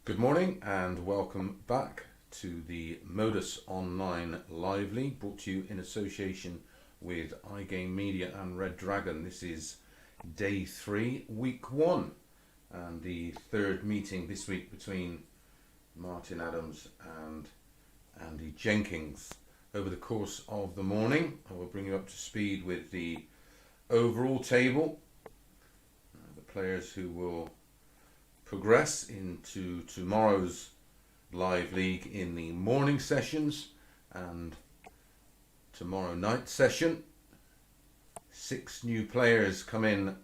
Good morning and welcome back to the MODUS Online Live League, brought to you in association with iGame Media and Red Dragon. This is day 3, week 1, and the third meeting this week between Martin Adams and Andy Jenkins. Over the course of the morning, I will bring you up to speed with the overall table, the players who will progress into tomorrow's live league in the morning sessions and tomorrow night session. 6 new players come in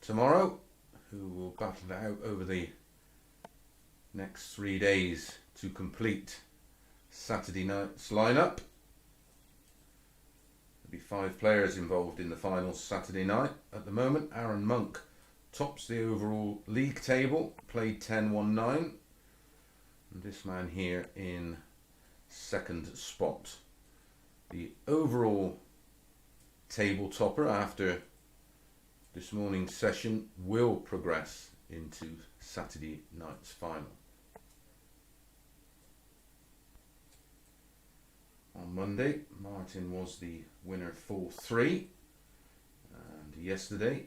tomorrow who will battle it out over the next 3 days to complete Saturday night's lineup. There'll be 5 players involved in the finals Saturday night. At the moment, Arron tops the overall league table, played 10-1-9, and this man here in second spot. The overall table topper after this morning's session will progress into Saturday night's final. On Monday, Martin was the winner 4-3, and yesterday,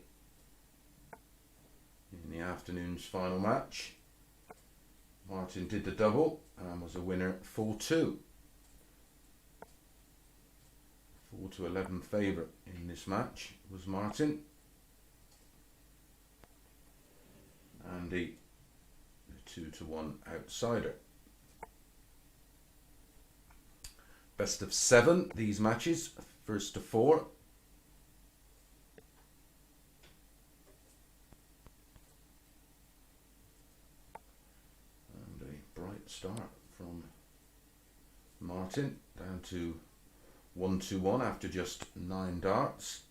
in the afternoon's final match, Martin did the double and was a winner 4-2. 4-11 favourite in this match was Martin. Andy, the 2-1 outsider. Best of 7 these matches, first to 4. Start from Martin, down to 1-2-1 after just 9 darts.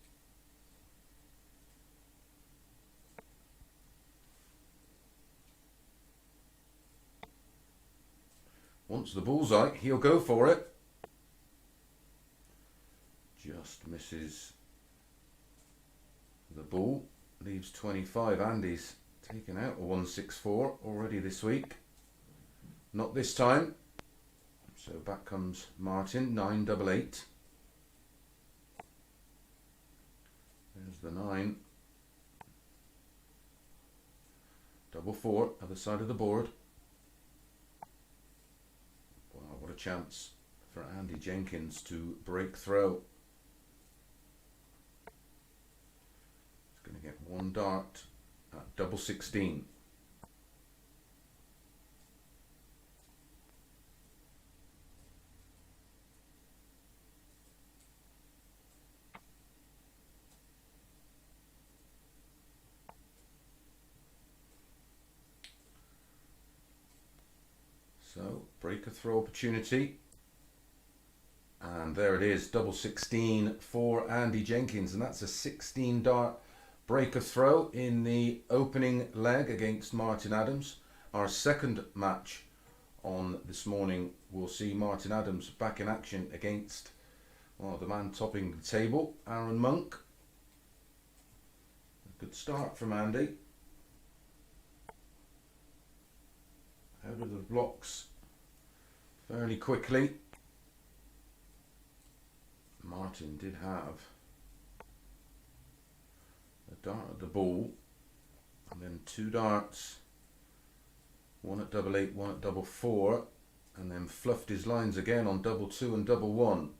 Wants the bullseye, he'll go for it. Just misses the ball, leaves 25. Andy's taken out a 1-6-4 already this week. Not this time, so back comes Martin, 9-8-8. There's the 9. 4-4, other side of the board. Wow, what a chance for Andy Jenkins to break throw. He's going to get 1 dart at 16. So, break a throw opportunity, and there it is, 16 for Andy Jenkins, and that's a 16 dart break a throw in the opening leg against Martin Adams. Our second match on this morning will see Martin Adams back in action against, well, the man topping the table, Arron. A good start from Andy. Out of the blocks fairly quickly. Martin did have a dart at the ball, and then 2 darts, one at 8-8, one at 4-4, and then fluffed his lines again on 2-2 and 1-1.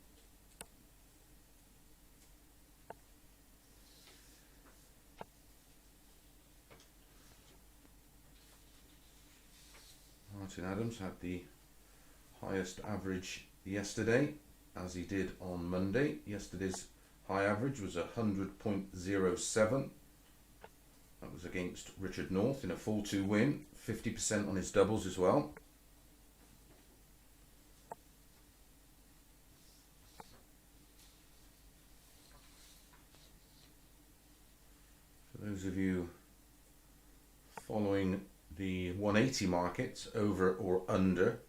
Martin Adams had the highest average yesterday, as he did on Monday. Yesterday's high average was 100.07. That was against Richard North in a 4-2 win, 50% on his doubles as well. For those of you following the 180 markets, over or under,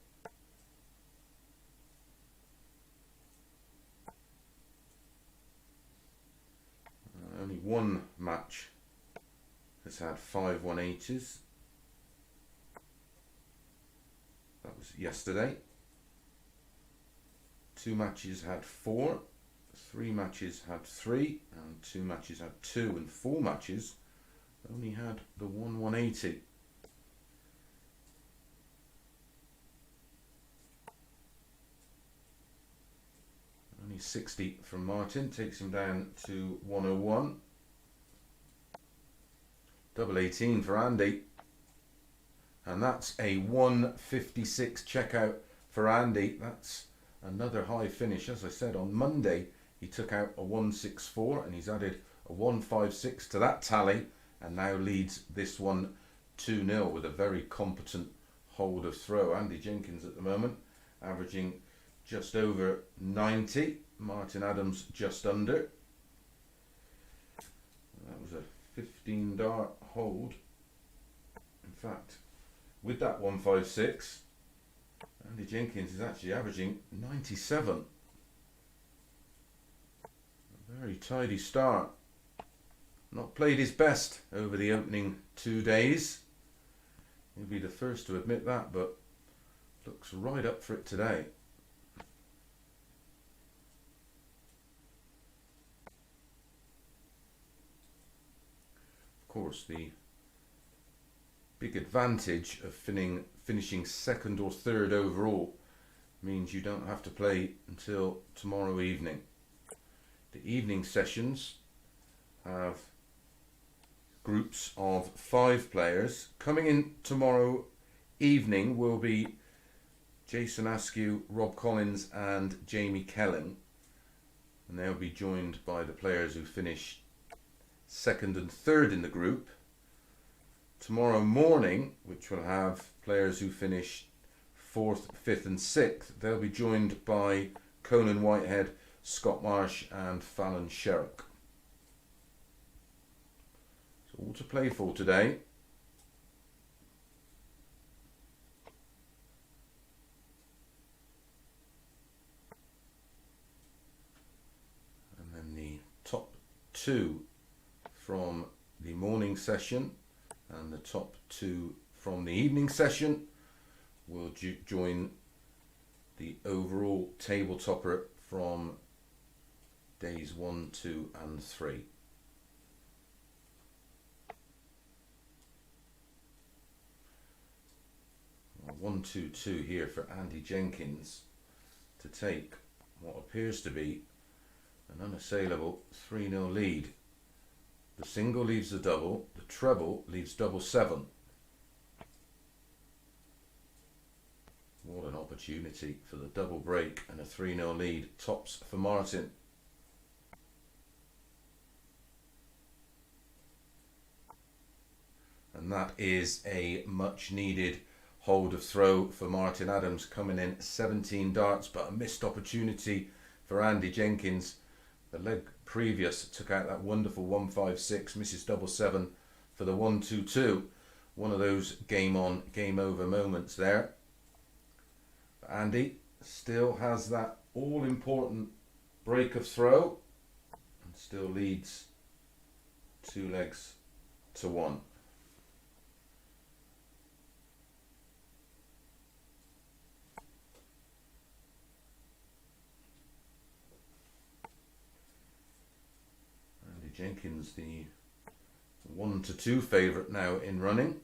only one match has had 5 180s, was yesterday. 2 matches had 4, 3 matches had 3, and 2 matches had 2, and 4 matches only had the 180. Only 60 from Martin, takes him down to 101. Double 18 for Andy. And that's a 156 checkout for Andy. That's another high finish. As I said, on Monday he took out a 164 and he's added a 156 to that tally and now leads this one 2-0 with a very competent hold of throw. Andy Jenkins at the moment averaging just over 90. Martin Adams just under. That was a 15 dart hold. In fact, with that 156, Andy Jenkins is actually averaging 97. A very tidy start. Not played his best over the opening 2 days. He'll be the first to admit that, but looks right up for it today. Of course, the big advantage of finishing second or third overall means you don't have to play until tomorrow evening. The evening sessions have groups of 5 players. Coming in tomorrow evening will be Jason Askew, Rob Collins and Jamie Kelling, and they'll be joined by the players who finished second and third in the group. Tomorrow morning, which will have players who finish 4th, 5th and 6th, they'll be joined by Conan Whitehead, Scott Marsh and Fallon Sherrock. So all to play for today. And then the top 2 from the morning session and the top 2 from the evening session will join the overall table topper from days 1, 2 and 3. Well, 1-2-2 here for Andy Jenkins to take what appears to be an unassailable 3-0 lead. The single leaves the double, the treble leaves double 7. What an opportunity for the double break and a 3-0 lead. Tops for Martin. And that is a much needed hold of throw for Martin Adams, coming in 17 darts, but a missed opportunity for Andy Jenkins. The leg previous took out that wonderful 156, misses double 7 for the 1-2-2. One of those game on, game over moments there. But Andy still has that all important break of throw and still leads 2 legs to 1. Jenkins, the 1-2 favourite now in running.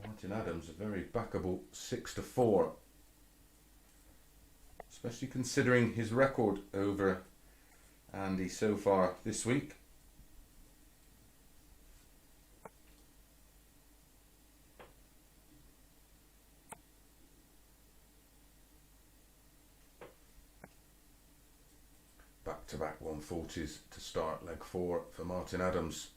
Martin Adams, a very backable 6-4, especially considering his record over Andy so far this week. Back-to-back 140s to start leg 4 for Martin Adams.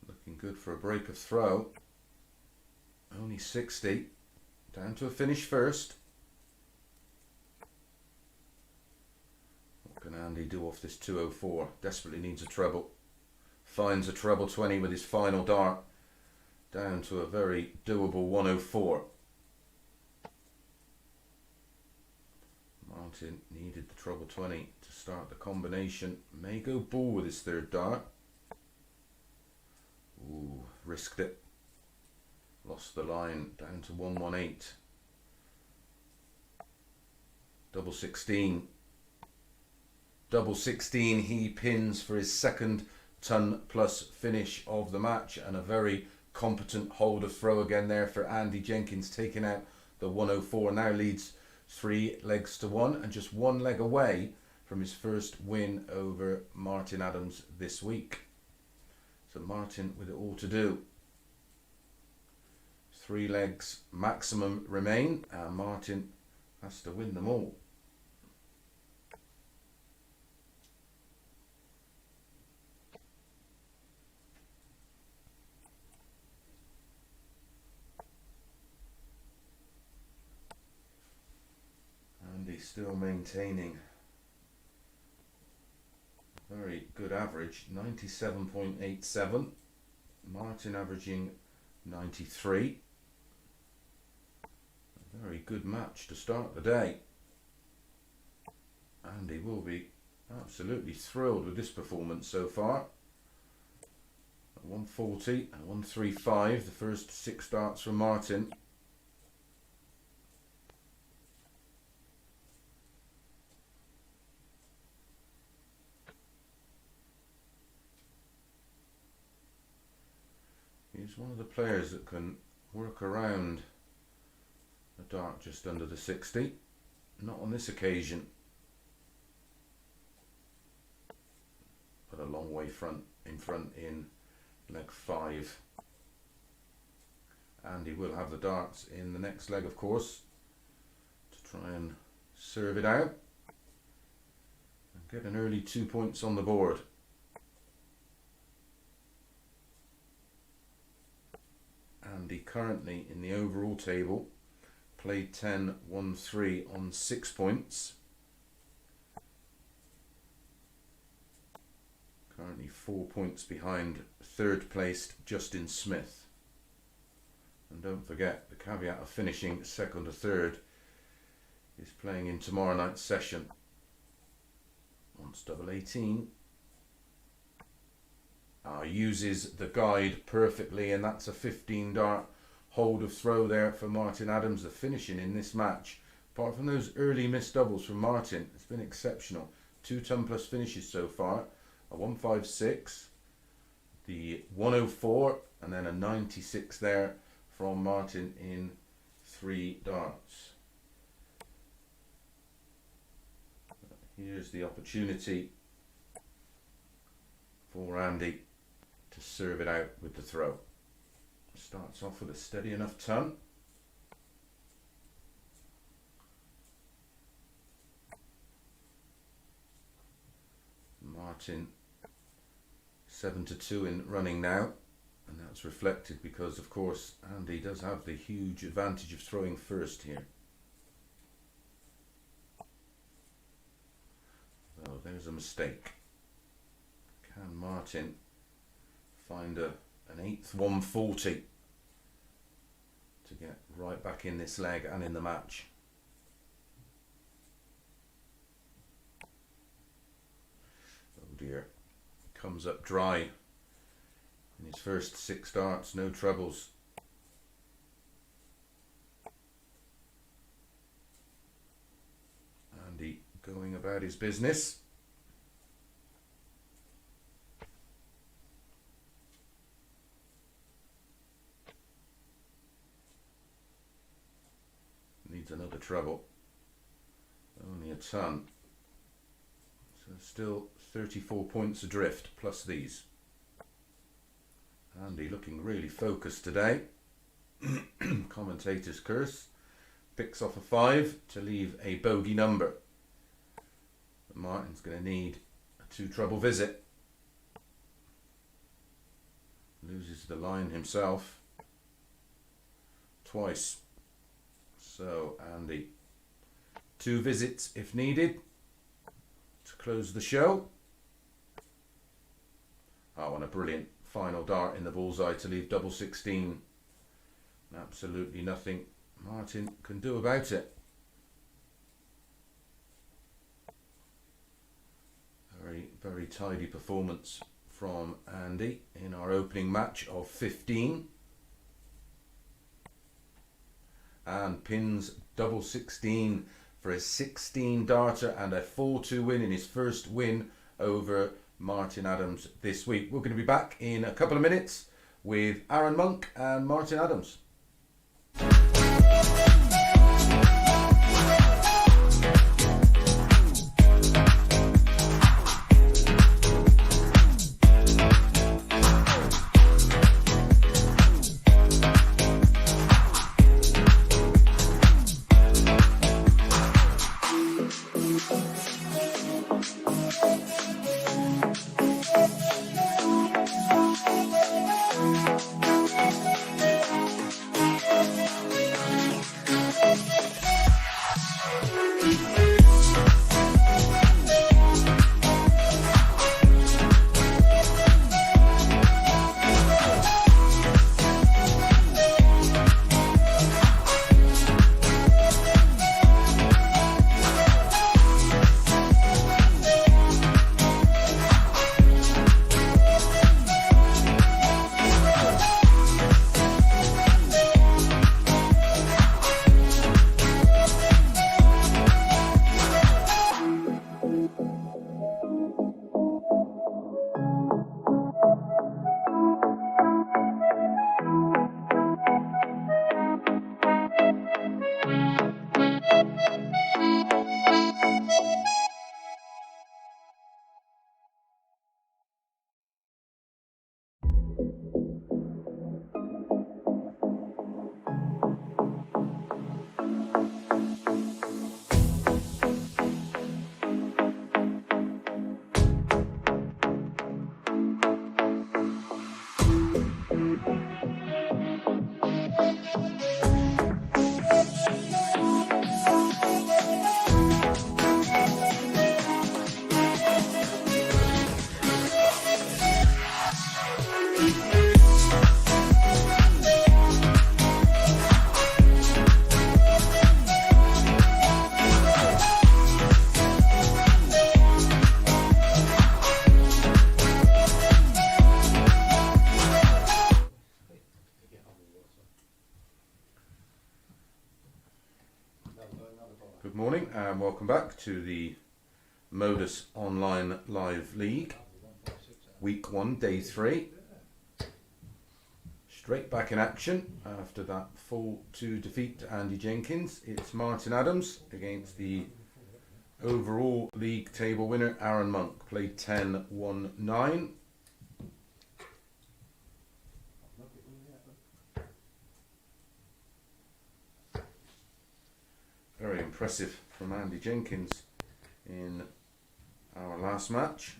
Looking good for a break of throw. Only 60. Down to a finish first. What can Andy do off this 204? Desperately needs a treble. finds a treble 20 with his final dart, down to a very doable 104. Martin needed the treble 20 to start the combination. May go bull with his third dart. Ooh, risked it. Lost the line, down to 118. Double 16. Double 16, he pins for his second ton plus finish of the match, and a very competent hold of throw again there for Andy Jenkins, taking out the 104. Now leads 3 legs to 1 and just 1 leg away from his first win over Martin Adams this week. So Martin with it all to do. 3 legs maximum remain, and Martin has to win them all. Andy still maintaining a very good average, 97.87. Martin averaging 93. A very good match to start the day. Andy will be absolutely thrilled with this performance so far. 140 and 135, the first 6 darts from Martin. He's one of the players that can work around a dart just under the 60. Not on this occasion, but a long way in front in leg 5. And he will have the darts in the next leg, of course, to try and serve it out and get an early 2 points on the board. Andy currently in the overall table, played 10-1-3 on 6 points. Currently 4 points behind third placed Justin Smith. And don't forget, the caveat of finishing second or third is playing in tomorrow night's session. Once double 18. Uses the guide perfectly, and that's a 15 dart hold of throw there for Martin Adams. The finishing in this match, apart from those early missed doubles from Martin, it's been exceptional. 2 ton plus finishes so far, a 156, the 104, and then a 96 there from Martin in 3 darts. Here's the opportunity for Andy to serve it out with the throw. Starts off with a steady enough ton. Martin 7-2 in running now, and that's reflected because, of course, Andy does have the huge advantage of throwing first here. So there's a mistake. Can Martin find an 8th 140 to get right back in this leg and in the match? Oh dear, comes up dry in his first 6 darts, no trebles. Andy going about his business. Needs another treble. Only a ton. So still 34 points adrift, plus these. Andy looking really focused today. Commentator's curse. Picks off a 5 to leave a bogey number. But Martin's going to need a 2 treble visit. Loses the line himself. Twice. So Andy, 2 visits if needed to close the show. Oh, and a brilliant final dart in the bullseye to leave double 16. Absolutely nothing Martin can do about it. Very, very tidy performance from Andy in our opening match of 15. And pins double 16 for a 16 darter and a 4-2 win in his first win over Martin Adams this week. We're going to be back in a couple of minutes with Arron Monk and Martin Adams. Good morning and welcome back to the MODUS Online Live League. Week 1, Day 3. Straight back in action after that 4-2 defeat to Andy Jenkins. It's Martin Adams against the overall league table winner Arron Monk. Played 10-1-9. Very impressive from Andy Jenkins in our last match.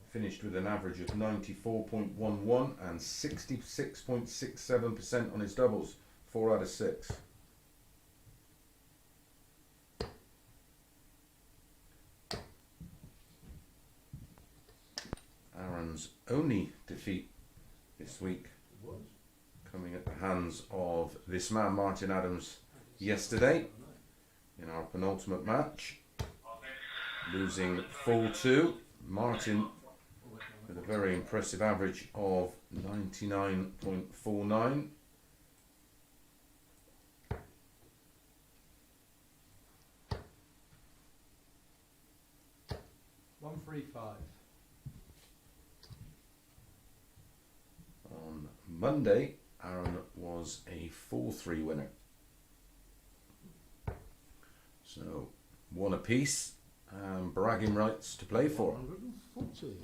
Finished with an average of 94.11 and 66.67% on his doubles, 4 out of 6. Arron's only defeat this week coming at the hands of this man Martin Adams yesterday in our penultimate match, losing 4-2. Martin with a very impressive average of 99.49. On Monday, Arron was a 4-3 winner. So, one apiece and bragging rights to play for. 140.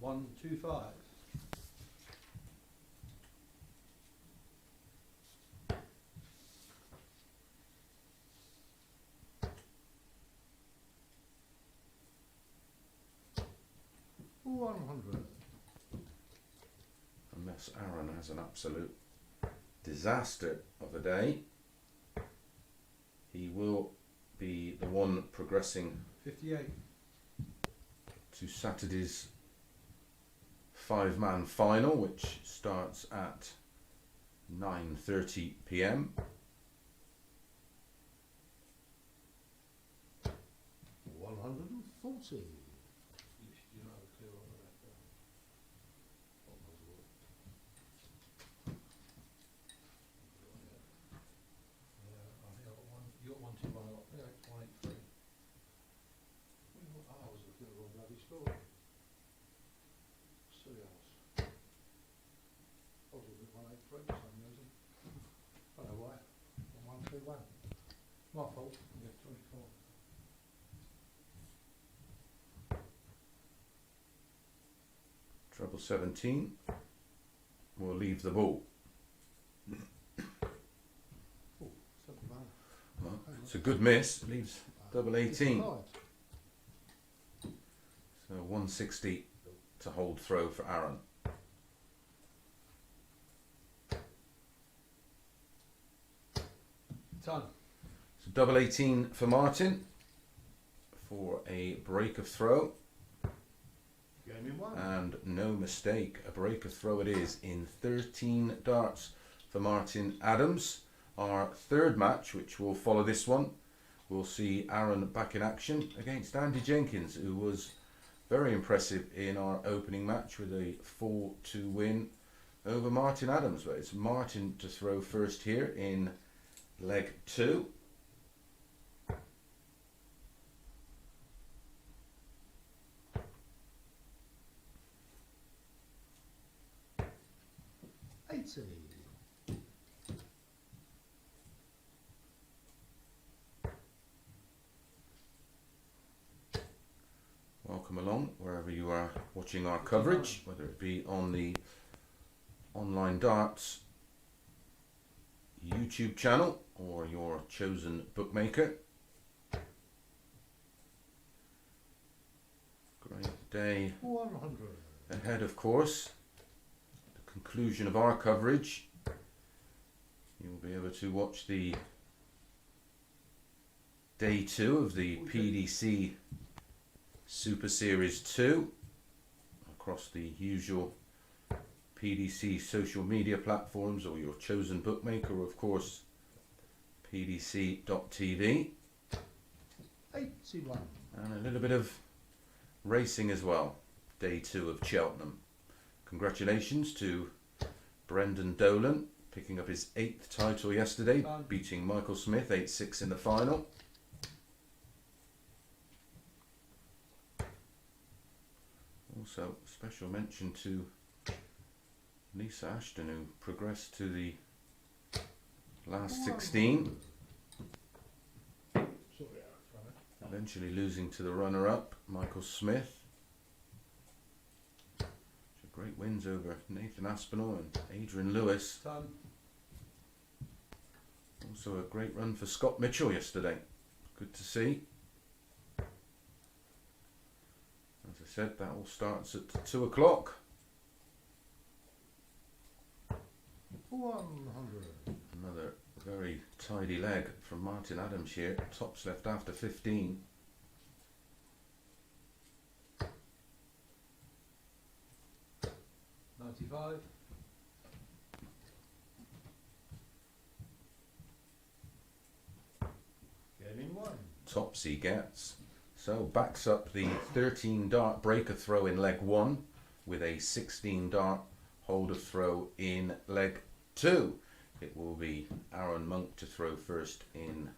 One, 2, 5. $100. unless Arron has an absolute disaster of a day, he will be the one progressing 58. to Saturday's 5-man final, which starts at 9:30 p.m. 140. My fault. Yeah, 24. Treble 17 will leave the ball. Oh, 7-man. Well, it's a good miss. Leaves double 18. So 160 to hold throw for Arron. Ton. So double 18 for Martin for a break of throw. Game in 1. And no mistake, a break of throw it is in 13 darts for Martin Adams. Our third match, which will follow this one, we'll see Arron back in action against Andy Jenkins, who was very impressive in our opening match with a 4-2 win over Martin Adams. But it's Martin to throw first here in leg 2. Welcome along wherever you are watching our coverage, whether it be on the Online Darts YouTube channel or your chosen bookmaker. Great day 100. ahead, of course. The conclusion of our coverage, you'll be able to watch the day 2 of the PDC Super Series 2 across the usual PDC social media platforms or your chosen bookmaker, or of course pdc.tv. 81. And a little bit of racing as well. Day 2 of Cheltenham. Congratulations to Brendan Dolan picking up his 8th title yesterday, beating Michael Smith 8-6 in the final. Also, special mention to Lisa Ashton, who progressed to the last 16, eventually losing to the runner-up, Michael Smith. Great wins over Nathan Aspinall and Adrian Lewis. Ton. Also a great run for Scott Mitchell yesterday. Good to see. As I said, that all starts at 2 o'clock. 100. Another very tidy leg from Martin Adams here. Tops left after 15. $95. Game in 1. Tops he gets. So backs up the 13 dart breaker throw in leg 1 with a 16 dart holder throw in leg 2. It will be Arron Monk to throw first in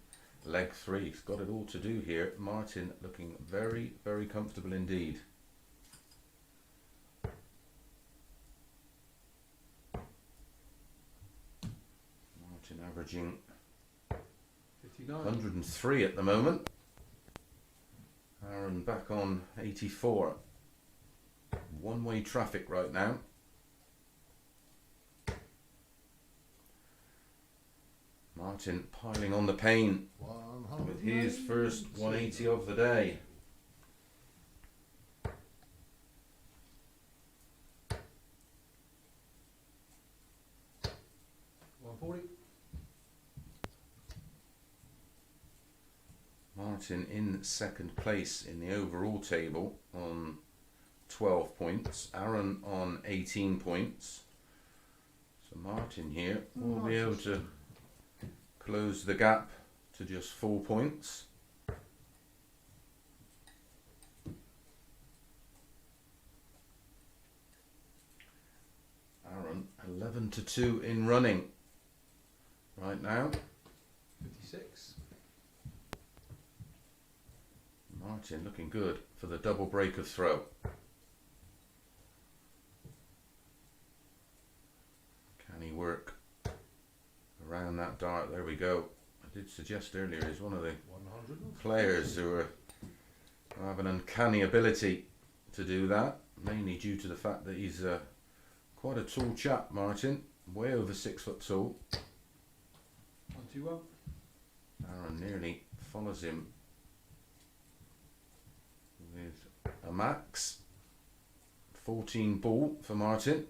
leg 3. He's got it all to do here. Martin looking very, very comfortable indeed. Martin averaging 59. 103 at the moment. Arron back on 84. One-way traffic right now. Martin piling on the pain with his first 180 of the day. Martin in second place in the overall table on 12 points. Arron on 18 points. So Martin here will be able to close the gap to just 4 points. Arron 11-2 in running right now. 56. Martin looking good for the double break of throw. Can he work around that dart? There we go. I did suggest earlier he's one of the 100. players who have an uncanny ability to do that, mainly due to the fact that he's quite a tall chap, Martin, way over 6 foot tall. 121. Arron nearly follows him with a max. 14 ball for Martin.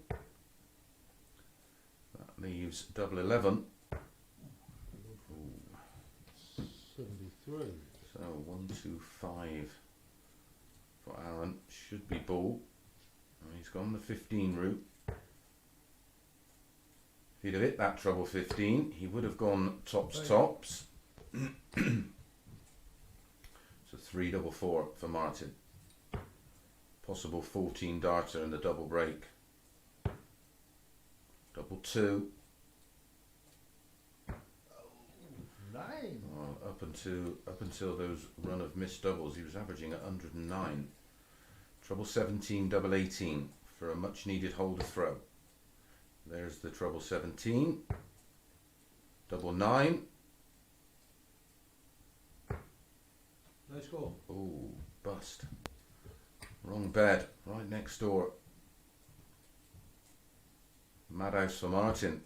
That leaves double 11. 73. So 1, 2, 5 for Arron. Should be ball. He's gone the 15 route. If he'd have hit that treble 15, he would have gone tops tops. So 3 double 4 for Martin. Possible 14 darter in the double break. Double 2. 9. Well, up until those run of missed doubles, he was averaging at 109. Treble 17, double 18 for a much needed holder throw. There's the treble 17. Double 9. No score. Oh, bust. Wrong bed, right next door. Madhouse for Martin.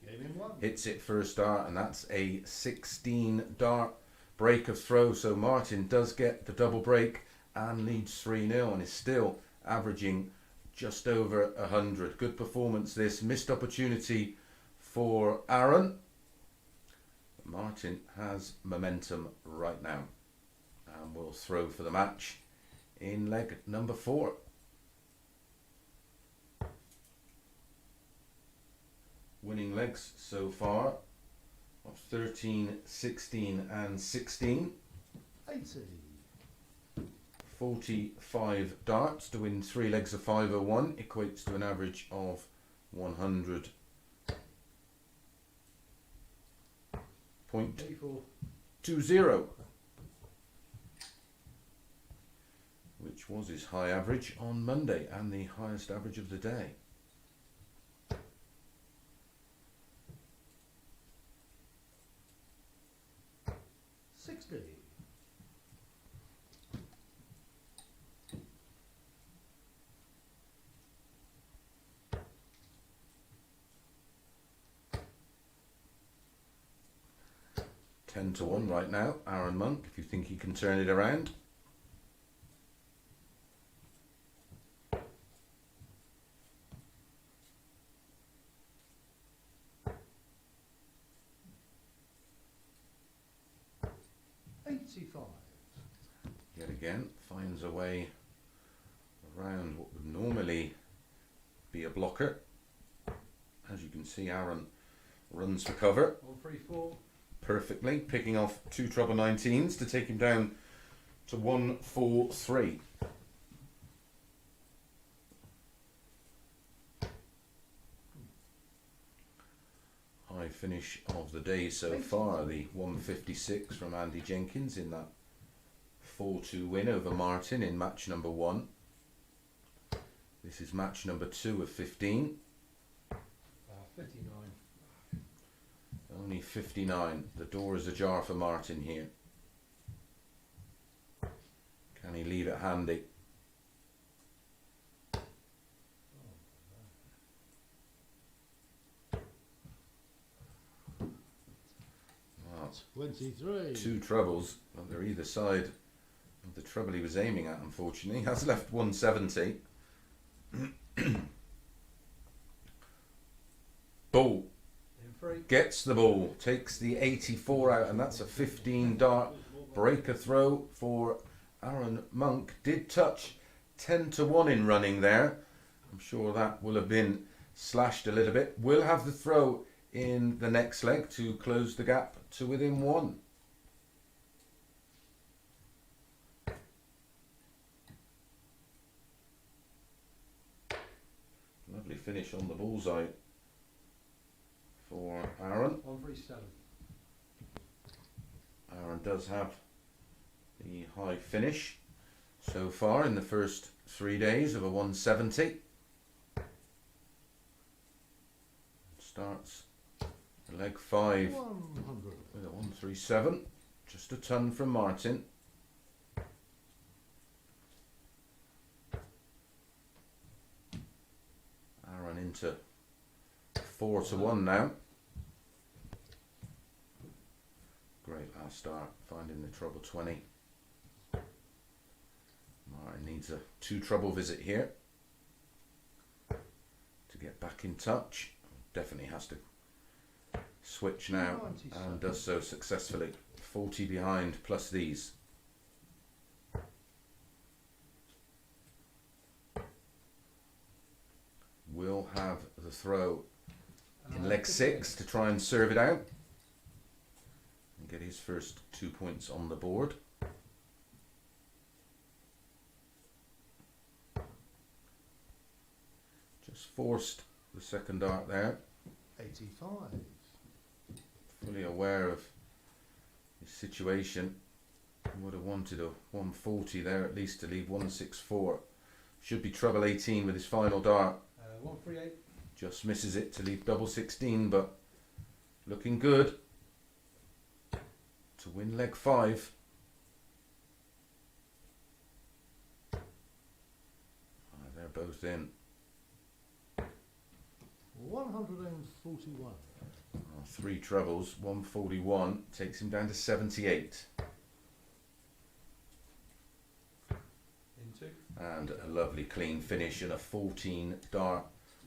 Game in 1. Hits it first dart, and that's a 16 dart break of throw. So Martin does get the double break and leads 3-0 and is still averaging just over 100. Good performance this. Missed opportunity for Arron. Martin has momentum right now and will throw for the match in leg number 4. Winning legs so far of 13, 16 and 16. 80. 45 darts to win 3 legs of 501 equates to an average of 100.20, 84. which was his high average on Monday and the highest average of the day. Ten to 1 right now, Arron Monk, if you think he can turn it around. Yet again, finds a way around what would normally be a blocker. As you can see, Arron runs for cover 134. perfectly, picking off 2 treble 19s to take him down to 143. High finish of the day so far, the 156 from Andy Jenkins in that 4-2 win over Martin in match number 1. This is match number 2 of 15. 59. Only 59. The door is ajar for Martin here. Can he leave it handy? Well, 23. 2 trebles. Well, they're either side of the treble he was aiming at, unfortunately. He has left 170. Ball. In 3. Gets the ball, takes the 84 out, and that's a 15 dart breaker throw for Arron Monk. Did touch 10-1 in running there. I'm sure that will have been slashed a little bit. We'll have the throw in the next leg to close the gap to within 1. Lovely finish on the bullseye for Arron. 137. Arron does have the high finish so far in the first 3 days of a 170. Starts leg 5 100. with a 137, just a ton from Martin. Arron into 4-1 now. Great last start, finding the treble 20. Martin needs a 2 treble visit here to get back in touch. Definitely has to switch now and does so successfully. 40 behind plus these. Will have the throw in leg 6 to try and serve it out and get his first 2 points on the board. Just forced the second dart there. 85. Fully aware of his situation. Would have wanted a 140 there at least to leave 164. Should be treble 18 with his final dart. 138. Just misses it to leave double 16, but looking good to win leg 5. They're both in. 141. 3 trebles, 141 takes him down to 78. Into. And a lovely clean finish and a 14 dart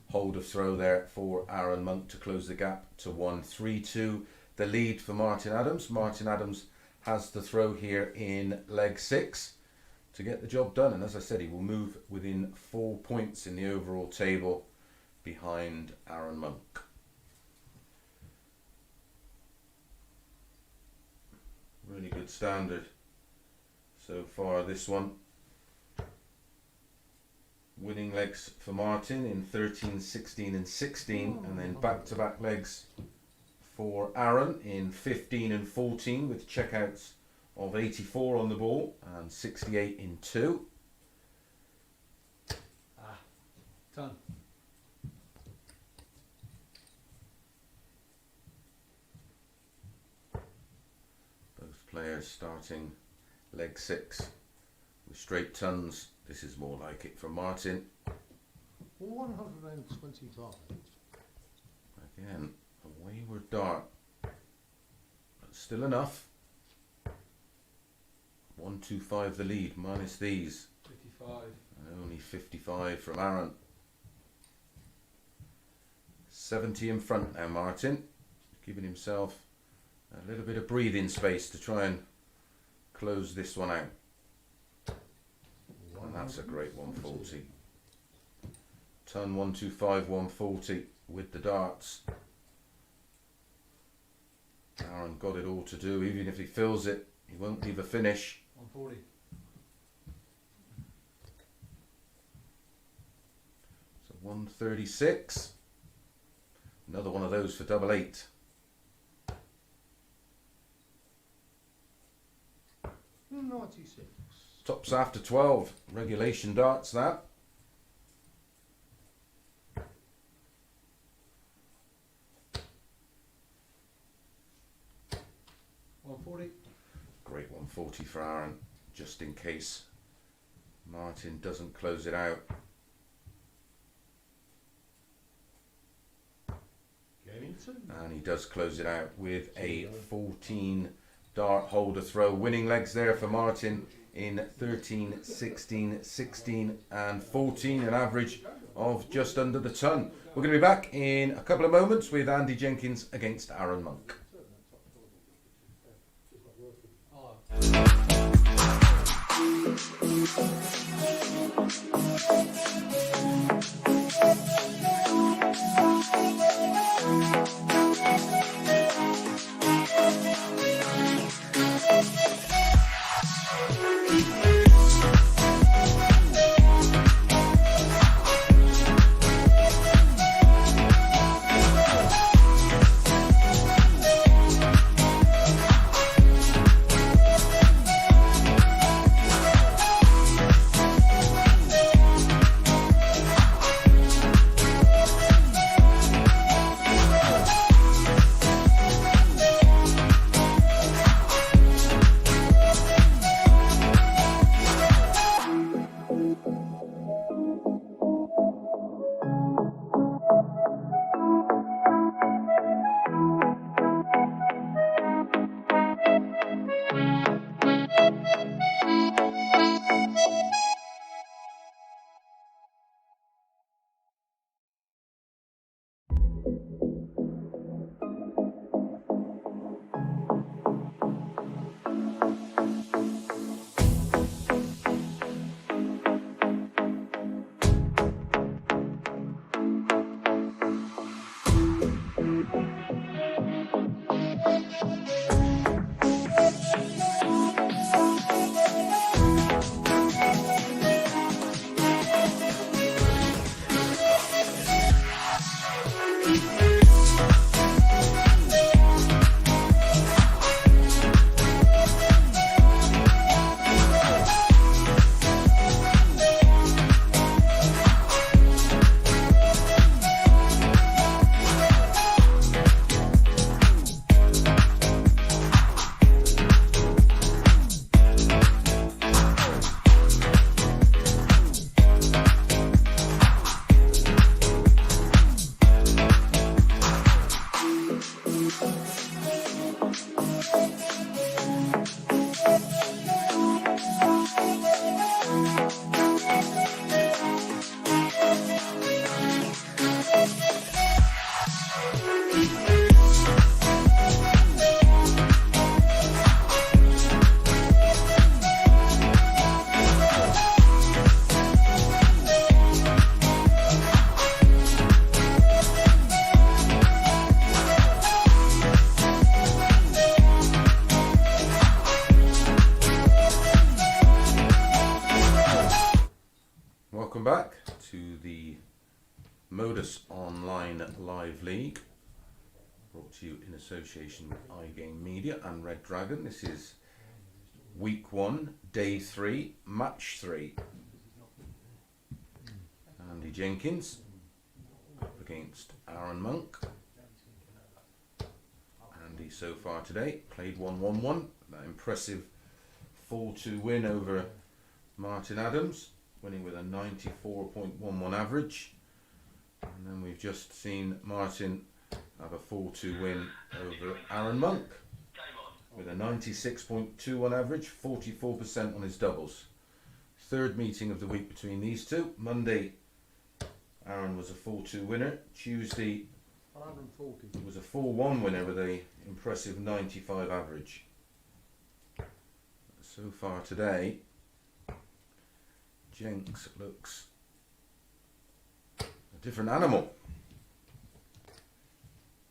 hold of throw there for Arron Monk to close the gap to 132. The lead for Martin Adams. Martin Adams has the throw here in leg 6 to get the job done, and as I said, he will move within 4 points in the overall table behind Arron Monk. Really good standard so far, this one. Winning legs for Martin in 13, 16 and 16, and then back-to-back legs for Arron in 15 and 14 with checkouts of 84 on the ball and 68 in 2. Ton. Both players starting leg 6 with straight tons. This is more like it for Martin. 125. Again, a wayward dart, but still enough. 125 the lead, minus these. 55. And only 55 from Arron. 70 in front now, Martin. Giving himself a little bit of breathing space to try and close this one out. And that's a great 140. Ton 125, 140 with the darts. Arron got it all to do. Even if he fills it, he won't leave a finish. 140. So 136. Another one of those for double 8. Mm, 96. Tops after 12. Regulation darts that. Great 140 for Arron, just in case Martin doesn't close it out. Game 2. And he does close it out with a 14 dart holder throw. Winning legs there for Martin in 13, 16, 16 and 14, an average of just under the ton. We're going to be back in a couple of moments with Andy Jenkins against Arron Monk. Welcome back to the MODUS Online Live League, brought to you in association with iGame Media and Red Dragon. This is week 1, day 3, match 3. Andy Jenkins up against Arron Monk. Andy so far today played 1-1-1, that impressive 4-2 win over Martin Adams, winning with a 94.11 average. And then we've just seen Martin have a 4-2 win over Arron Monk with a 96.21 average, 44% on his doubles. Third meeting of the week between these two. Monday, Arron was a 4-2 winner. Tuesday 140. was a 4-1 winner with a impressive 95 average. So far today, Jenks looks a different animal.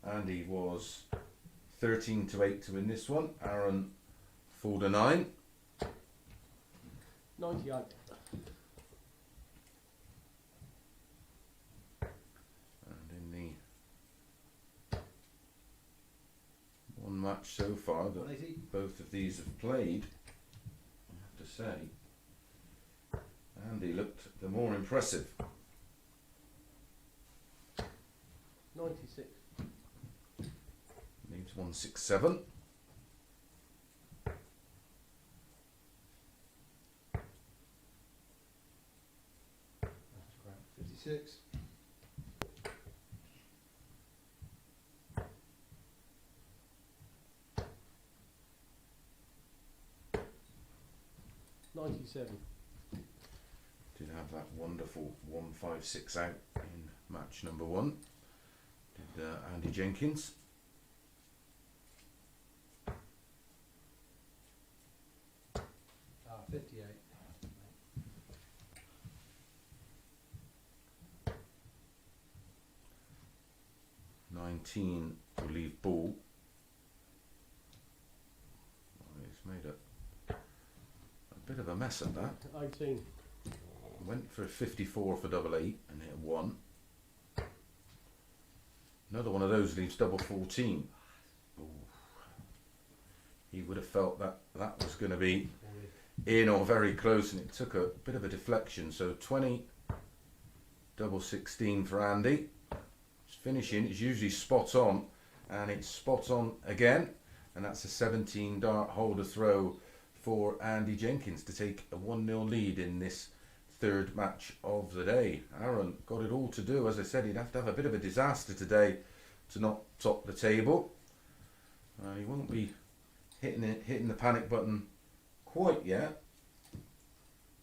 Andy was 13-8 to win this one. Arron 4-9. 98. And in the one match so far that 180. both of these have played, I have to say, Andy looked the more impressive. 96. Needs 167. That's crap. 56. 97. Did have that wonderful 156 out in match number 1. Did Andy Jenkins. 19 to leave ball. Oh, he's made a bit of a mess of that. 18. Went for 54 for double 8 and hit 1. Another one of those leaves double 14. Ooh. He would have felt that that was going to be in or very close, and it took a bit of a deflection. So 20, double 16 for Andy. It's finishing, it's usually spot on, and it's spot on again, and that's a 17 dart holder throw for Andy Jenkins to take a 1-0 lead in this third match of the day. Arron got it all to do. As I said, he'd have to have a bit of a disaster today to not top the table. He won't be hitting the panic button quite yet,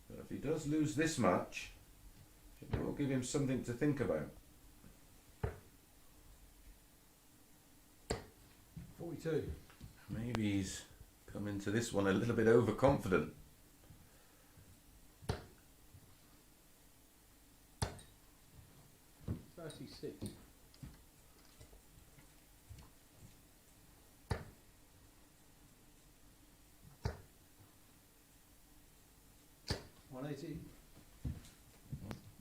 but if he does lose this match, it will give him something to think about. 42. Maybe he's come into this one a little bit overconfident. 36. 180.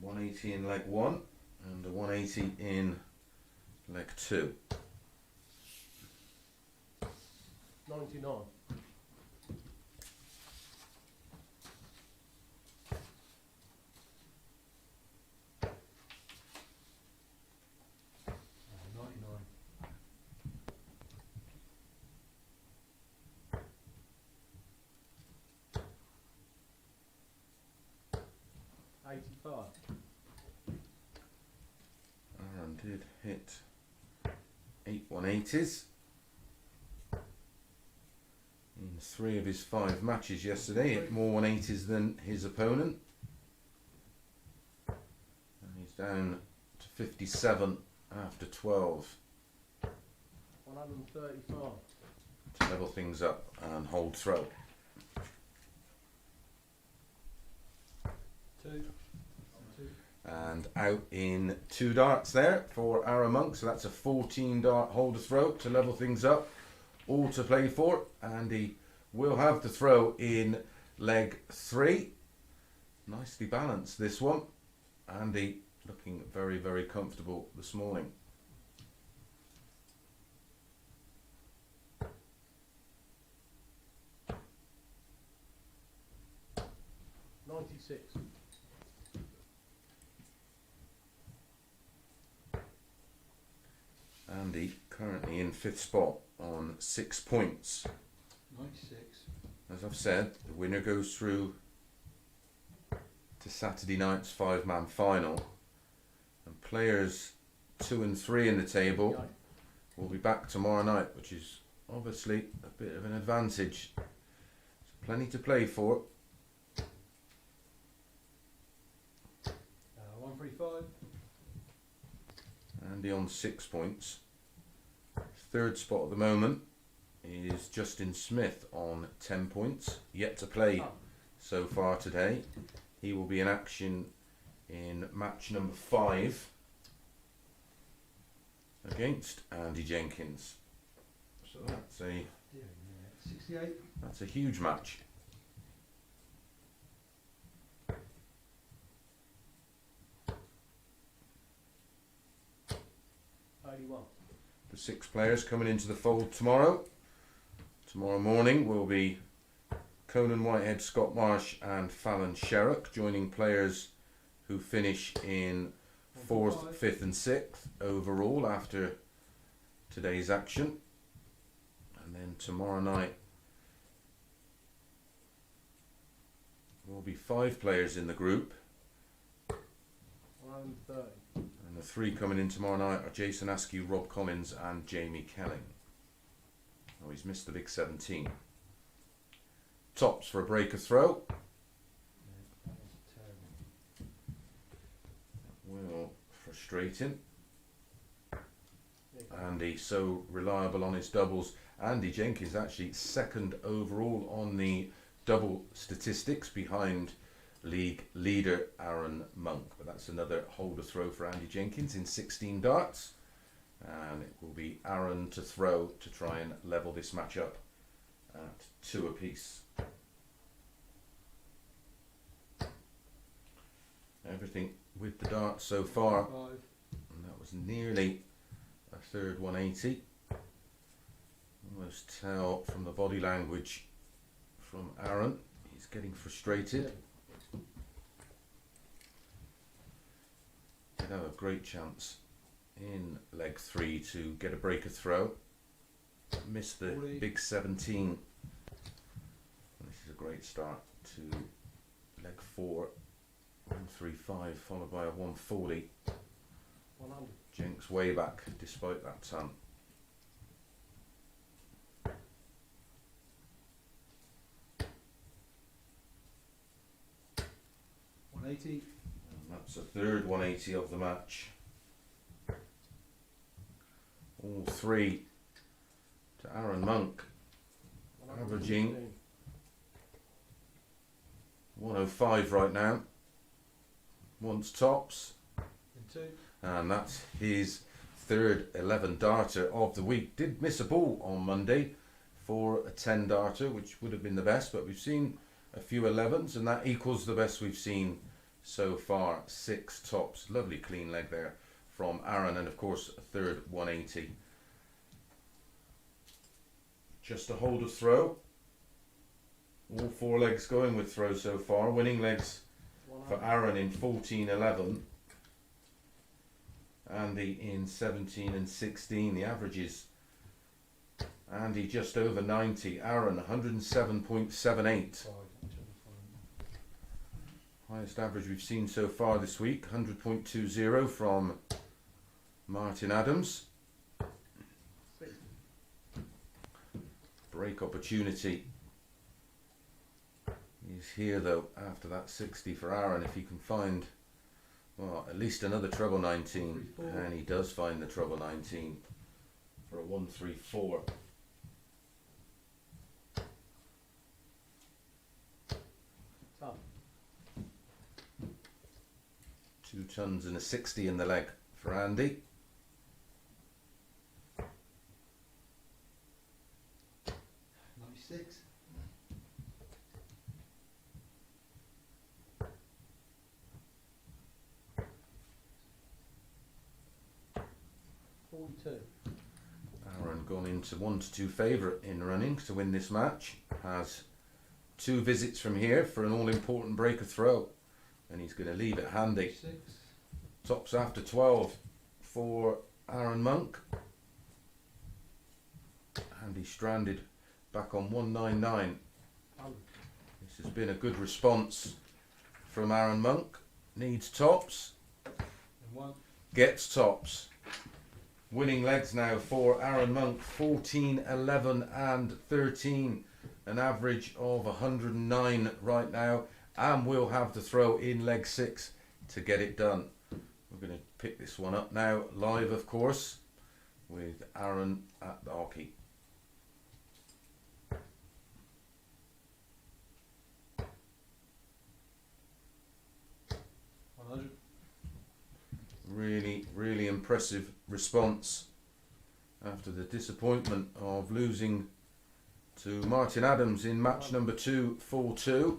180 in leg 1 and a 180 in leg 2. 99. 99. 85. Arron did hit 8 180s in 3 of his 5 matches yesterday. Hit more 180s than his opponent. And he's down to 57 after 12 135. to level things up and hold throw. 2. And out in 2 darts there for Arrow Monk, so that's a 14 dart holder throw to level things up, all to play for, and he will have the throw in leg 3. Nicely balanced this one. Andy looking very, very comfortable this morning. 96. Andy currently in 5th spot on 6 points. 96. As I've said, the winner goes through to Saturday night's 5-man final, and players 2 and 3 in the table will be back tomorrow night, which is obviously a bit of an advantage. There's plenty to play for. 135. Andy on 6 points. 3rd spot at the moment is Justin Smith on 10 points. Yet to play so far today. He will be in action in match number 5 against Andy Jenkins. So that's a huge match. The 6 players coming into the fold tomorrow. Tomorrow morning will be Conan Whitehead, Scott Marsh and Fallon Sherrock, joining players who finish in 4th, 5th and 6th overall after today's action. And then tomorrow night will be 5 players in the group. 130. And the 3 coming in tomorrow night are Jason Askew, Rob Collins and Jamie Kelling. Oh, he's missed the big 17. Tops for a breaker throw. Will frustrate him. Andy so reliable on his doubles. Andy Jenkins actually 2nd overall on the double statistics behind league leader Arron Monk. But that's another holder throw for Andy Jenkins in 16 darts. And it will be Arron to throw to try and level this match up at 2 apiece. Everything with the dart so far, 5. and that was nearly a third 180. Almost tell from the body language from Arron, he's getting frustrated. He'd have a great chance in leg 3 to get a breaker throw. Missed the 40. big 17. And this is a great start to leg 4. 135 followed by a 140. 100. Jenks way back despite that ton. 180. And that's a third 180 of the match. All 3 to Arron Monk, averaging 105 right now. Wants tops, In 2. and that's his third 11 darter of the week. Did miss a ball on Monday for a 10 darter, which would have been the best, but we've seen a few 11s, and that equals the best we've seen so far. 6 tops. Lovely clean leg there from Arron, and of course a third 180. Just a hold of throw. All 4 legs going with throw so far. Winning legs for Arron in 14-11. Andy in 17 and 16. The averages. Andy just over 90. Arron 107.78. Highest average we've seen so far this week. 100.20 from Martin Adams. Break opportunity is here though after that 60 for Arron. If he can find, well, at least another treble 19, and he does find the treble 19 for a 134. Tough. 2 tons and a 60 in the leg for Andy. Six. Arron gone into 1-2 favourite in running to win this match. Has 2 visits from here for an all-important breaker throw, and he's going to leave it handy. 6. Tops after 12 for Arron Monk. Andy stranded back on 199. This has been a good response from Arron Monk. Needs tops. And 1. Gets tops. Winning legs now for Arron Monk. 14, 11 and 13. An average of 109 right now. And we'll have the throw in leg 6 to get it done. We're going to pick this one up now. Live, of course, with Arron at the hockey. Really impressive response after the disappointment of losing to Martin Adams in match number 2, 4-2.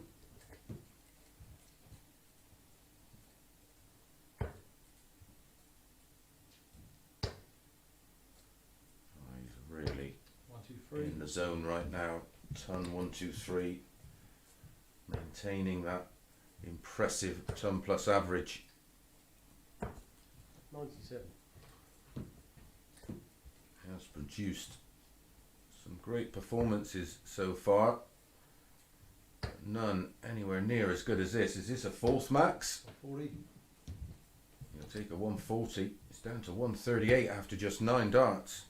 He's really 1, 2, 3. in the zone right now. Ton 1, 2, 3, maintaining that impressive ton plus average. 97. Has produced some great performances so far, but none anywhere near as good as this. Is this a fourth max? 40. He'll take a 140. It's down to 138 after just 9 darts.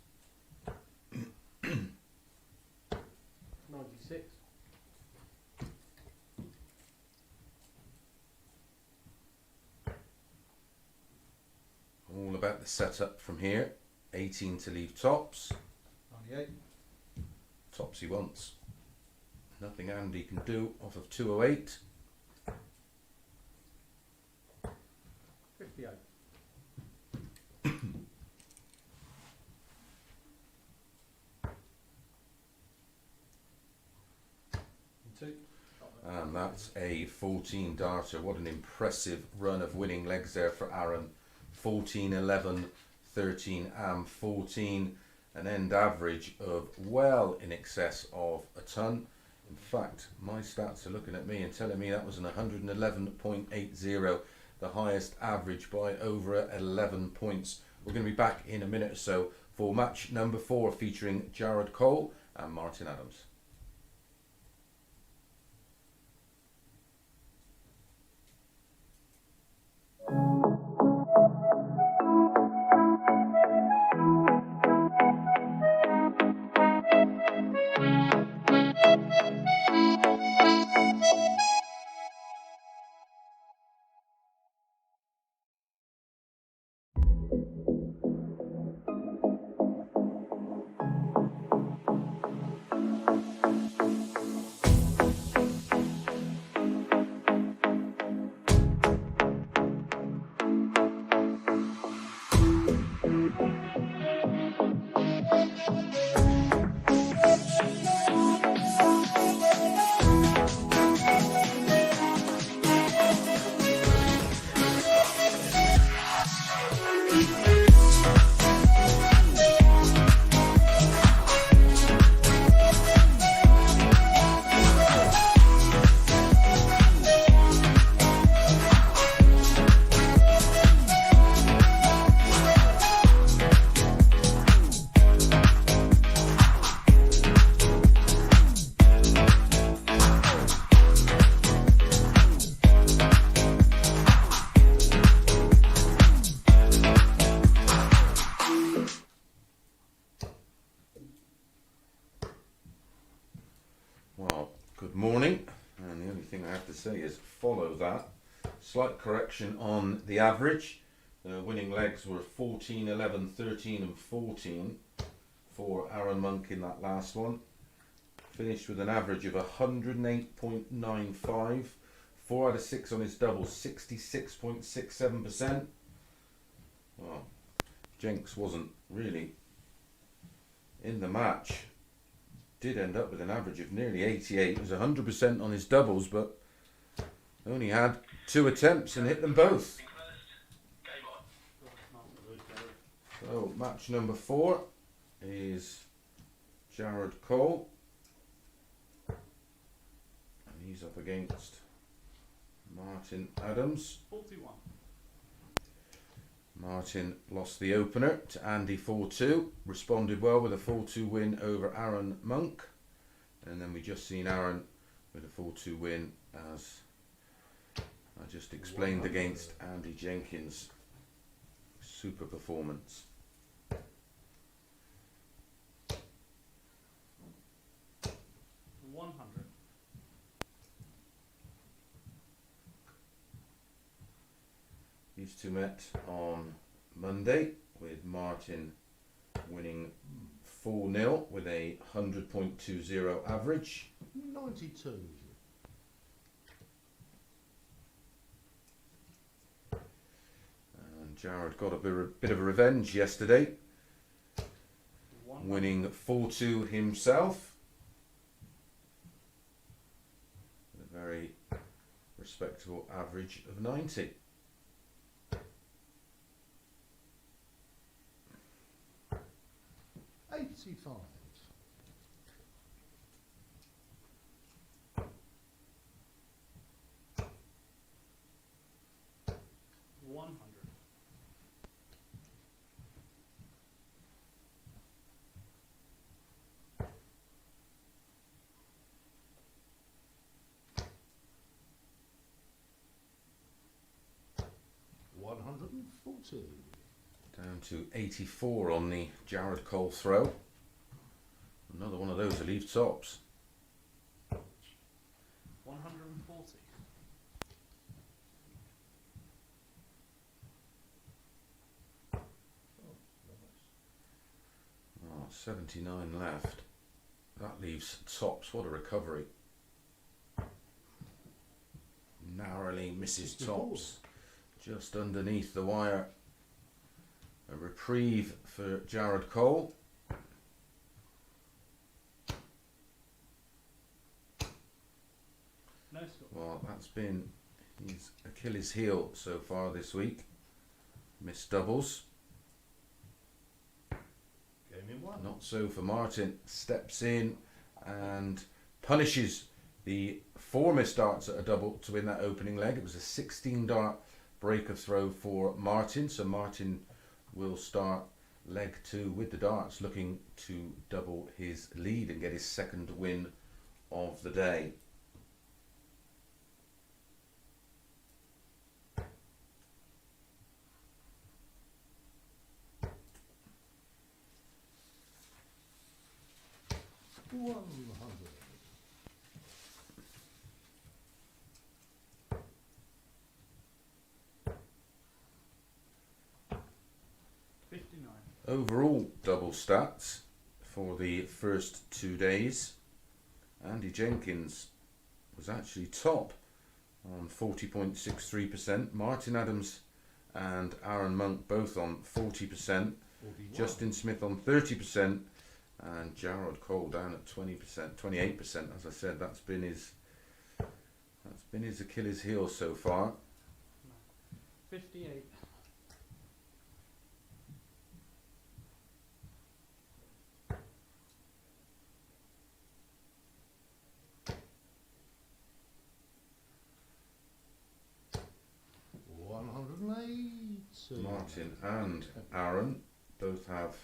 96. All about the setup from here. 18 to leave tops. 98. Tops he wants. Nothing Andy can do off of 208. 58. And that's a 14 darter. What an impressive run of winning legs there for Arron. 14, 11, 13 and 14. An end average of well in excess of a ton. In fact, my stats are looking at me and telling me that was an 111.80, the highest average by over 11 points. We're going to be back in a minute or so for match number 4 featuring Jared Cole and Martin Adams. Well, good morning, and the only thing I have to say is follow that. Slight correction on the average. The winning legs were 14, 11, 13 and 14 for Arron Monk in that last one. Finished with an average of 108.95, 4 out of 6 on his doubles, 66.67%. Well, Jenkins wasn't really in the match. Did end up with an average of nearly 88. It was 100% on his doubles, but only had 2 attempts and hit them both. So match number 4 is Jared Cole, and he's up against Martin Adams. 41. Martin lost the opener to Andy 4-2, responded well with a 4-2 win over Arron Monk, and then we just seen Arron with a 4-2 win, as I just explained, against Andy Jenkins. Super performance. These two met on Monday, with Martin winning 4-0 with a 100.20 average. 92. And Jared got a bit of a revenge yesterday, winning 4-2 himself. With a very respectable average of 90. $85. 100. $140. Down to 84 on the Jared Cole throw. Another one of those to leave tops. 140. Oh, 79 left. That leaves tops. What a recovery. Narrowly misses 64. tops. Just underneath the wire. A reprieve for Jared Cole. No score. Well, that's been his Achilles heel so far this week. Missed doubles. Game in 1. Not so for Martin. Steps in and punishes the 4 missed darts at a double to win that opening leg. It was a 16 dart break of throw for Martin. So Martin will start leg 2 with the darts, looking to double his lead and get his second win of the day. Overall double stats for the first 2 days. Andy Jenkins was actually top on 40.63%. Martin Adams and Arron Monk both on 40%. Justin Smith on 30%. And Jared Cole down at 20%, 28%. As I said, that's been his Achilles heel so far. 58. Martin and Arron both have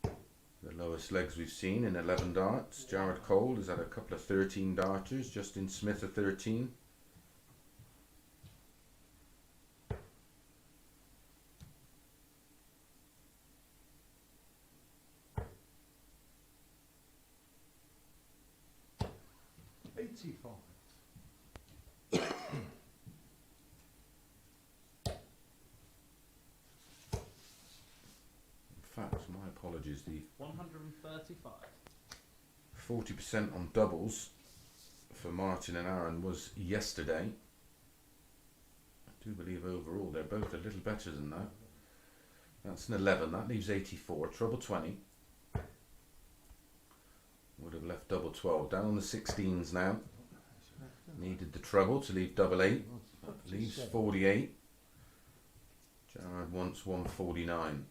the lowest legs we've seen in 11 darts. Jared Cole has had a couple of 13 darters. Justin Smith a 13. In fact, my apologies, the 135. 40% on doubles for Martin and Arron was yesterday. I do believe overall they're both a little better than that. That's an 11, that leaves 84. Treble 20 would have left double 12. Down on the 16s now. Needed the treble to leave double 8. That leaves 48. Jared wants 149.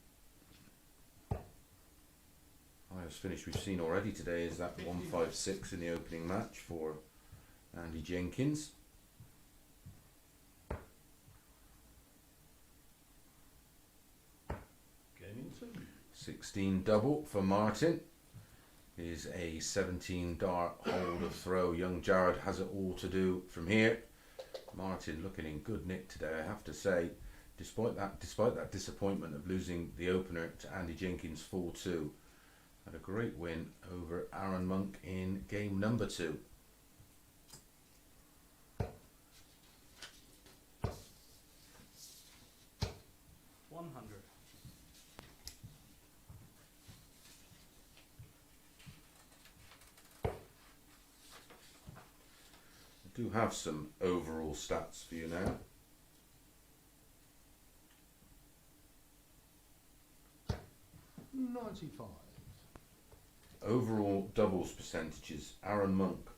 Highest finish we've seen already today is that 156 in the opening match for Andy Jenkins. Game 2. 16 double for Martin is a 17 dart hold of throw. Young Jared has it all to do from here. Martin looking in good nick today, I have to say. Despite that disappointment of losing the opener to Andy Jenkins 4-2. Had a great win over Arron Monk in game number 2. I do have some overall stats for you now. Overall doubles percentages: Arron Monk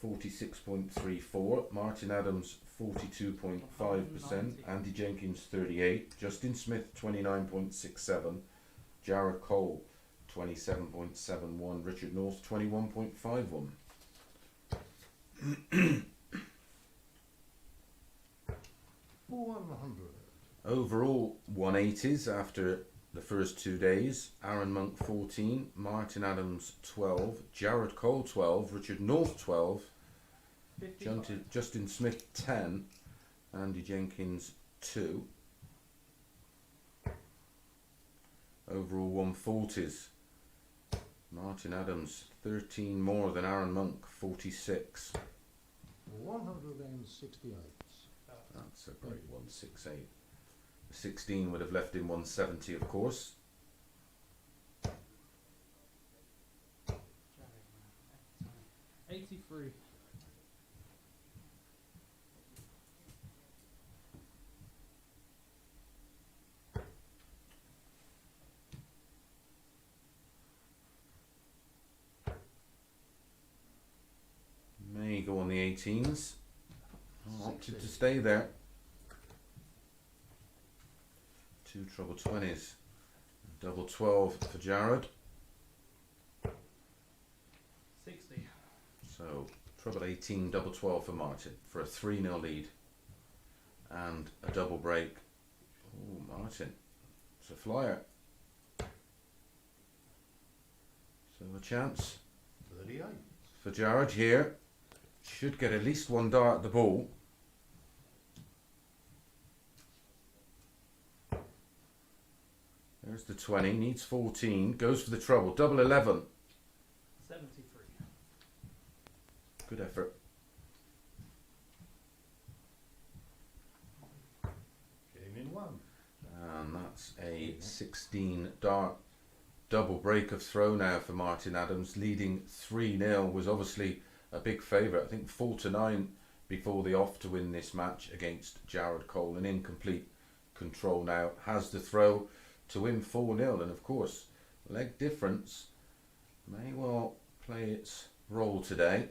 46.34, Martin Adams 42.5%, Andy Jenkins 38, Justin Smith 29.67, Jared Cole 27.71, Richard North 21.51. Overall 180s after the first 2 days: Arron Monk 14, Martin Adams 12, Jared Cole 12, Richard North 12, Justin Smith 10, Andy Jenkins 2. Overall 140s: Martin Adams 13 more than Arron Monk, 46. 168. That's a great 168. 16 would have left in 170, of course. $83. 18s. Opted 60. to stay there. 2 treble 20s. Double 12 for Jared. 60. So treble 18, double 12 for Martin for a 3-0 lead. And a double break. Oh, Martin. It's a flyer. So a chance 38. for Jared here. Should get at least one dart at the ball. There's the 20, needs 14, goes for the treble, double 11. 73. Good effort. Game in 1. And that's a 16 dart double break of throw now for Martin Adams, leading 3-0, was obviously a big favourite. I think 4-9 before the off to win this match against Jared Cole, and in complete control now, has the throw to win 4-0, and of course leg difference may well play its role today.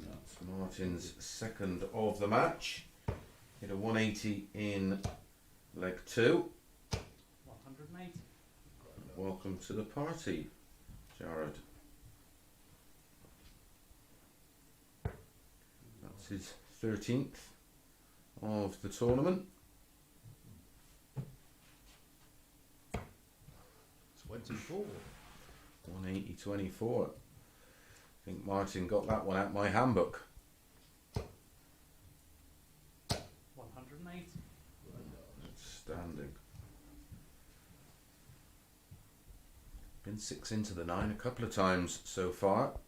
That's Martin's second of the match. Hit a 180 in leg 2. 180. Welcome to the party, Jared. That's his 13th of the tournament. 24. 180.24. I think Martin got that one out my handbook. 180. Outstanding. Been 6 into the 9 a couple of times so far.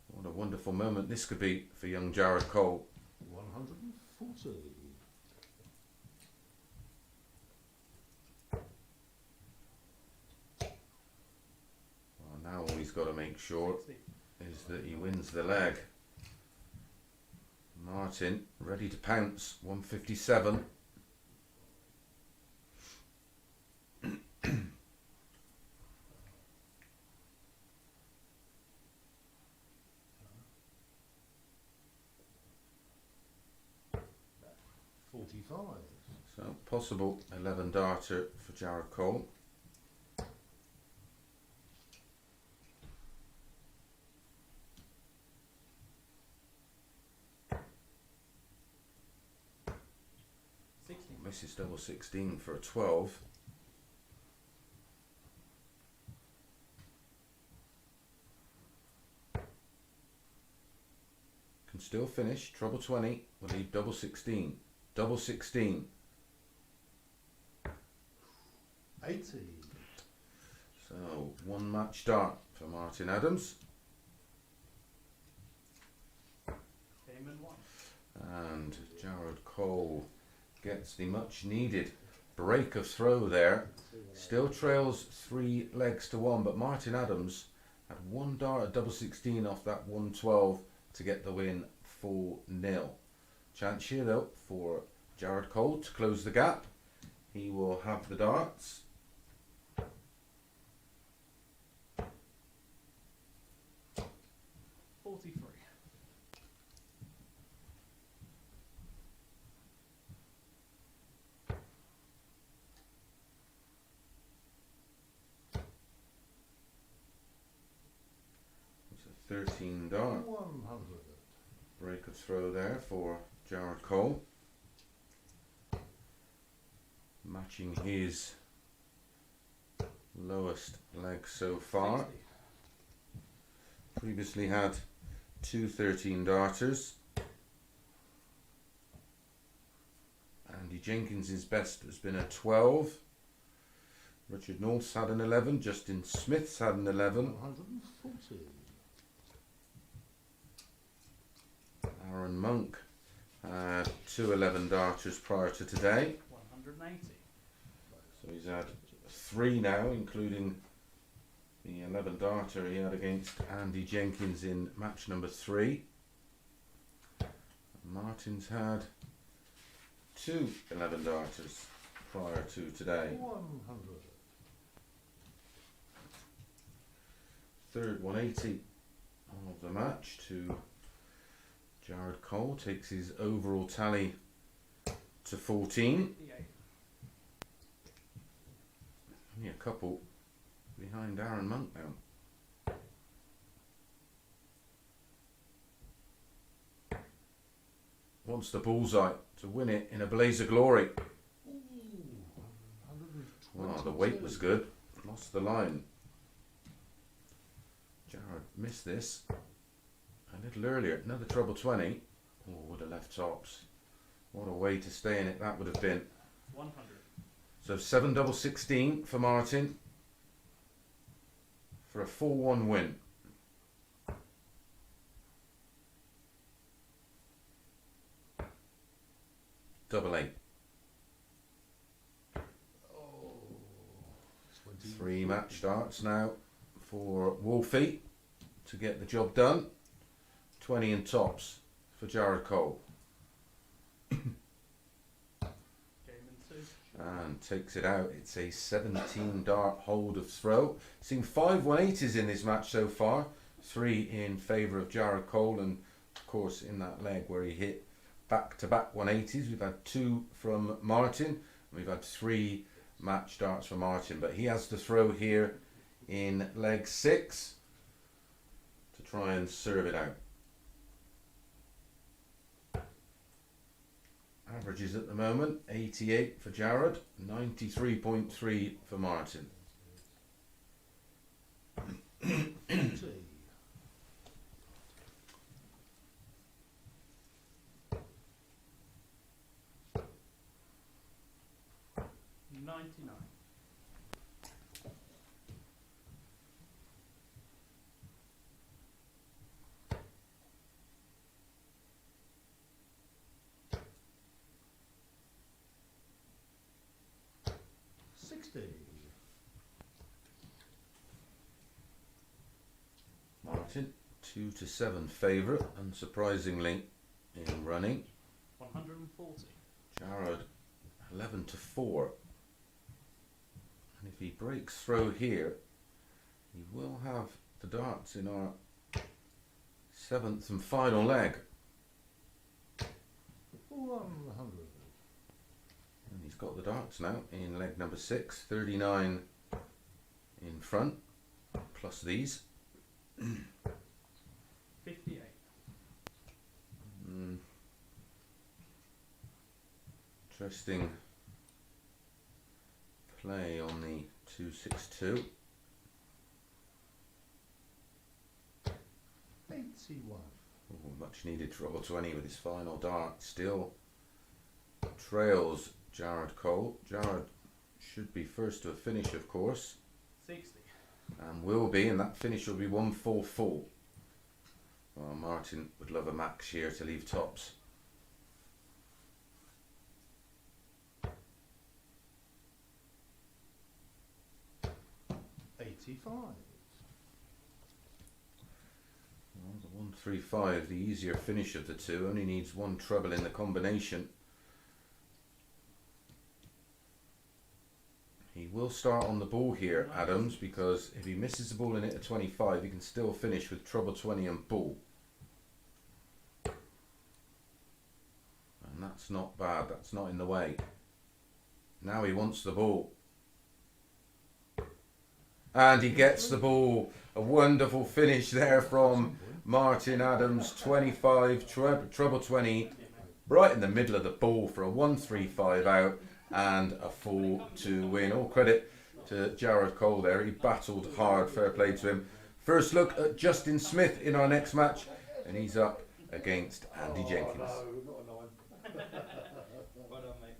What a wonderful moment this could be for young Jared Cole. 140. Well, now all he's got to make sure 60. is that he wins the leg. Martin ready to pounce. 157. So possible 11 darter for Jared Cole. Misses double 16 for a 12. Can still finish. Treble 20 will leave double 16. Double 16. 80. So one match dart for Martin Adams. Game in 1. And Jared Cole gets the much needed break of throw there. Still trails 3 legs to 1, but Martin Adams had one dart at double 16 off that 112 to get the win 4-0. Chance here though for Jared Cole to close the gap. He will have the darts. It's a 13 dart 100. break of throw there for Jared Cole. Matching his lowest leg so far. 60. Previously had 2 13 darters. Andy Jenkins' best has been a 12. Richard North's had an 11. Justin Smith's had an 11. 140. Arron Monk had 2 11 darters prior to today. 180. So he's had 3 now, including the 11 darter he had against Andy Jenkins in match number 3. Martin's had 2 11 darters prior to today. 100. Third 180 of the match to Jared Cole, takes his overall tally to 14. 58. Only a couple behind Arron Monk now. Wants the bullseye to win it in a blaze of glory. Ooh, 122. Well, the weight was good. Lost the line. Jared missed this a little earlier. Another treble 20. Oh, would have left tops. What a way to stay in it that would have been. 100. So 7 double 16 for Martin for a 4-1 win. Double 8. Oh, 20. 3 match starts now for Wolfie to get the job done. 20 in tops for Jared Cole. Game in 2. And takes it out. It's a 17 dart hold of throw. Seen 5 180s in this match so far. 3 in favour of Jared Cole, and of course in that leg where he hit back-to-back 180s. We've had 2 from Martin. We've had 3 match darts from Martin, but he has to throw here in leg 6 to try and serve it out. Averages at the moment 88 for Jared, 93.3 for Martin. 40. 99. 60. Martin 2 to 7 favourite, unsurprisingly in running. 140. Jared 11 to 4. And if he breaks throw here, he will have the darts in our 7th and final leg. 100. And he's got the darts now in leg number 6, 39 in front, plus these. 58. Interesting play on the 262. 81. Oh, much needed treble 20 with his final dart. Still trails Jared Cole. Jared should be first to a finish, of course, 60. and will be, and that finish will be 144. Well, Martin would love a max here to leave tops. 85. Well, the 135, the easier finish of the two, only needs 1 treble in the combination. He will start on the ball here, Adams, because if he misses the ball in it at 25, he can still finish with treble 20 and ball. And that's not bad, that's not in the way. Now he wants the ball. And he gets the ball. A wonderful finish there from Martin Adams. 25, treble 20, right in the middle of the ball for a 135 out and a 4-2 win. All credit to Jared Cole there. He battled hard, fair play to him. First look at Justin Smith in our next match, and he's up against Andy Jenkins. Well done, mate.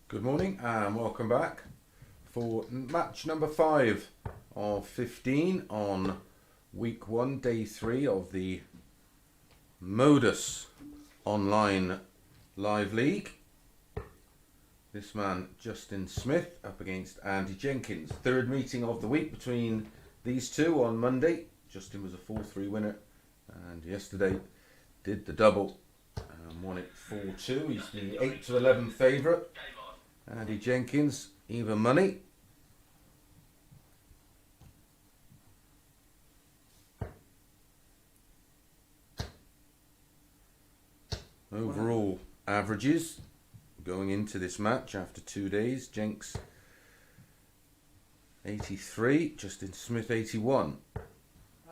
Good morning and welcome back for match number 5 of 15 on week 1, day 3 of the MODUS online live league. This man, Justin Smith, up against Andy Jenkins. Third meeting of the week between these two on Monday. Justin was a 4-3 winner and yesterday did the double and won it 4-2. He's the 8-11 favourite. Andy Jenkins, even money. Overall averages going into this match after 2 days. Jenks 83, Justin Smith 81.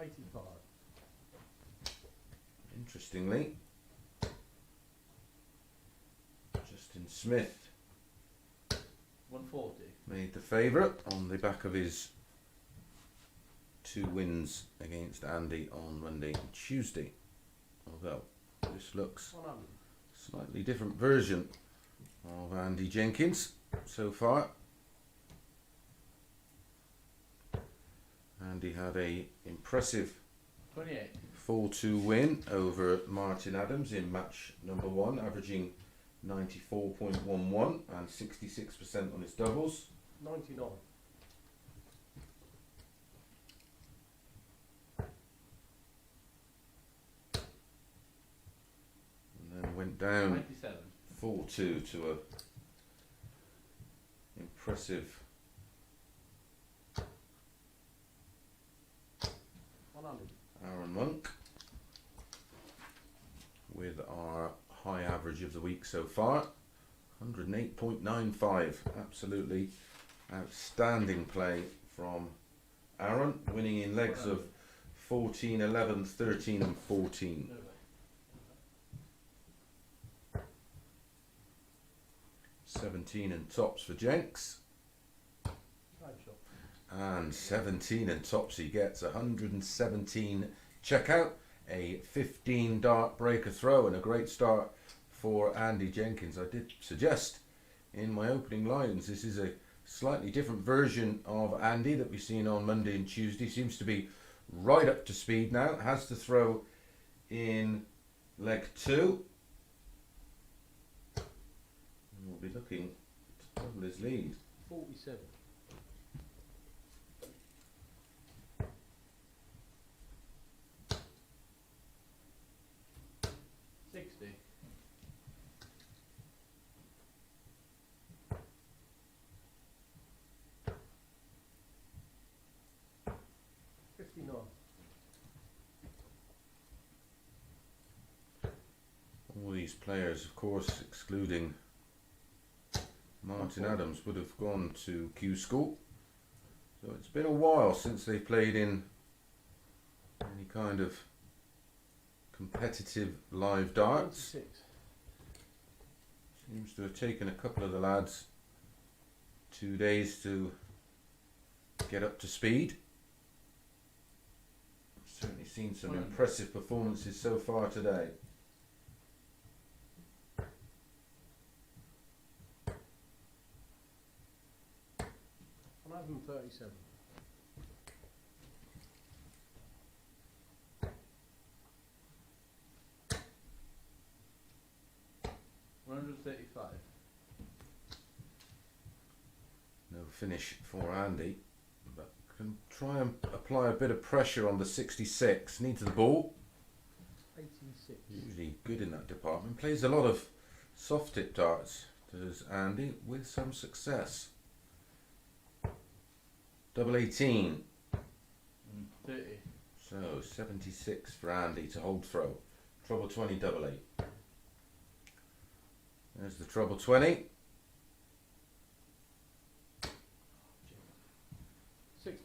85. Interestingly, Justin Smith 140. made the favourite on the back of his 2 wins against Andy on Monday and Tuesday. Although this looks 100. slightly different version of Andy Jenkins so far. Andy had a impressive 28. 4-2 win over Martin Adams in match number 1, averaging 94.11 and 66% on his doubles. 99. And then went down 97. 4-2 to a impressive 100. Arron Monk with our high average of the week so far, 108.95. Absolutely outstanding play from Arron, winning in legs of 14, 11, 13 and 14. 17 and tops for Jenks. Right shot. And 17 and tops he gets, 117 checkout, a 15 dart breaker throw and a great start for Andy Jenkins. I did suggest in my opening lines this is a slightly different version of Andy that we've seen on Monday and Tuesday. Seems to be right up to speed now, has to throw in leg 2. And we'll be looking to double his lead. 47. All these players, of course, excluding Martin Adams, would have gone to Q School. So it's been a while since they played in any kind of competitive live darts. 26. Seems to have taken a couple of the lads 2 days to get up to speed. Certainly seen some impressive performances so far today. I'm 37. No finish for Andy, but can try and apply a bit of pressure on the 66. Needs the ball. 86. Usually good in that department. Plays a lot of soft tip darts, does Andy, with some success. Double 18. 30. So 76 for Andy to hold throw. Trouble 20, double 8. There's the trouble 20. 60.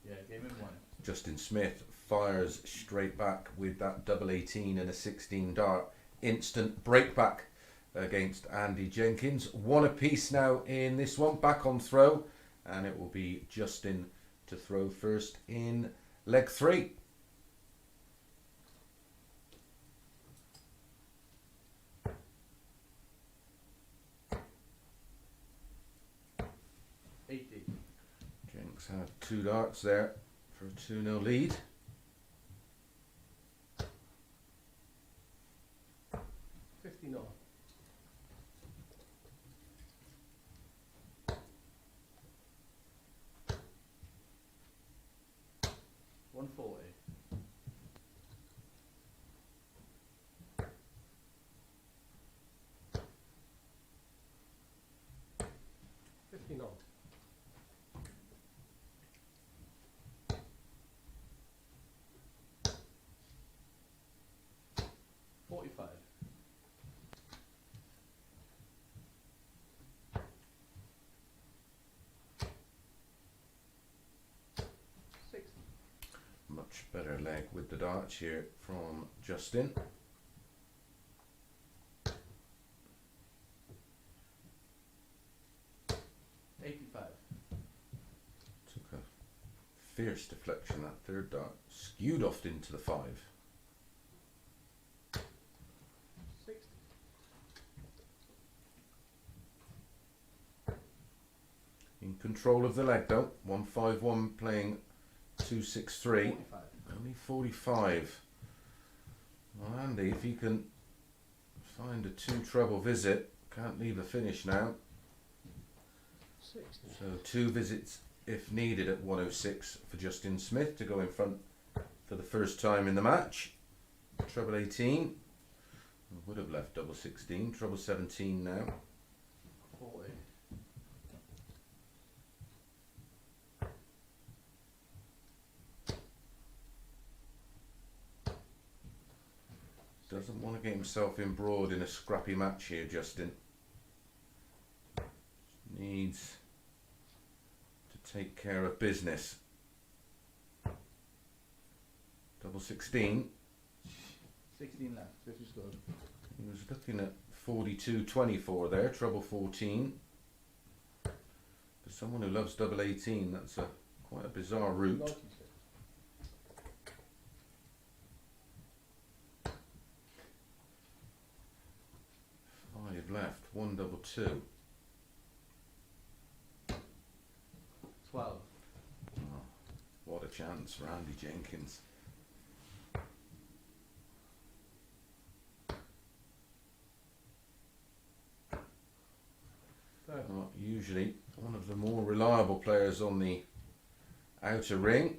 Yeah, game in one. Justin Smith fires straight back with that double 18 and a 16 dart. Instant breakback against Andy Jenkins. One apiece now in this one. Back on throw. And it will be Justin to throw first in leg 3. Jenks have 2 darts there for a 2-0 lead. 59. 140. 59. 45. 60. Much better leg with the darts here from Justin. Took a fierce deflection, that third dart. Skewed off into the 5. 60. In control of the leg though. 151 playing 263. 45. Only 45. Well, Andy, if he can find a 2 treble visit, can't leave the finish now. 60. So 2 visits if needed at 106 for Justin Smith to go in front for the first time in the match. Treble 18. Would have left double 16. Treble 17 now. 40. Doesn't want to get himself embroiled in a scrappy match here, Justin. Needs to take care of business. Double 16. 16 left. 50 scored. He was looking at 42-24 there, treble 14. For someone who loves double 18, that's a quite a bizarre route. 96. 5 left, 1 double 2. 12. Oh, what a chance for Andy Jenkins. Not usually one of the more reliable players on the outer ring.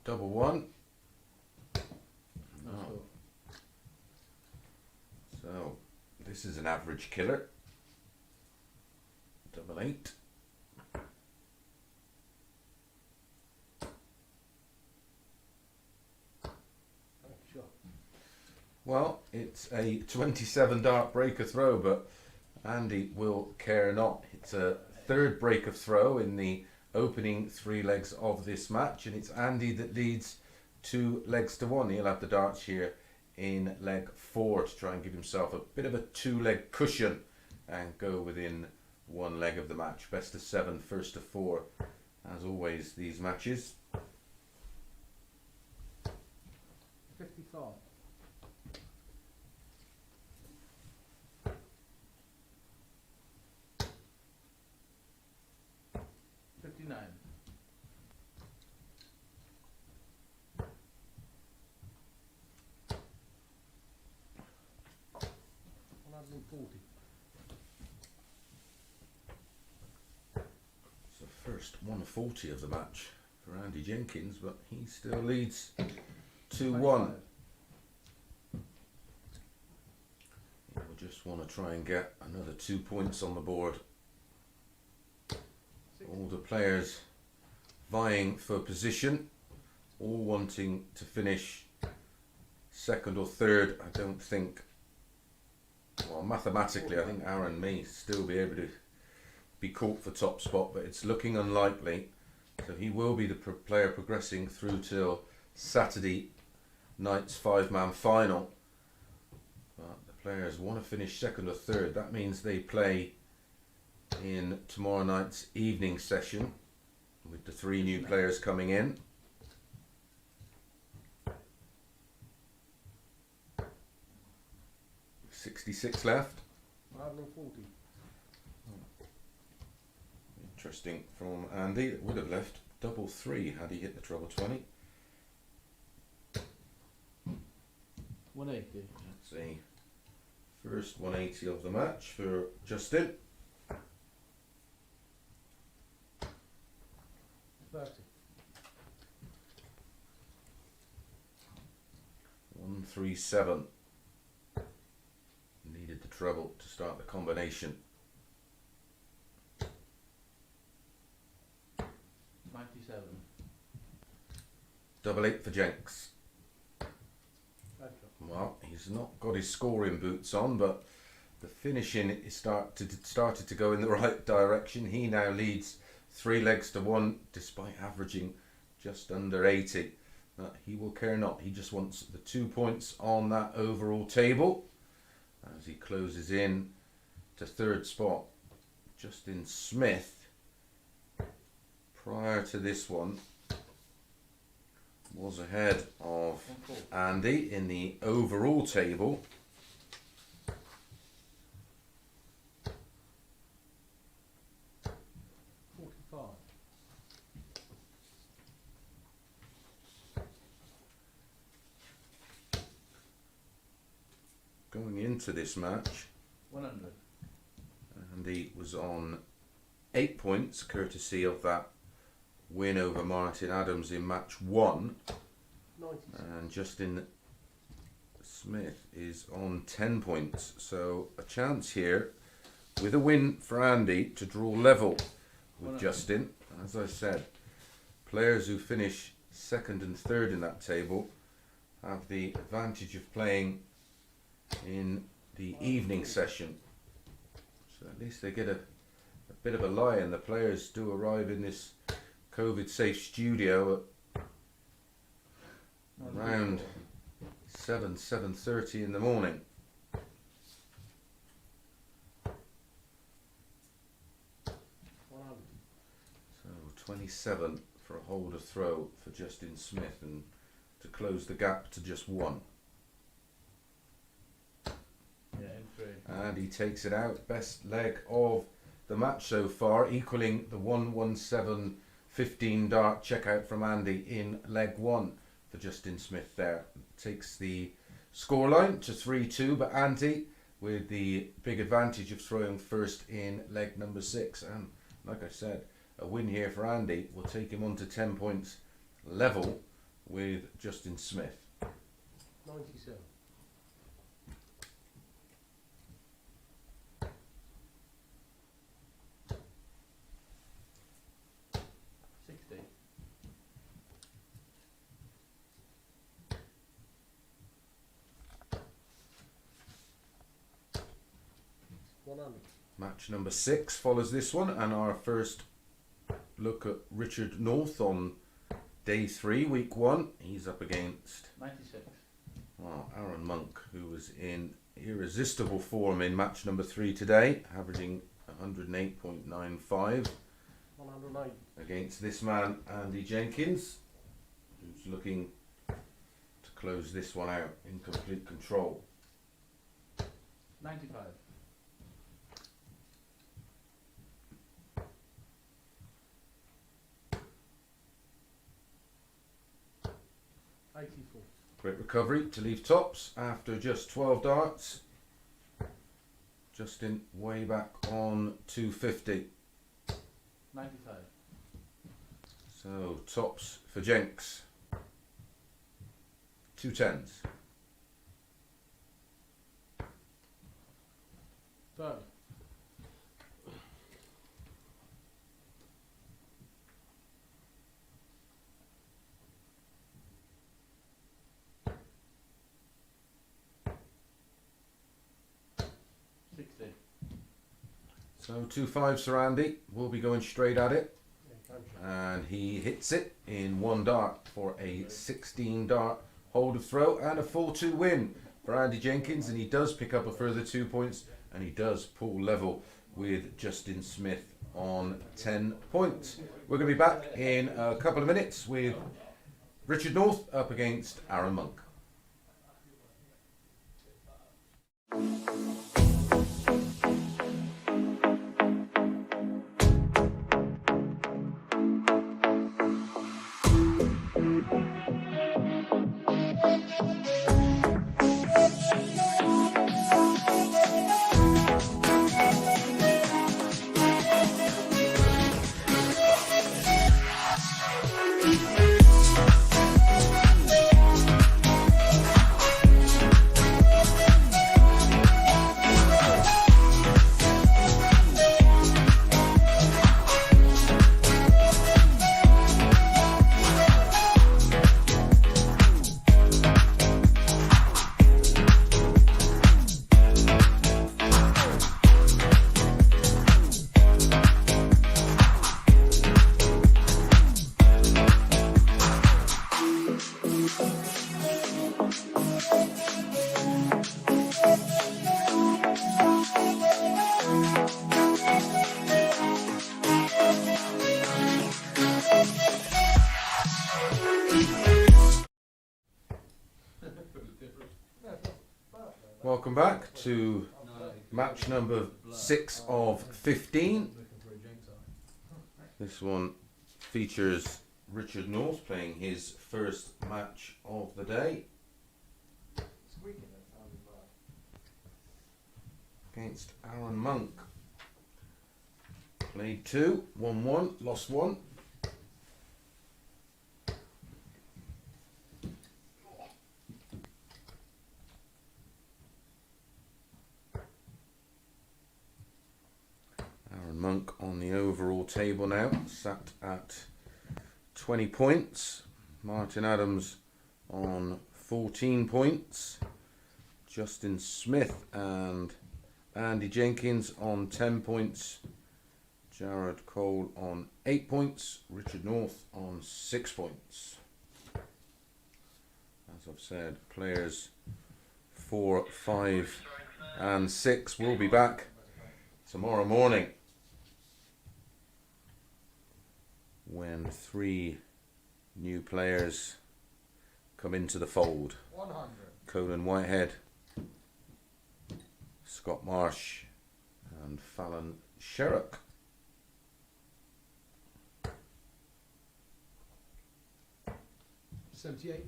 Double 1. No. So this is an average killer. Double 8. Sure. Well, it's a 27 dart breaker throw, but Andy will care not. It's a 3rd breaker throw in the opening 3 legs of this match, and it's Andy that leads 2 legs to 1. He'll have the darts here in leg 4 to try and give himself a bit of a 2-leg cushion and go within 1 leg of the match. Best of 7, first to 4, as always these matches. 55. 59. 140. first 140 of the match for Andy Jenkins, but he still leads 2-1. We'll just want to try and get another 2 points on the board. All the players vying for position, all wanting to finish second or third. I don't think, well, mathematically I think Arron may still be able to be caught for top spot, but it's looking unlikely. So he will be the player progressing through till Saturday night's 5-man final. But the players want to finish second or third. That means they play in tomorrow night's evening session with the 3 new players coming in. $66 left. 140. Interesting from Andy. It would have left double 3 had he hit the treble 20. 180. That's a first 180 of the match for Justin. 30. 137. Needed the treble to start the combination. 97. Double 8 for Jenks. Better. Well, he's not got his scoring boots on, but the finishing is started to go in the right direction. He now leads 3 legs to 1, despite averaging just under 80. He will care not. He just wants the 2 points on that overall table as he closes in to third spot. Justin Smith, prior to this one, was ahead of Andy in the overall table. Going into this match, 100. Andy was on 8 points, courtesy of that win over Martin Adams in match 1. 96. And Justin Smith is on 10 points. So a chance here with a win for Andy to draw level with Justin. As I said, players who finish second and third in that table have the advantage of playing in the evening session. So at least they get a bit of a lie, and the players do arrive in this COVID safe studio at around 7:30 in the morning. So 27 for a holder throw for Justin Smith, and to close the gap to just 1. Yeah, in 3. And he takes it out. Best leg of the match so far, equaling the 1:17.15 dart checkout from Andy in leg 1 for Justin Smith there. Takes the scoreline to 3-2, but Andy with the big advantage of throwing first in leg number 6. And like I said, a win here for Andy will take him on to 10 points level with Justin Smith. 97. 60. 100. Match number 6 follows this one, and our first look at Richard North on day 3, week 1. He's up against 96. Arron Monk, who was in irresistible form in match number 3 today, averaging 108.95 109. against this man Andy Jenkins, who's looking to close this one out in complete control. 95. 84. Great recovery to leave tops after just 12 darts. Justin way back on 250. 95. So tops for Jenks. 2 10s. 30. So 2 5s for Andy. We'll be going straight at it. Yeah, country. And he hits it in 1 dart for a 16 dart hold of throw and a 4-2 win for Andy Jenkins. And he does pick up a further 2 points, and he does pull level with Justin Smith on 10 points. We're going to be back in a couple of minutes with Richard North up against Arron Monk. Welcome back to match number 6 of 15. This one features Richard North playing his first match of the day against Arron Monk. Played 2, won 1, lost 1. Monk on the overall table now, sat at 20 points. Martin Adams on 14 points. Justin Smith and Andy Jenkins on 10 points. Jared Cole on 8 points. Richard North on 6 points. As I've said, players 4, 5 and 6 will be back tomorrow morning, when 3 new players come into the fold. 100. Conan Whitehead, Scott Marsh and Fallon Sherrock. $78.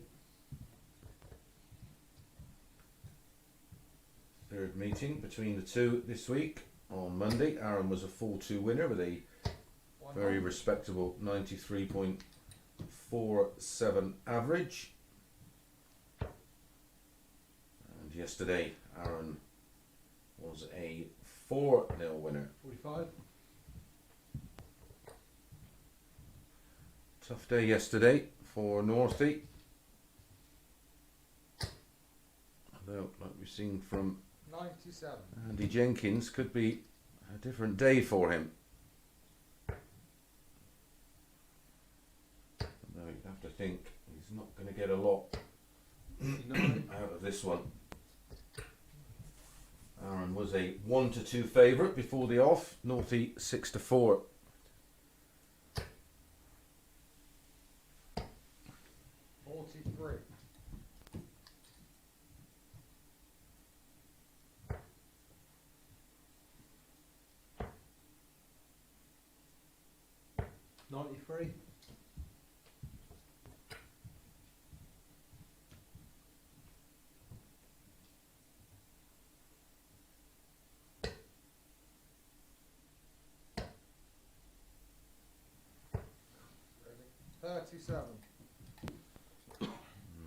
Third meeting between the two this week on Monday. Arron was a 4-2 winner with a very respectable 93.47 average. And yesterday, Arron was a 4-0 winner. 45. Tough day yesterday for Northie. Although, like we've seen from 97. Andy Jenkins, could be a different day for him. Although you'd have to think he's not going to get a lot 59. out of this one. Arron was a 1-2 favourite before the off. Northie 6-4. 43. 93. 100. 37.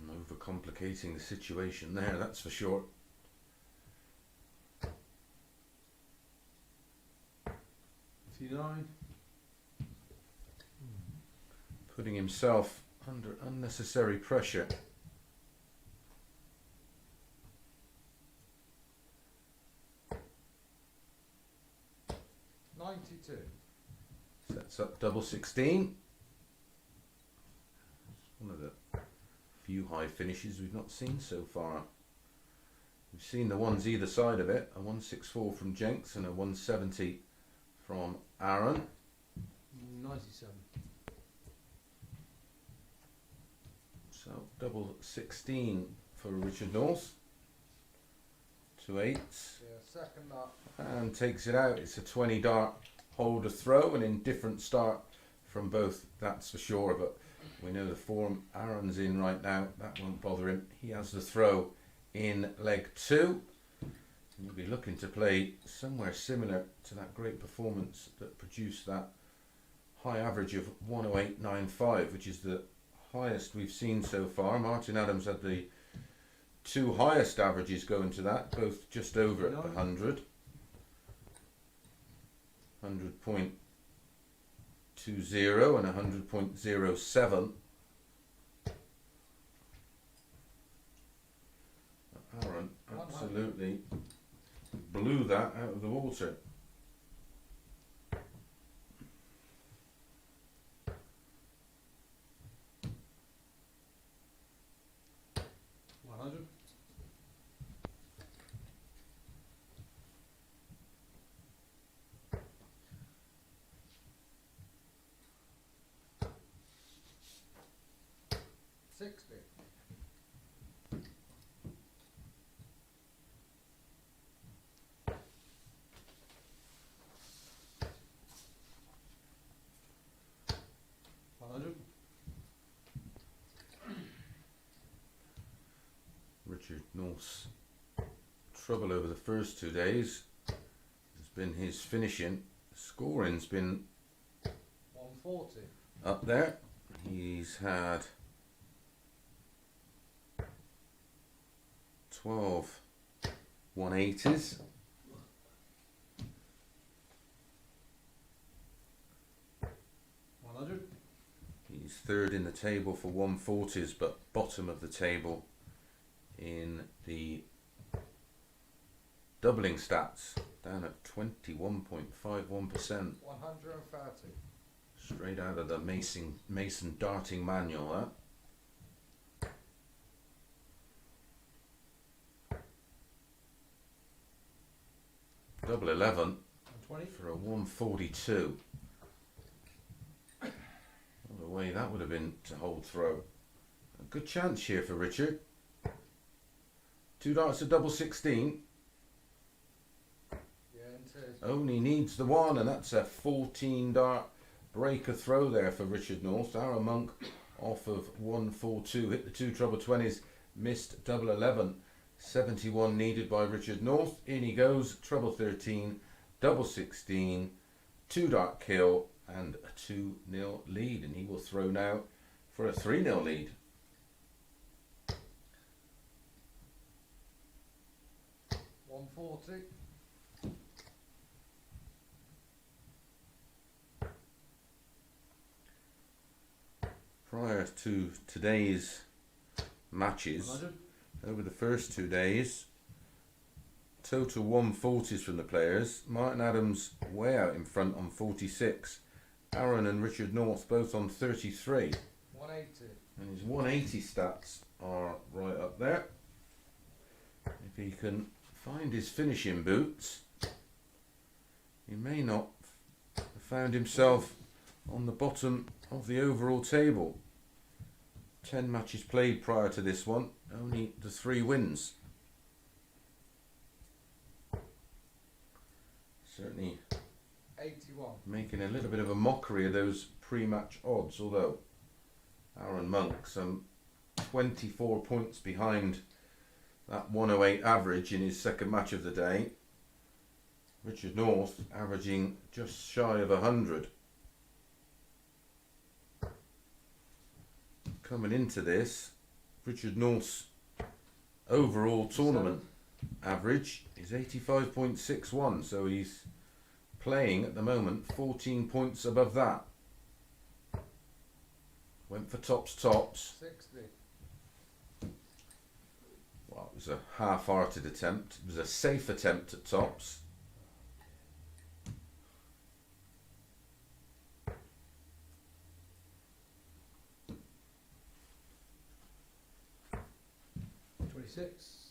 Overcomplicating the situation there, that's for sure. 59. Putting himself under unnecessary pressure. 92. Sets up double 16. One of the few high finishes we've not seen so far. We've seen the ones either side of it, a 164 from Jenkins and a 170 from Arron. 97. So double 16 for Richard North. 2 8s. Yeah, second up. And takes it out. It's a 20 dart holder throw, an indifferent start from both, that's for sure, but we know the form Arron's in right now, that won't bother him. He has the throw in leg 2. You'll be looking to play somewhere similar to that great performance that produced that high average of 108.95, which is the highest we've seen so far. Martin Adams had the two highest averages going to that, both just over at the 100. 100.20 and 100.07. Arron absolutely blew that out of the water. Richard North's trouble over the first 2 days has been his finishing. Scoring's been 140. up there. He's had 12 180s. He's third in the table for 140s, but bottom of the table in the doubling stats, down at 21.51%. 130. Straight out of the Mason darting manual, that. Double 11 20. for a 142. What a way that would have been to hold throw. A good chance here for Richard. 2 darts to double 16. Yeah, into Only needs the one, and that's a 14 dart breaker throw there for Richard North. Arrow Monk off of 142, hit the 2 treble 20s, missed double 11. 71 needed by Richard North. In he goes, treble 13, double 16, 2 dart kill, and a 2-0 lead. And he will throw now for a 3-0 lead. $140. Prior to today's matches, 100. over the first 2 days, total 140s from the players. Martin Adams way out in front on 46. Arron and Richard North both on 33. 180. And his 180 stats are right up there. If he can find his finishing boots, he may not have found himself on the bottom of the overall table. 10 matches played prior to this one, only the 3 wins. Certainly 81. making a little bit of a mockery of those pre-match odds, although Arron Monk some 24 points behind that 108 average in his second match of the day. Richard North averaging just shy of 100. coming into this, Richard North's overall tournament average is 85.61, so he's playing at the moment 14 points above that. Went for tops. 60. Well, it was a half-hearted attempt. It was a safe attempt at tops. Six.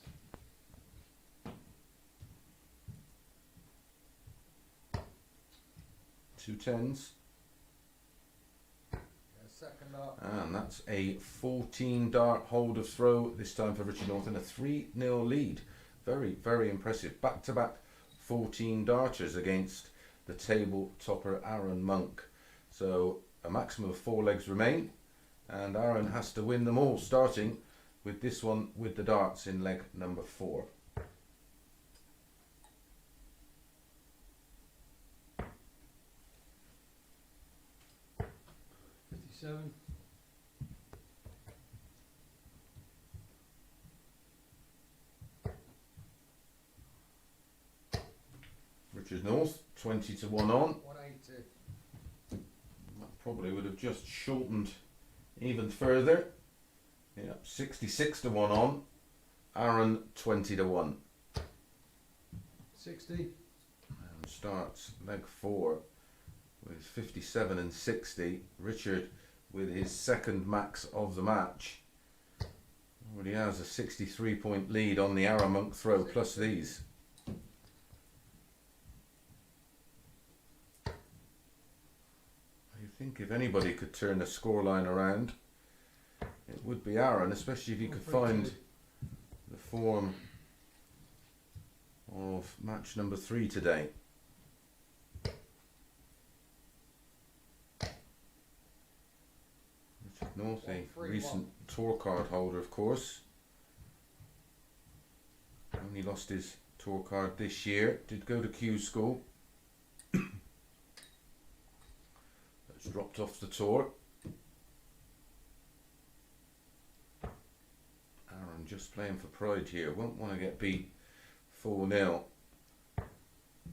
Two tens. Second up. And that's a 14 dart hold of throw, this time for Richard North, and a 3-0 lead. Very, very impressive. Back-to-back 14 darters against the table topper Arron Monk. So a maximum of 4 legs remain, and Arron has to win them all, starting with this one with the darts in leg number 4. Seven. Richard North, 20 to 1 on. 180. That probably would have just shortened even further. Yeah, 66 to 1 on. Arron, 20 to 1. 60. And starts leg 4 with 57 and 60. Richard with his second max of the match. Already has a 63 point lead on the Arron Monk throw, plus these. I think if anybody could turn the scoreline around, it would be Arron, especially if he could find the form of match number 3 today. Richard North, a recent tour card holder, of course. Only lost his tour card this year. Did go to Q school. That's dropped off the tour. Arron just playing for pride here. Won't want to get beat 4-0.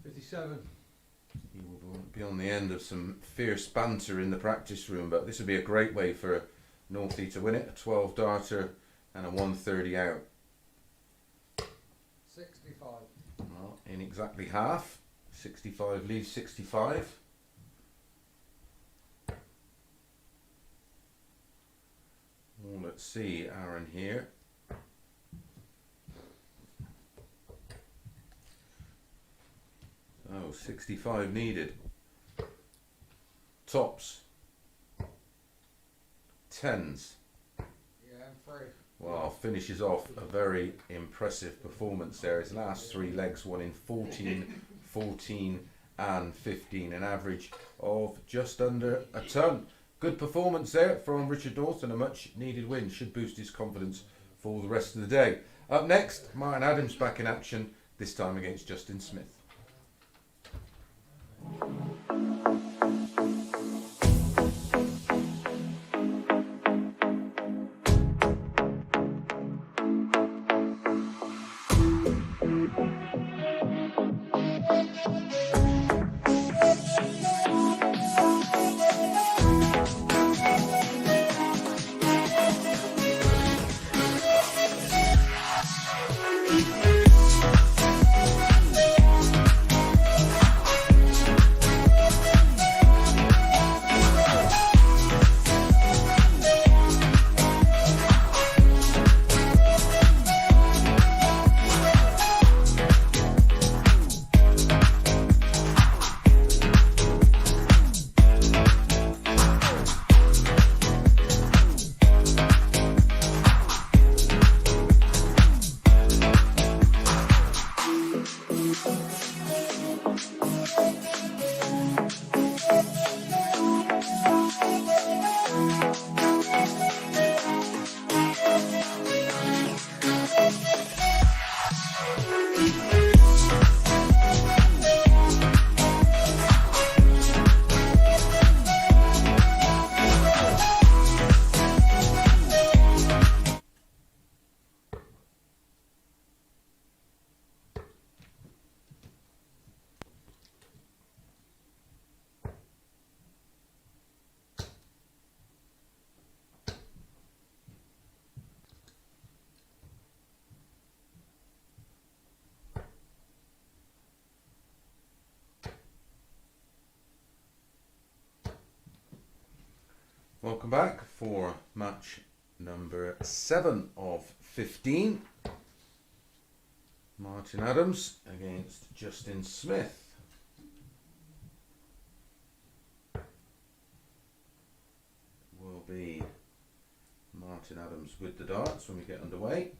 57. He will be on the end of some fierce banter in the practice room, but this would be a great way for Northie to win it. A 12 darter and a 130 out. 65. Well, in exactly half. 65 leaves 65. Well, let's see Arron here. Oh, 65 needed. Tops. Tens. Yeah, and 3. Well, finishes off a very impressive performance there. His last 3 legs won in 14, 14 and 15. An average of just under a ton. Good performance there from Richard North, and a much needed win. Should boost his confidence for the rest of the day. Up next, Martin Adams back in action, this time against Justin Smith. Welcome back for match number 7 of 15. Martin Adams against Justin Smith. Will be Martin Adams with the darts when we get underway.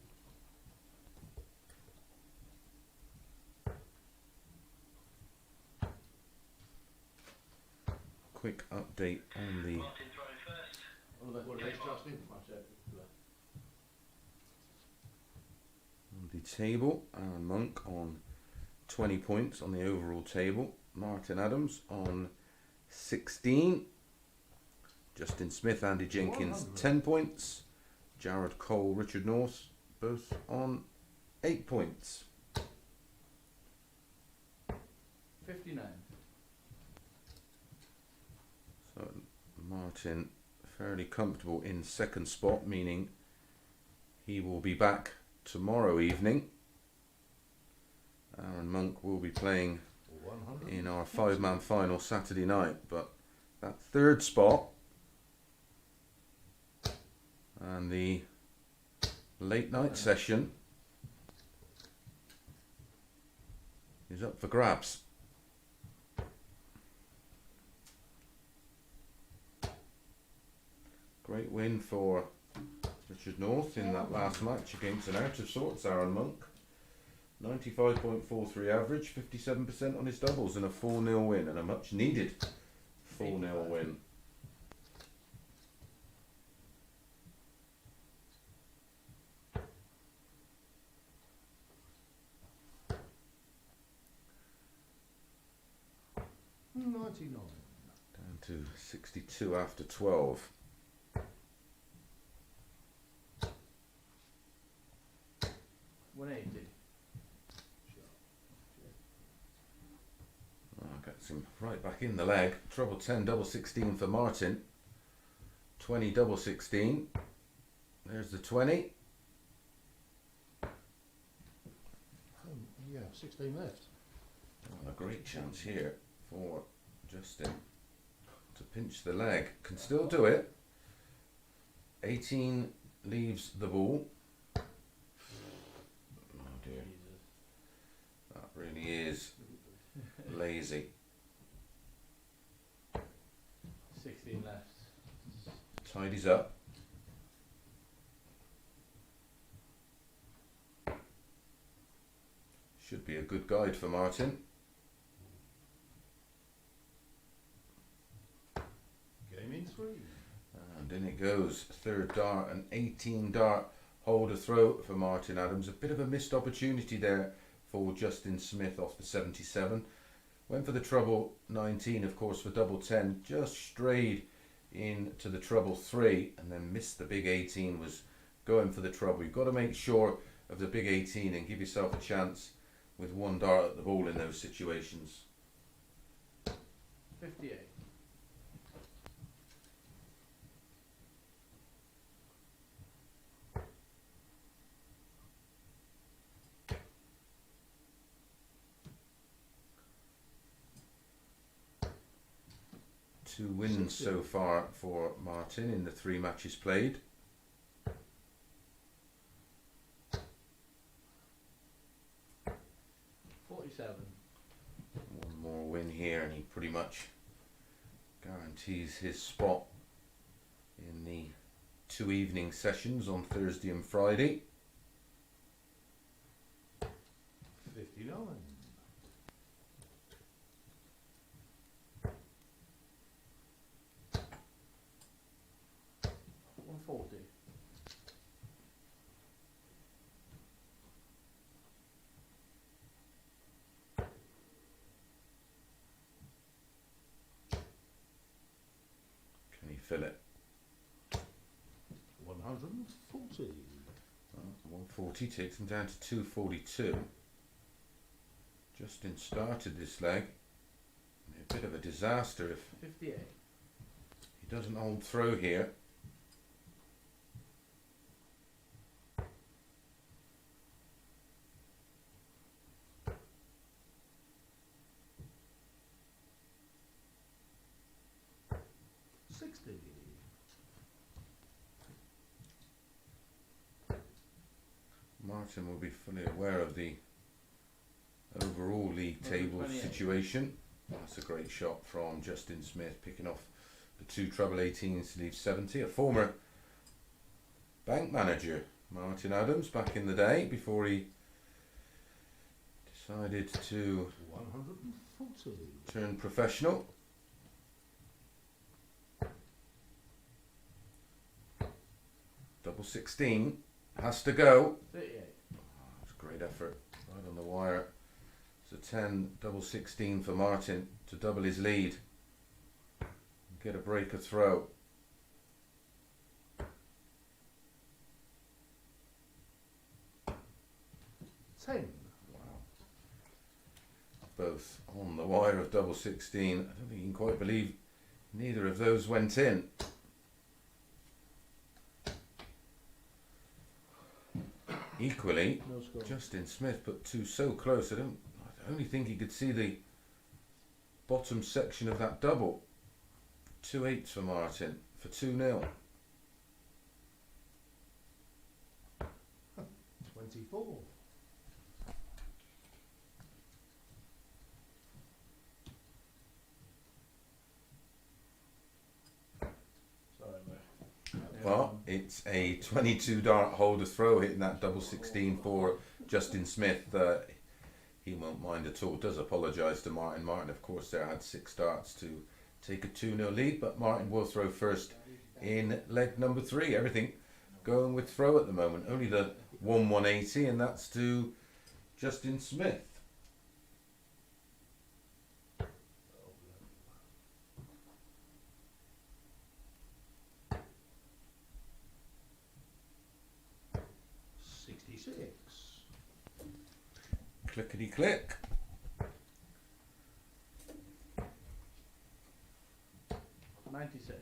Quick update on the table. Arron Monk on 20 points on the overall table. Martin Adams on 16. Justin Smith, Andy Jenkins 10 points. Jared Cole, Richard North both on 8 points. 59. So Martin fairly comfortable in second spot, meaning he will be back tomorrow evening. Arron Monk will be playing in our 5-man final Saturday night, but that third spot and the late night session is up for grabs. Great win for Richard North in that last match against an out of sorts Arron Monk. 95.43 average, 57% on his doubles, and a 4-0 win, and a much needed 4-0 win. Down to 62 after 12. Gets him right back in the leg. Treble 10, double 16 for Martin. 20, double 16. There's the 20. Yeah, 16 left. Oh, a great chance here for Justin to pinch the leg. Can still do it. 18 leaves the ball. Oh dear. That really is lazy. 16 left. Tidies up. Should be a good guide for Martin. Game in 3. And in it goes. Third dart, an 18 dart holder throw for Martin Adams. A bit of a missed opportunity there for Justin Smith off the 77. Went for the treble 19, of course, for double 10. Just strayed into the treble 3 and then missed the big 18. Was going for the treble. You've got to make sure of the big 18 and give yourself a chance with one dart at the ball in those situations. 58. Two wins so far for Martin in the 3 matches played. One more win here and he pretty much guarantees his spot in the 2 evening sessions on Thursday and Friday. 59. 140. Can he fill it? 140. 140 takes him down to 242. Justin started this leg. A bit of a disaster if 58. he doesn't hold throw here. Martin will be fully aware of the overall league table 28. situation. That's a great shot from Justin Smith, picking off the two treble 18s to leave 70. A former bank manager, Martin Adams, back in the day before he decided to 140. turn professional. Double 16 has to go. 38. That's a great effort, right on the wire. It's a 10 double 16 for Martin to double his lead. Get a breaker throw. Ten. Wow. Both on the wire of double 16. I don't think you can quite believe neither of those went in. Equally, No score. Justin Smith put two so close. I only think he could see the bottom section of that double. 2 8s for Martin for 2-0. 24. Sorry, mate. Well, it's a 22 dart holder throw hitting that double 16 for Justin Smith. He won't mind at all. Does apologise to Martin. Martin, of course, there had 6 darts to take a 2-0 lead, but Martin will throw first in leg number 3. Everything going with throw at the moment. Only the 1-180, and that's to Justin Smith. Clickety click. $96.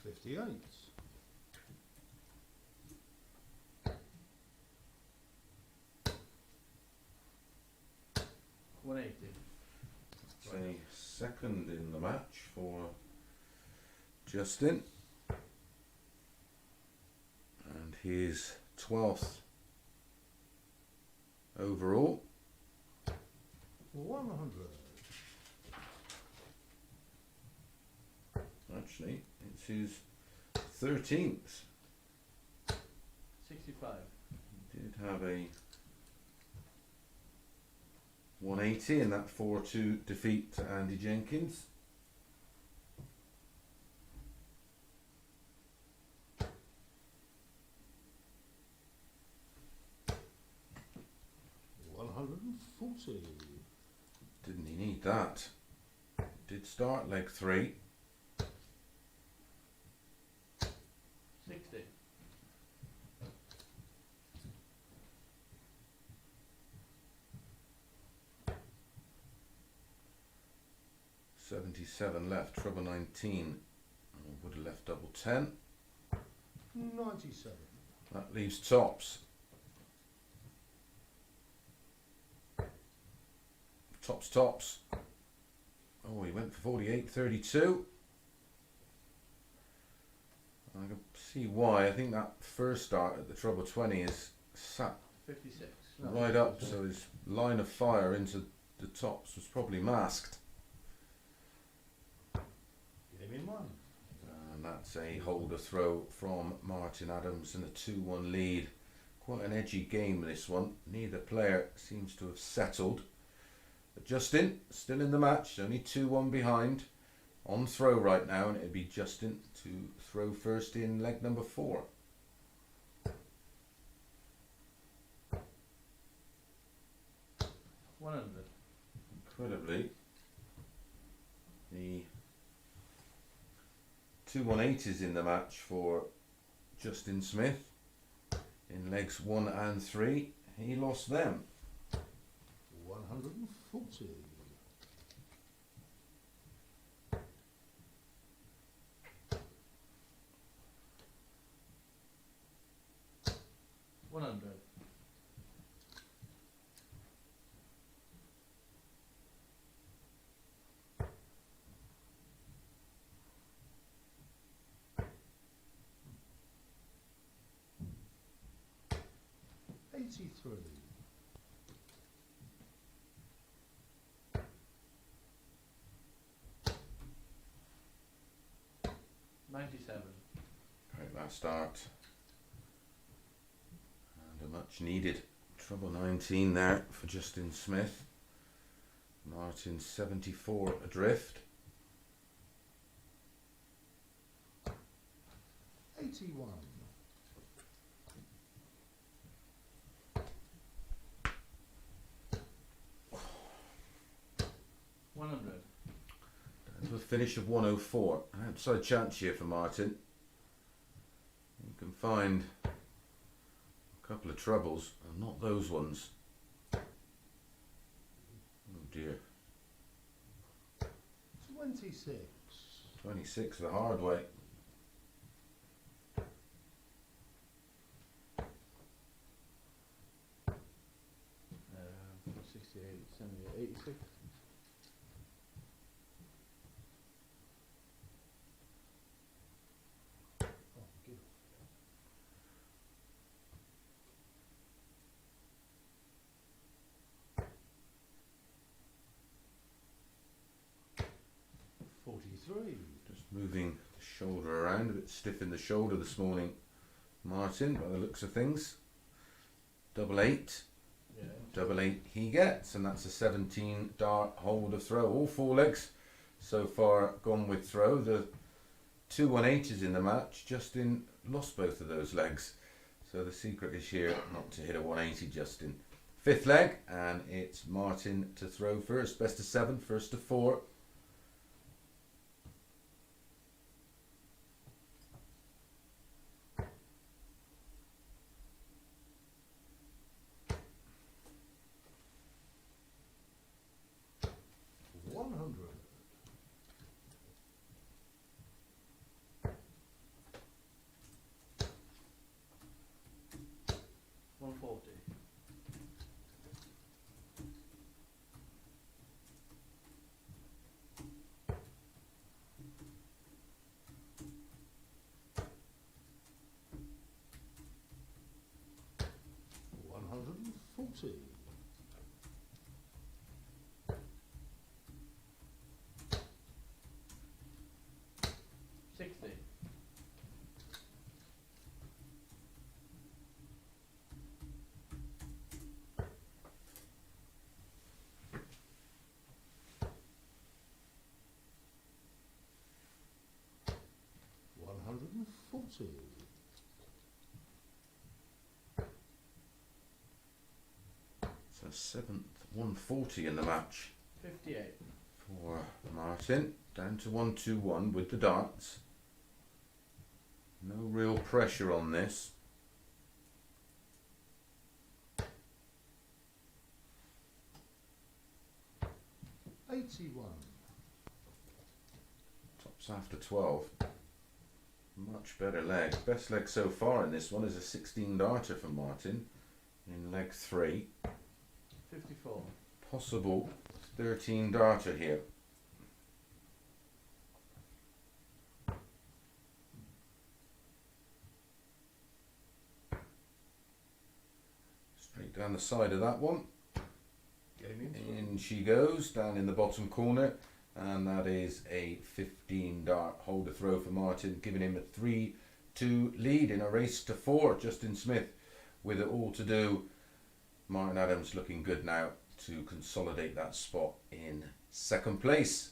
$58. $180. It's a second in the match for Justin. And his 12th overall. 100. Actually, it's his 13th. 65. He did have a 180 in that 4-2 defeat to Andy Jenkins. $140. Didn't he need that? Did start leg 3. 60. $77 left, treble 19. Would have left double 10. 97. That leaves tops. Tops. Oh, he went for 48.32. I can see why. I think that first start at the treble 20 is sat 56. right up, so his line of fire into the tops was probably masked. Game in 1. And that's a holder throw from Martin Adams and a 2-1 lead. Quite an edgy game, this one. Neither player seems to have settled. But Justin, still in the match, only 2-1 behind. On throw right now, and it'd be Justin to throw first in leg number 4. $100. Incredibly, the 2 180s in the match for Justin Smith in legs 1 and 3. He lost them. 140. $100. 83. 97. Great last start. And a much needed treble 19 there for Justin Smith. Martin 74 adrift. 81. 100. Down to a finish of 104. An outside chance here for Martin. You can find a couple of trebles, and not those ones. Oh dear. 26. 26 the hard way. Uh, 68, 78, 86. Oh, good. $43. Just moving the shoulder around, a bit stiff in the shoulder this morning, Martin, by the looks of things. Double 8. Yeah. Double 8 he gets, and that's a 17 dart hold of throw. All four legs so far gone with throw. The 2 180s in the match. Justin lost both of those legs. So the secret is here not to hit a 180, Justin. Fifth leg, and it's Martin to throw first. Best of 7, first to 4. $140. $140. So 7th 140 in the match 58. for Martin. Down to 121 with the darts. No real pressure on this. $81. Tops after 12. Much better leg. Best leg so far in this one is a 16 darter for Martin in leg 3. 54. Possible 13 darter here. Straight down the side of that one. In she goes, down in the bottom corner, and that is a 15 dart holder throw for Martin, giving him a 3-2 lead in a race to 4. Justin Smith with it all to do. Martin Adams looking good now to consolidate that spot in second place.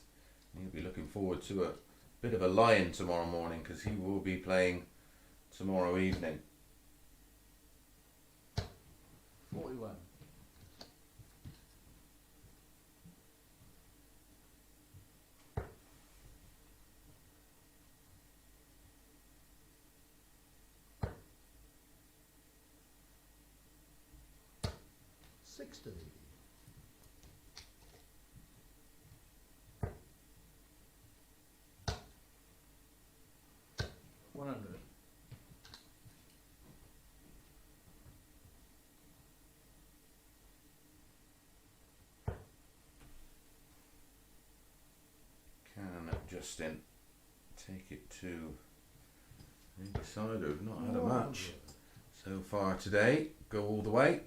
He'll be looking forward to a bit of a lion tomorrow morning, because he will be playing tomorrow evening. 41. $60. 100. Can Justin take it to the decider? We've not had a match so far today. Go all the way.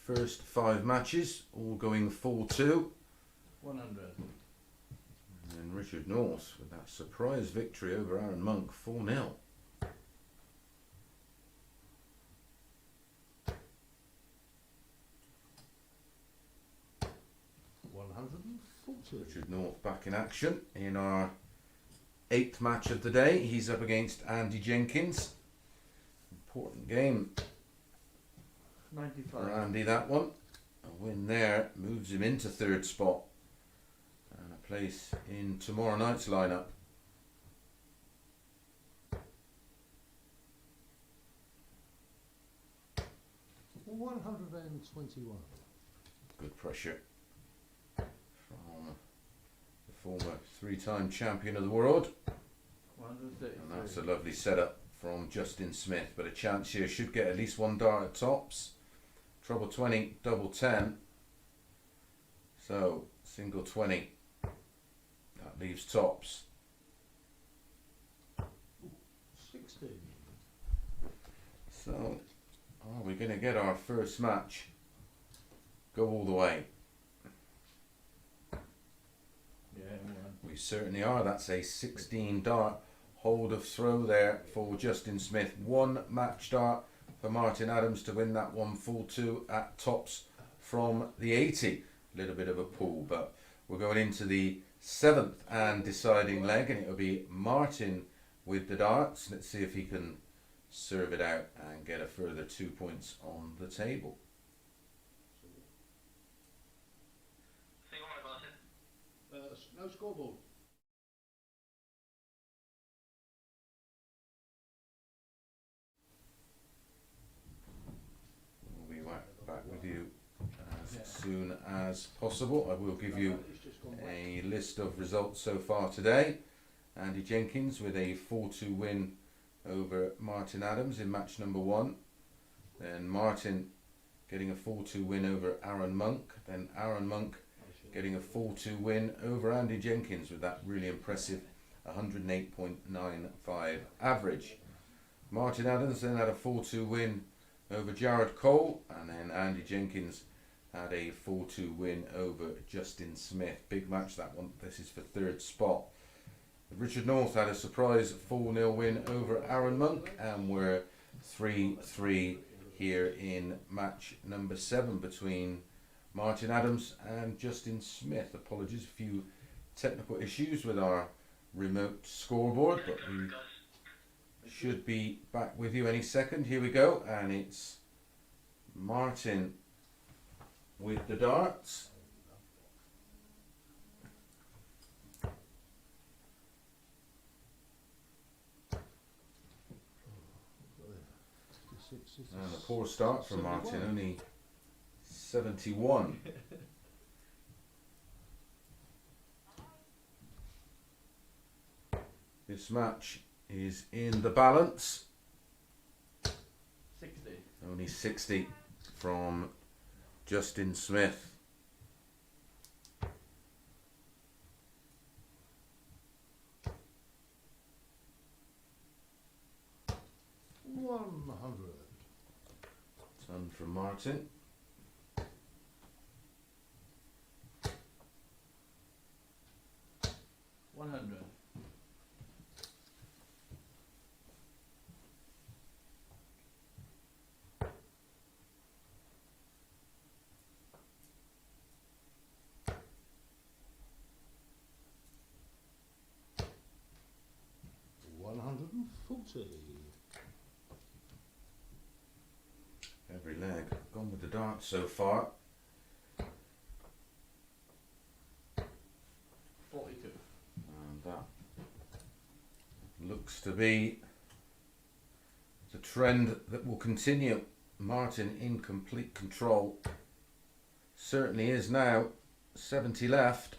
First 5 matches, all going 4-2. 100. And then Richard North with that surprise victory over Arron Monk, 4-0. 140. Richard North back in action in our 8th match of the day. He's up against Andy Jenkins. Important game 95. for Andy, that one. A win there moves him into 3rd spot and a place in tomorrow night's lineup. $121. Good pressure from the former 3-time champion of the world. 133. And that's a lovely setup from Justin Smith, but a chance here, should get at least 1 dart at tops. Treble 20, double 10. So single 20. That leaves tops. 60. So are we going to get our first match? Go all the way. Yeah, 1. We certainly are. That's a 16 dart hold of throw there for Justin Smith. 1 match dart for Martin Adams to win that one, full 2 at tops from the 80. A little bit of a pull, but we're going into the 7th and deciding leg, and it'll be Martin with the darts. Let's see if he can serve it out and get a further 2 points on the table. No scoreboard. We'll be back with you as soon as possible. I will give you It's just gone wet. a list of results so far today. Andy Jenkins with a 4-2 win over Martin Adams in match number 1. Then Martin getting a 4-2 win over Arron Monk. Then Arron Monk getting a 4-2 win over Andy Jenkins with that really impressive 108.95 average. Martin Adams then had a 4-2 win over Jared Cole, and then Andy Jenkins had a 4-2 win over Justin Smith. Big match that one. This is for 3rd spot. Richard North had a surprise 4-0 win over Arron Monk, and we're 3-3 here in match number 7 between Martin Adams and Justin Smith. Apologies, a few technical issues with our remote scoreboard, but we should be back with you any second. Here we go, and it's Martin with the darts. And a poor start from Martin, only 71. This match is in the balance. 60. Only 60 from Justin Smith. $100. Ton from Martin. $100. $140. Every leg gone with the dart so far. 42. And that looks to be the trend that will continue. Martin in complete control. Certainly is now. 70 left.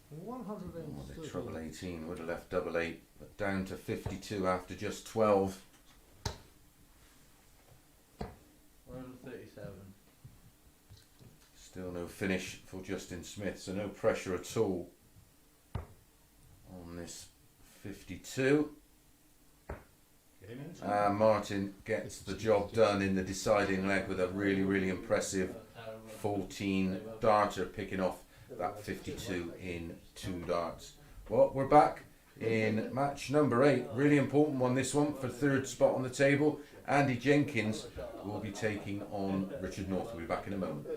130. Oh, the treble 18 would have left double 8, but down to 52 after just 12. 137. Still no finish for Justin Smith, so no pressure at all on this 52. Martin gets the job done in the deciding leg with a really, really impressive 14 darter, picking off that 52 in 2 darts. Well, we're back in match number 8. Really important one, this one, for 3rd spot on the table. Andy Jenkins will be taking on Richard North. We'll be back in a moment.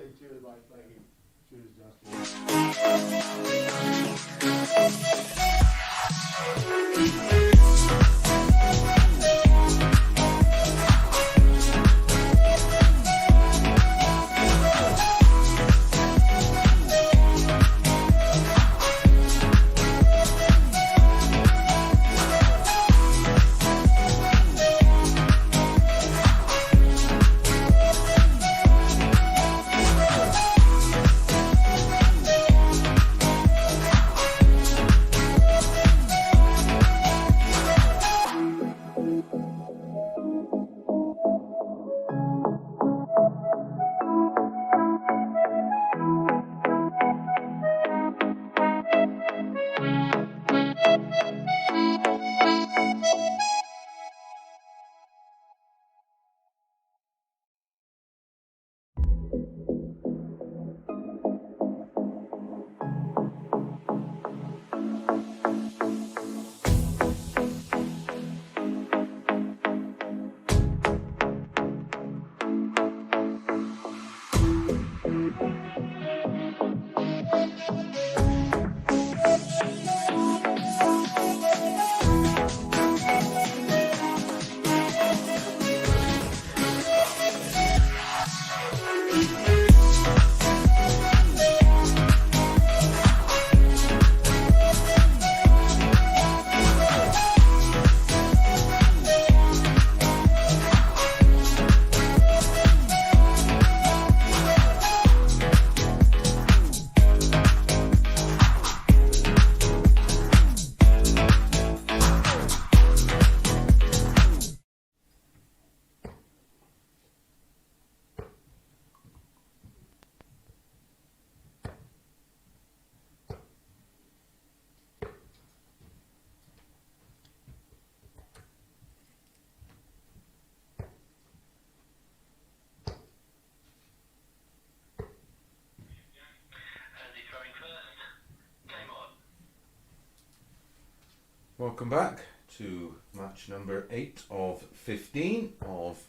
Welcome back to match number 8 of 15 of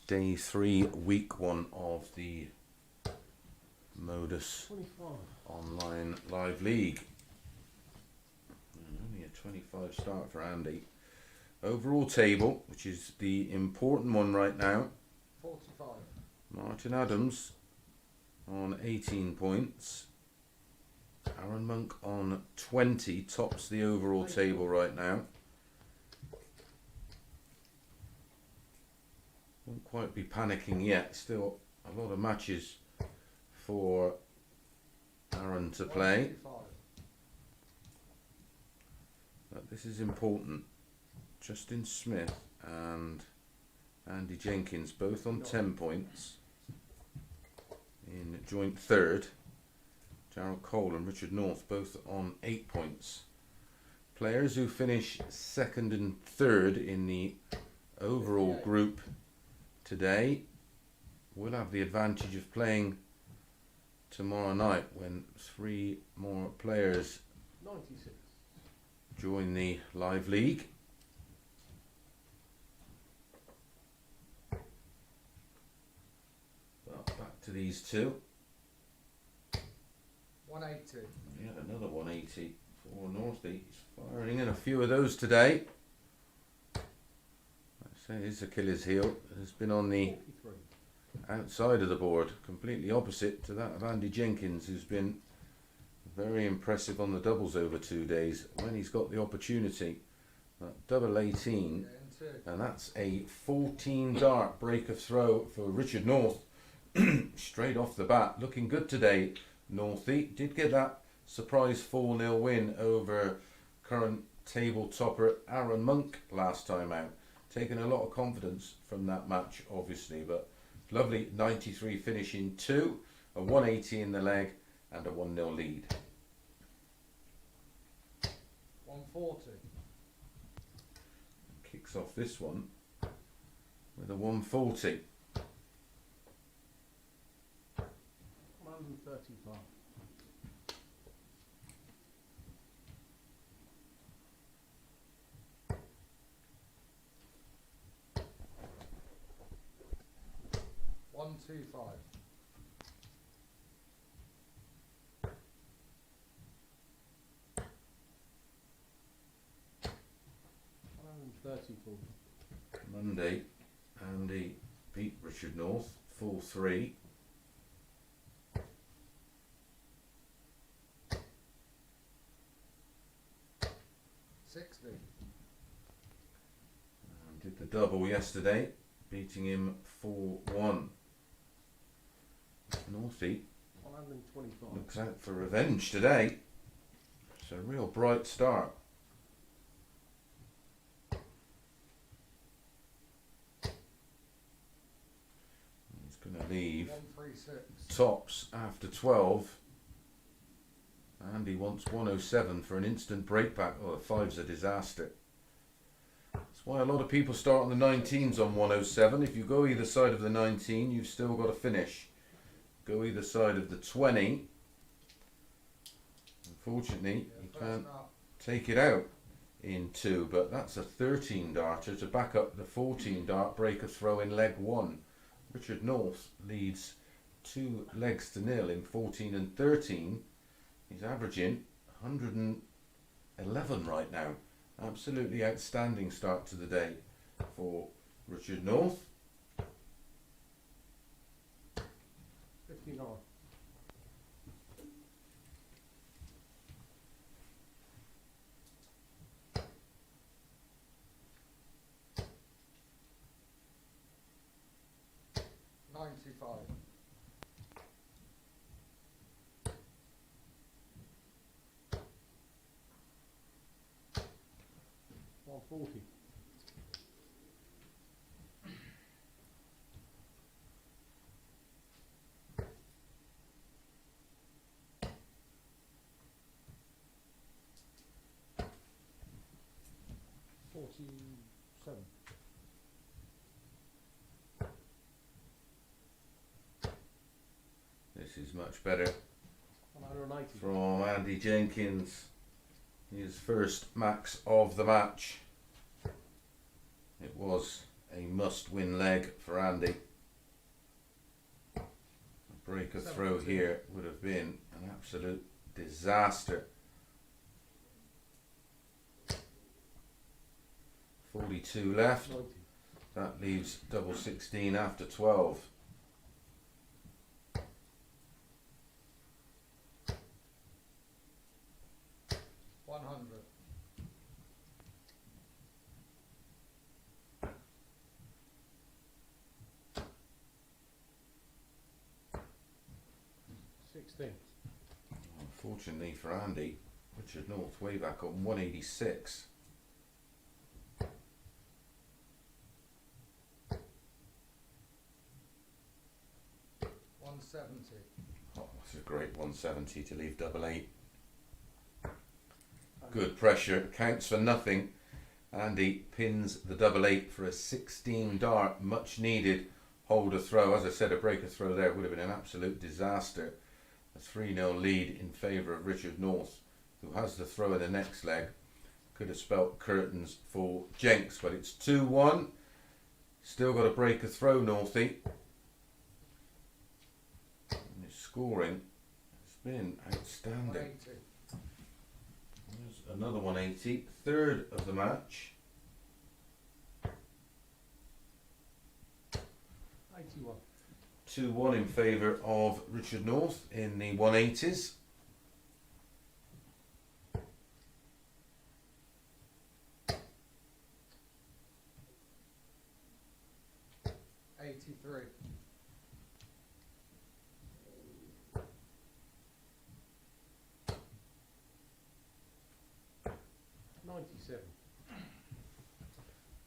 day 3, week 1 of the MODUS 25. online live league. And only a 25 start for Andy. Overall table, which is the important one right now. 45. Martin Adams on 18 points. Arron Monk on 20, tops the overall table right now. Won't quite be panicking yet, still a lot of matches for Arron to play. 155. But this is important. Justin Smith and Andy Jenkins both on 10 points in joint 3rd. Gerald Cole and Richard North both on 8 points. Players who finish 2nd and 3rd in the overall group today will have the advantage of playing tomorrow night when 3 more players 96. join the live league. Well, back to these two. 180. Yeah, another 180 for Northie. He's firing in a few of those today. I say his Achilles heel has been on the 43. outside of the board, completely opposite to that of Andy Jenkins, who's been very impressive on the doubles over 2 days when he's got the opportunity. That double 18, Yeah, and 2. and that's a 14 dart break of throw for Richard North. Straight off the bat, looking good today. Northie did get that surprise 4-0 win over current table topper Arron Monk last time out. Taking a lot of confidence from that match, obviously, but lovely 93 finish in 2, a 180 in the leg, and a 1-0 lead. 140. kicks off this one with a 140. 135. One, two, five. 134. Monday, Andy beat Richard North 4-3. Did the double yesterday, beating him 4-1. Northie 125. looks out for revenge today. It's a real bright start. He's going to leave 136. tops after 12. Andy wants 107 for an instant breakback. Oh, the 5's a disaster. That's why a lot of people start on the 19s on 107. If you go either side of the 19, you've still got to finish. Go either side of the 20. Unfortunately, you can't take it out in 2, but that's a 13 darter to back up the 14 dart breaker throw in leg 1. Richard North leads 2 legs to nil in 14 and 13. He's averaging 111 right now. Absolutely outstanding start to the day for Richard North. 59. $95. 140. 47. This is much better 180. from Andy Jenkins. His first max of the match. It was a must-win leg for Andy. A breaker throw here would have been an absolute disaster. 42 left. 90. That leaves double 16 after 12. $100. 16. Unfortunately for Andy, Richard North way back on 186. $170. Oh, that's a great 170 to leave double 8. Good pressure, counts for nothing. Andy pins the double 8 for a 16 dart, much needed holder throw. As I said, a breaker throw there would have been an absolute disaster. A 3-0 lead in favour of Richard North, who has the throw in the next leg. Could have spelt curtains for Jenks, but it's 2-1. Still got a breaker throw, Northie. And his scoring has been outstanding. 180. There's another 180, third of the match. 81. 2-1 in favour of Richard North in the 180s. $83. 97.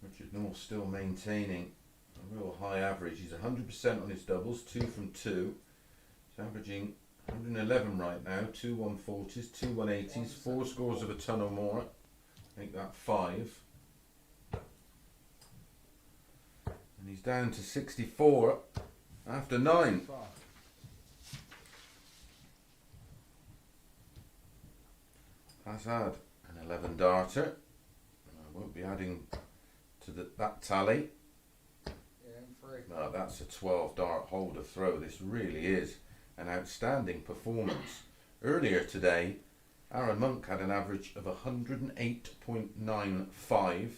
Richard North still maintaining a real high average. He's 100% on his doubles, 2 from 2. He's averaging 111 right now, 2 140s, 2 180s, 4 scores of a ton or more. Make that 5. he's down to 64 after 9. 5. Hazard, an 11 darter. I won't be adding to that tally. Yeah, and 3. No, that's a 12 dart holder throw. This really is an outstanding performance. Earlier today, Arron Monk had an average of 108.95.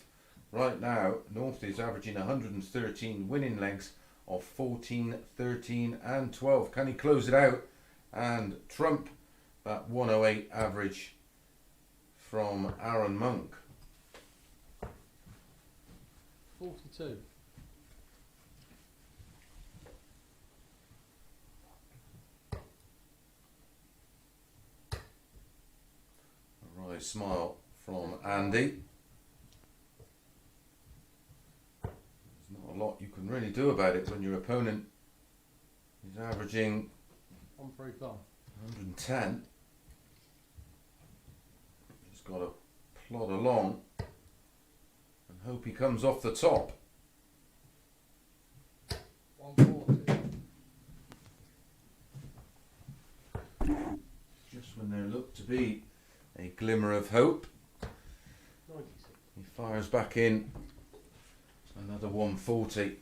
Right now, North is averaging 113, winning legs of 14, 13 and 12. Can he close it out and trump that 108 average from Arron Monk? 42. A wry smile from Andy. There's not a lot you can really do about it when your opponent is averaging 135. 110. Just got to plod along and hope he comes off the top. 140. Just when there looked to be a glimmer of hope, 96. he fires back in another 140.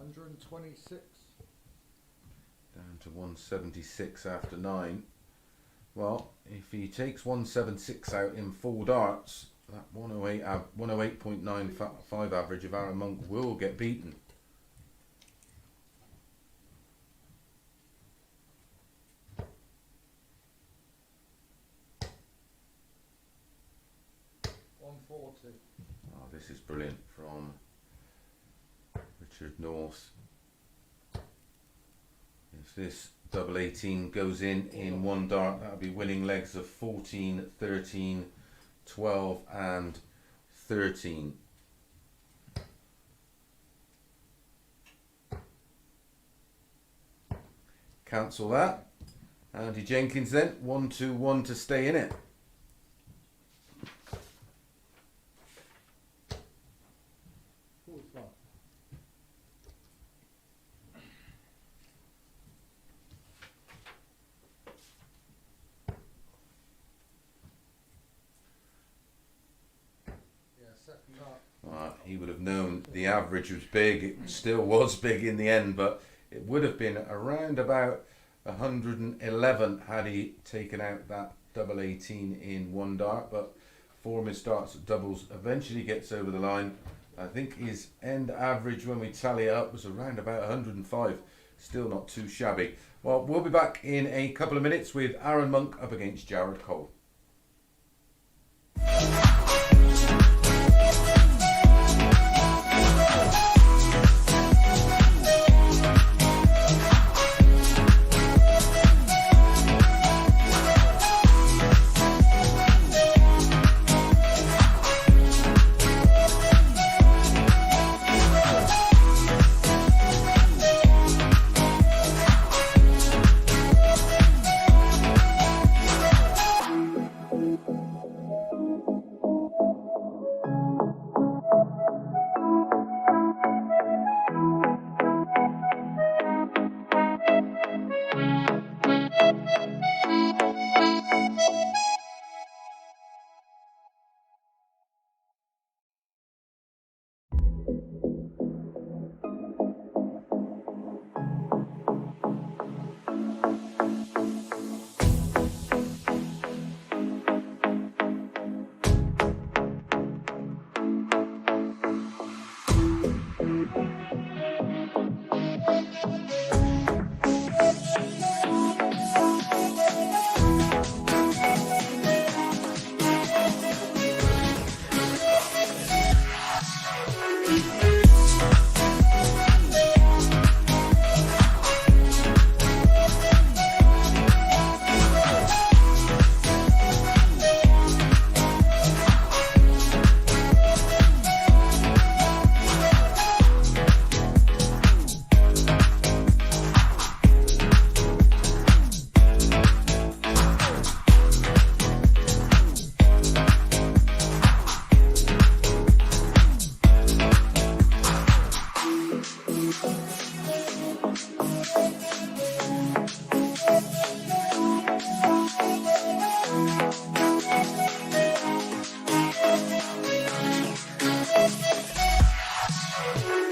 $126. Down to 176 after 9. Well, if he takes 176 out in 4 darts, that 108.95 average of Arron Monk will get beaten. $140. Oh, this is brilliant from Richard North. If this double 18 goes in 1 dart, that'll be winning legs of 14, 13, 12 and 13. Cancel that. Andy Jenkins then, 1-2-1 to stay in it. He would have known the average was big. It still was big in the end, but it would have been around about 111 had he taken out that double 18 in 1 dart. But 4 missed darts at doubles eventually gets over the line. I think his end average when we tally it up was around about 105. Still not too shabby. Well, we'll be back in a couple of minutes with Arron Monk up against Jared Cole.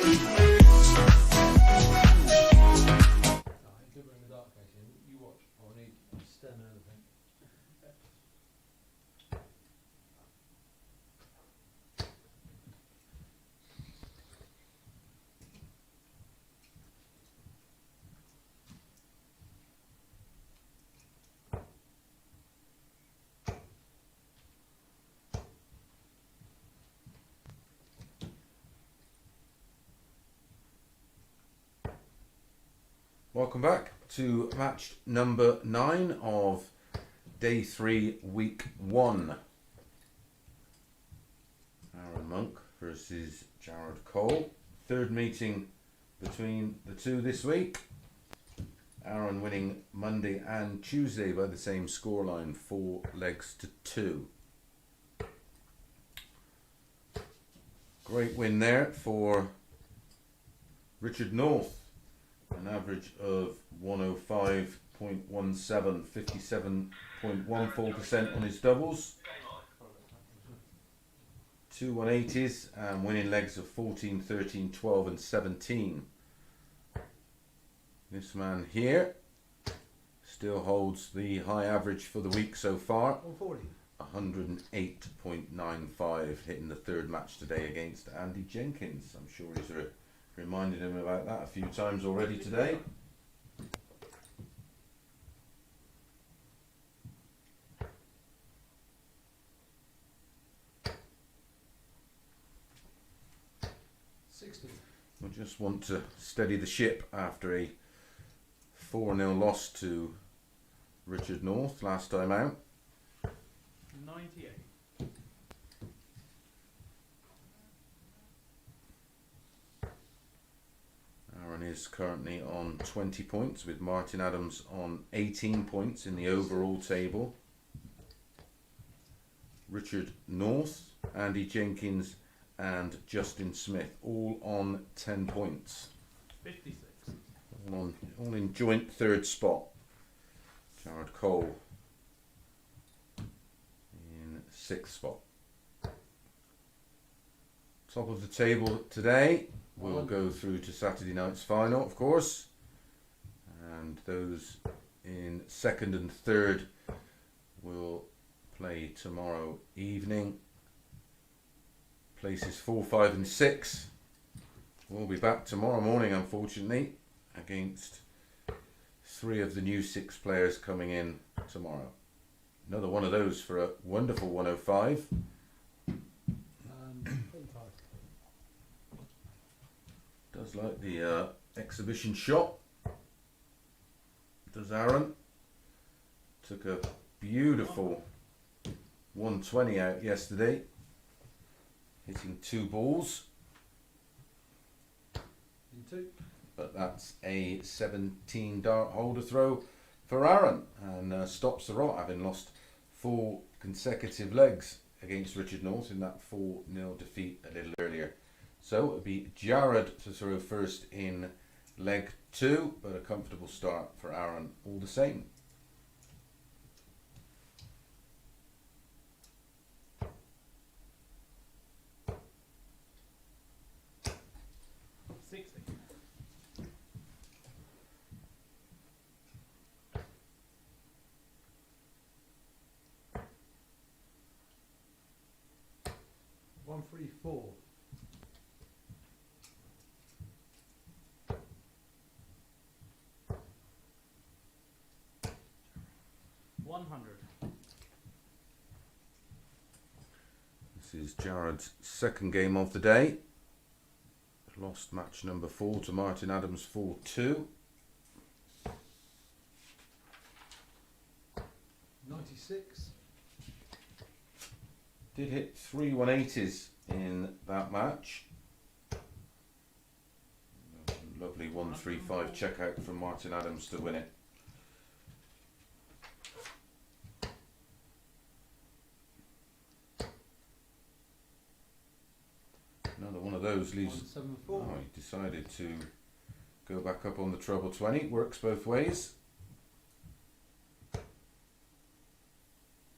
Good in the dark, Casey. You watch. I'll need stem and everything. Welcome back to match number 9 of day 3, week 1. Arron Monk versus Jared Cole. Third meeting between the two this week. Arron winning Monday and Tuesday by the same scoreline, 4 legs to 2. Great win there for Richard North. An average of 105.17, 57.14% on his doubles. 2 180s and winning legs of 14, 13, 12 and 17. This man here still holds the high average for the week so far. 140. 108.95, hitting the third match today against Andy Jenkins. I'm sure he's reminded him about that a few times already today. We just want to steady the ship after a 4-0 loss to Richard North last time out. 98. Arron is currently on 20 points with Martin Adams on 18 points in the overall table. Richard North, Andy Jenkins and Justin Smith all on 10 points. 56. All in joint third spot. Jared Cole in 6th spot. Top of the table today. We'll go through to Saturday night's final, of course, and those in 2nd and 3rd will play tomorrow evening. Places 4, 5 and 6 will be back tomorrow morning, unfortunately, against 3 of the new 6 players coming in tomorrow. Another one of those for a wonderful 105. 35. Does like the exhibition shot. Does Arron. Took a beautiful 120 out yesterday, hitting 2 balls. In 2. But that's a 17 dart holder throw for Arron, and stops the rot, having lost 4 consecutive legs against Richard North in that 4-0 defeat a little earlier. So it'll be Jared to throw first in leg 2, but a comfortable start for Arron all the same. One, 3, 4. This is Jared's second game of the day. Lost match number 4 to Martin Adams 4-2. 96. Did hit 3 180s in that match. Lovely 135 checkout from Martin Adams to win it. Another one of those leaves. 174. Oh, he decided to go back up on the treble 20. Works both ways.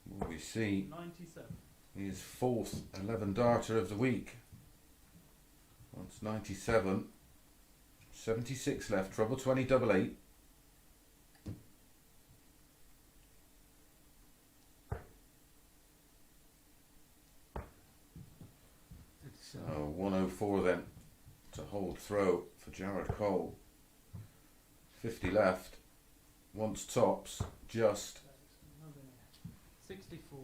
Will we see 97. his 4th 11 darter of the week. That's 97. 76 left. Treble 20, double 8. So 104 then to hold throw for Jared Cole. 50 left. Wants tops. Just 64.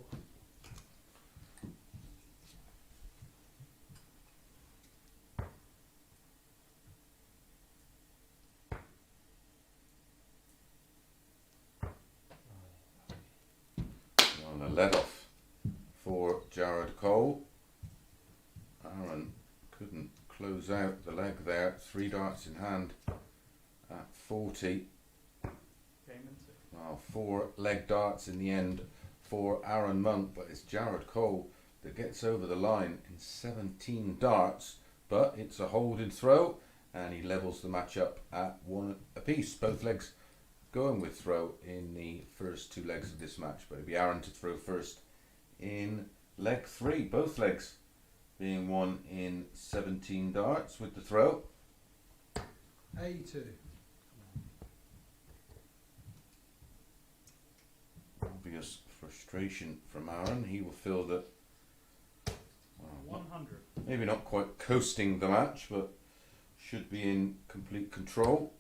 on a let off for Jared Cole. Arron couldn't close out the leg there. 3 darts in hand at 40. Game into. Well, 4 leg darts in the end for Arron Monk, but it's Jared Cole that gets over the line in 17 darts, but it's a holding throw and he levels the match up at 1 apiece. Both legs going with throw in the first 2 legs of this match, but it'll be Arron to throw first in leg 3. Both legs being won in 17 darts with the throw. 82. Obvious frustration from Arron. He will feel that, well, 100. maybe not quite coasting the match, but should be in complete control.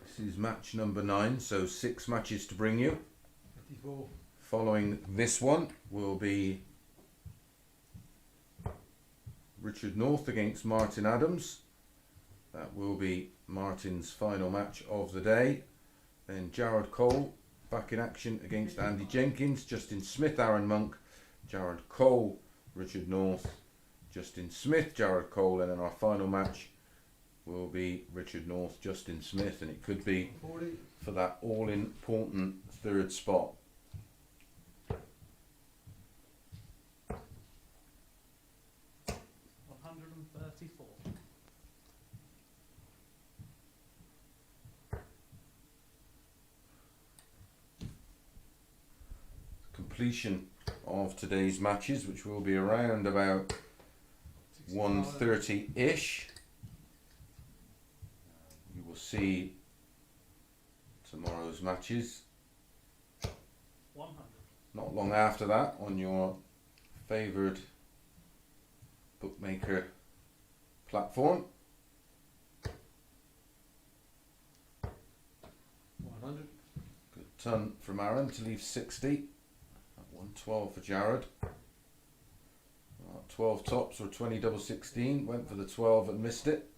This is match number 9, so 6 matches to bring you. 54. Following this one will be Richard North against Martin Adams. That will be Martin's final match of the day. Then Jared Cole back in action against Andy Jenkins. Justin Smith, Arron Monk. Jared Cole, Richard North. Justin Smith, Jared Cole. And then our final match will be Richard North, Justin Smith. And it could be 40. for that all-important 3rd spot. Completion of today's matches, which will be around about 1:30-ish. You will see tomorrow's matches 100. not long after that on your favoured bookmaker platform. 100. Good ton from Arron to leave 60. 112 for Jared. 12 tops or 20 double 16. Went for the 12 and missed it.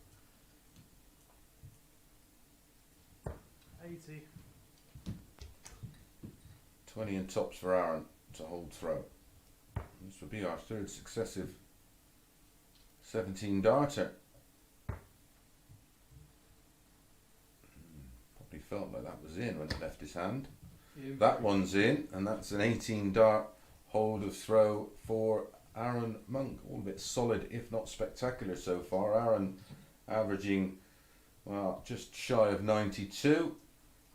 80. 20 and tops for Arron to hold throw. This will be our 3rd successive 17 darter. Probably felt like that was in when it left his hand. That one's in, and that's an 18 dart hold of throw for Arron Monk. All a bit solid, if not spectacular so far. Arron averaging, well, just shy of 92.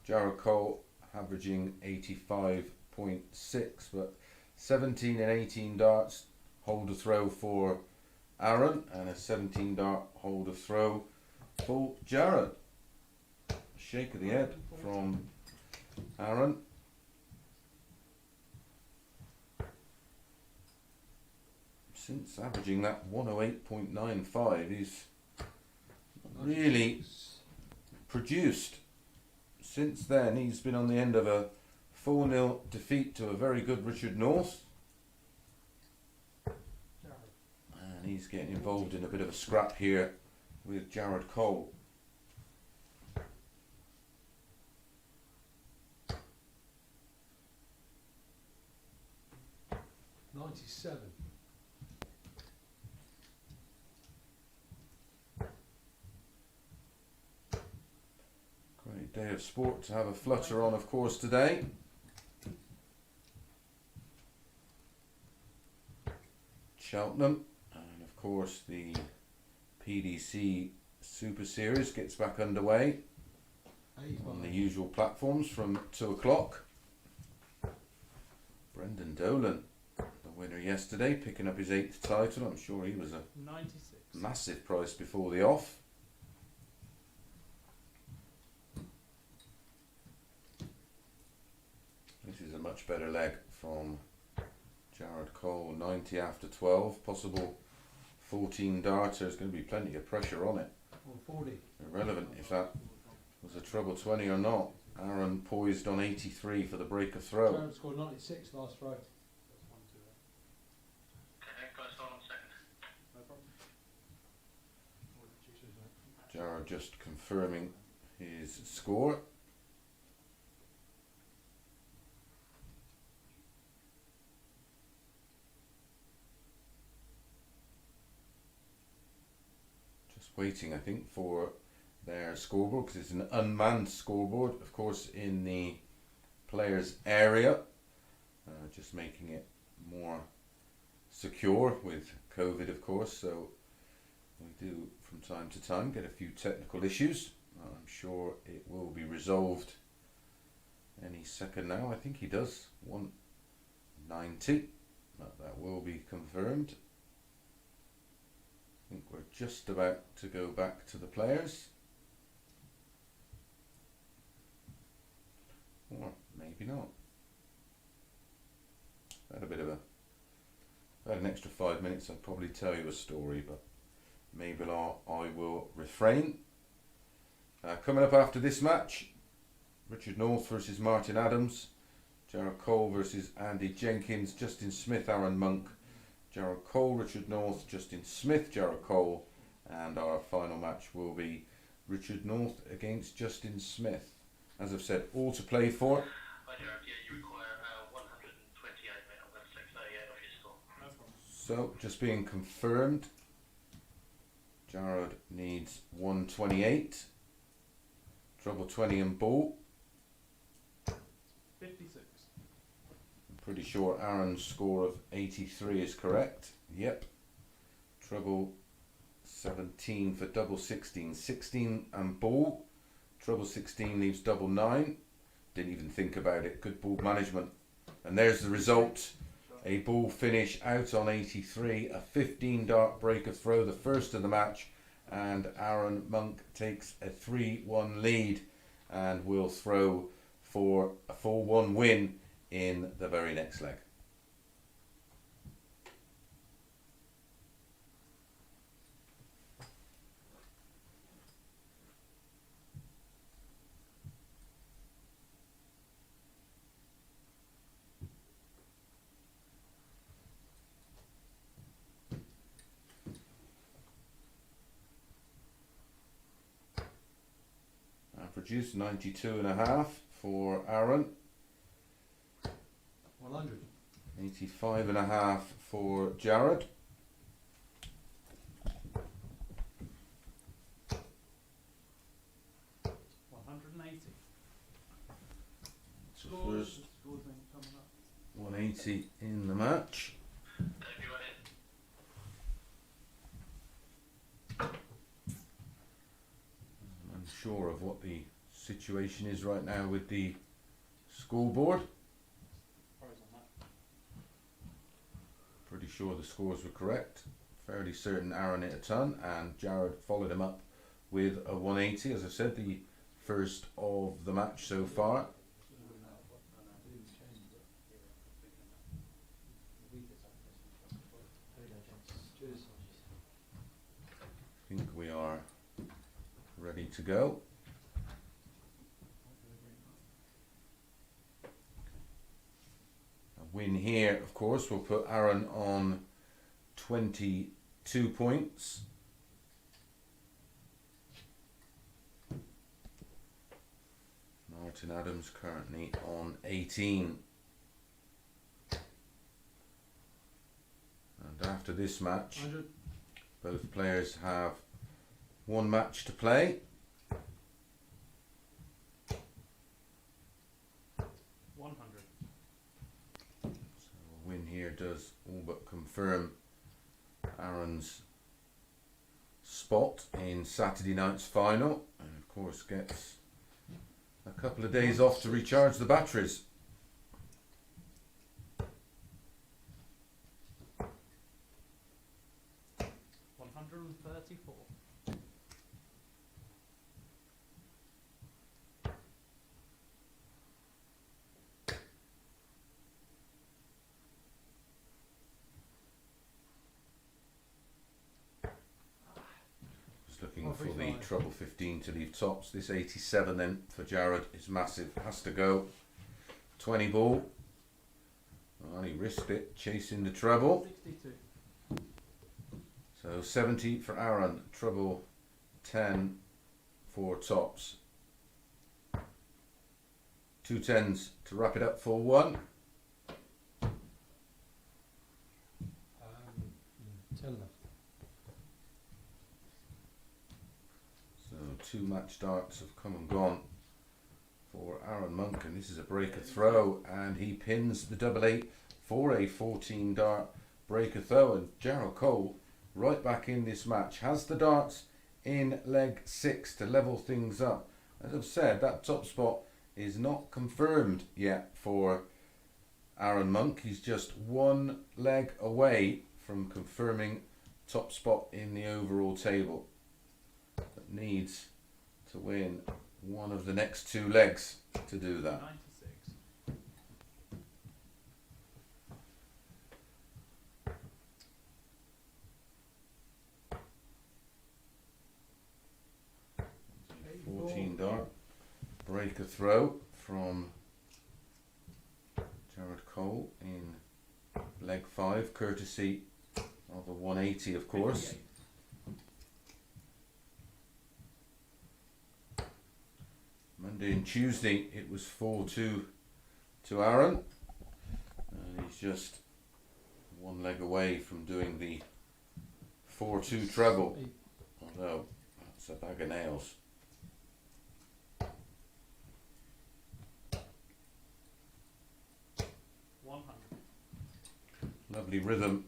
Jared Cole averaging 85.6, but 17 and 18 darts hold of throw for Arron, and a 17 dart hold of throw for Jared. Shake of the head from Arron. Since averaging that 108.95, he's really produced. Since then, he's been on the end of a 4-0 defeat to a very good Richard North. And he's getting involved in a bit of a scrap here with Jared Cole. '97. Great day of sport to have a flutter on, of course, today. Cheltenham, and of course the PDC Super Series gets back underway on the usual platforms from 2 o'clock. Brendan Dolan, the winner yesterday, picking up his 8th title. I'm sure he was a 96. massive price before the off. This is a much better leg from Jared Cole. 90 after 12. Possible 14 darter. There's going to be plenty of pressure on it. Or 40. Irrelevant if that was a treble 20 or not. Arron poised on 83 for the break of throw. Jared scored 96 last throw. That's 1, 2, 8. Okay, guys, hold on a second. No problem. Jared just confirming his score. Just waiting, I think, for their scoreboard, because it's an unmanned scoreboard, of course, in the players area, just making it more secure with COVID, of course. So we do from time to time get a few technical issues. I'm sure it will be resolved any second now. I think he does 190, but that will be confirmed. I think we're just about to go back to the players. Or maybe not. Had a bit of had an extra 5 minutes, I'd probably tell you a story, but maybe I will refrain. Coming up after this match, Richard North versus Martin Adams, Jared Cole versus Andy Jenkins, Justin Smith, Aaron Monk, Jared Cole, Richard North, Justin Smith, Jared Cole, and our final match will be Richard North against Justin Smith. As I've said, all to play for. Hi, Jared. Yeah, you require 128, mate. I'm going to take 38 off your score. No problem. So, just being confirmed, Jared needs 128, treble 20 and ball. 56. I'm pretty sure Aaron's score of 83 is correct. Yep. Treble 17 for double 16. 16 and ball. Treble 16 leaves double 9. Didn't even think about it. Good ball management. And there's the result. A ball finish out on 83. A 15 dart break of throw, the first of the match. And Aaron Monk takes a 3-1 lead and will throw for a 4-1 win in the very next leg. Produced 92.5 for Arron, 100. 85.5 for Jared, 180. First Scores then coming up. 180 in the match. If you want it. I'm unsure of what the situation is right now with the scoreboard. Pros on that. Pretty sure the scores were correct. Fairly certain Arron hit a ton and Jared followed him up with a 180. As I said, the first of the match so far. I think we are ready to go. A win here, of course, will put Arron on 22 points. Martin Adams currently on 18. And after this match, 100. both players have one match to play. 100. So a win here does all but confirm Aaron's spot in Saturday night's final, and of course gets a couple of days off to recharge the batteries. 134. Just looking for the 135. treble 15 to leave tops. This 87 then for Jared is massive. Has to go. 20 ball. And he risked it, chasing the treble. 62. So 70 for Arron. Treble 10 for tops. 2 tens to wrap it up for 1. 10 left. So 2 match darts have come and gone for Arron Monk, and this is a breaker throw, and he pins the double 8 for a 14 dart breaker throw. And Gerald Cole, right back in this match, has the darts in leg 6 to level things up. As I've said, that top spot is not confirmed yet for Arron Monk. He's just 1 leg away from confirming top spot in the overall table, but needs to win one of the next 2 legs to do that. 96. Eighty-four. 14 dart breaker throw from Jared Cole in leg 5, courtesy of a 180 of course. 58. Monday and Tuesday it was 4-2 to Arron, and he's just 1 leg away from doing the 4-2 treble, although that's a bag of nails. Lovely rhythm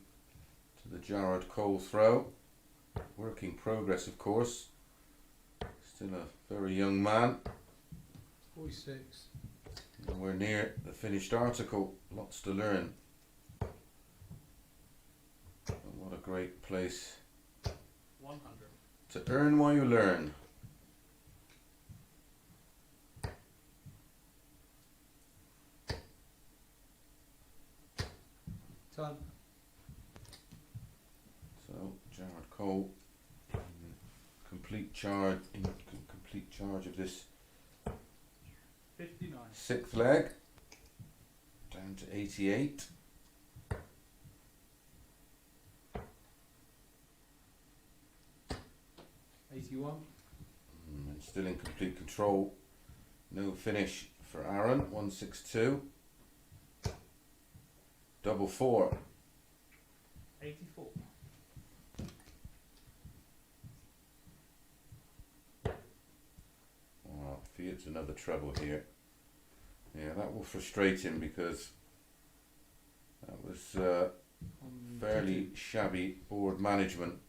to the Jared Cole throw. Work in progress of course, still a very young man. 46. Nowhere near the finished article, lots to learn. And what a great place 100. to earn while you learn. Ton. So Jared Cole in complete charge of this 59. 6th leg, down to 88. And still in complete control. No finish for Arron. 162. Double 4. 84. Oh, Fiat's another treble here. Yeah, that will frustrate him because that was fairly shabby board management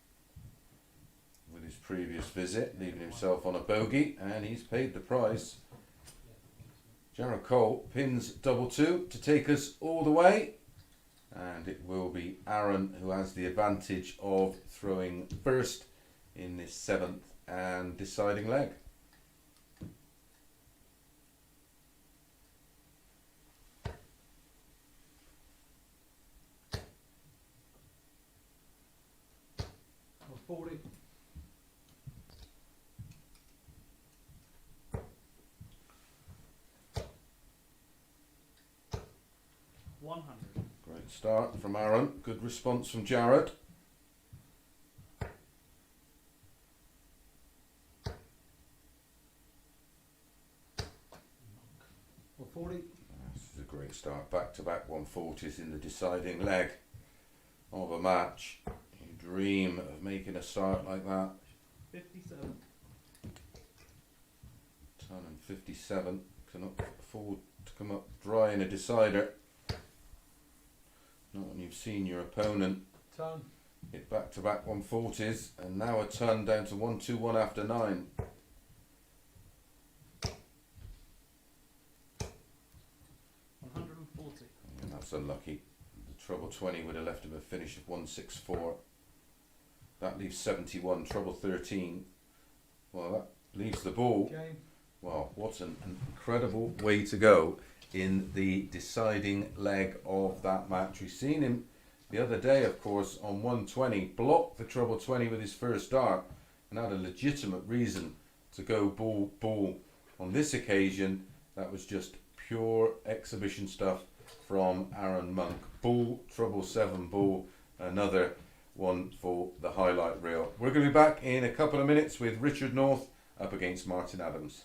with his previous visit, leaving himself on a bogey, and he's paid the price. Jared Cole pins double 2 to take us all the way, and it will be Arron who has the advantage of throwing first in this 7th and deciding leg. Or 40. Great start from Arron. Good response from Jared. Or 40. This is a great start. Back-to-back 140s in the deciding leg of a match. You dream of making a start like that. 57. Ton and 57 cannot afford to come up dry in a decider. Not when you've seen your opponent Ton. hit back-to-back 140s, and now a ton down to 121 after 9. 140. And that's unlucky. The treble 20 would have left him a finish of 164. That leaves 71, treble 13. Well, that leaves the ball. Game. Well, what an incredible way to go in the deciding leg of that match. We've seen him the other day, of course, on 120, block the treble 20 with his first dart and had a legitimate reason to go ball. On this occasion, that was just pure exhibition stuff from Arron Monk. Bull, treble 7 bull, another one for the highlight reel. We're going to be back in a couple of minutes with Richard North up against Martin Adams.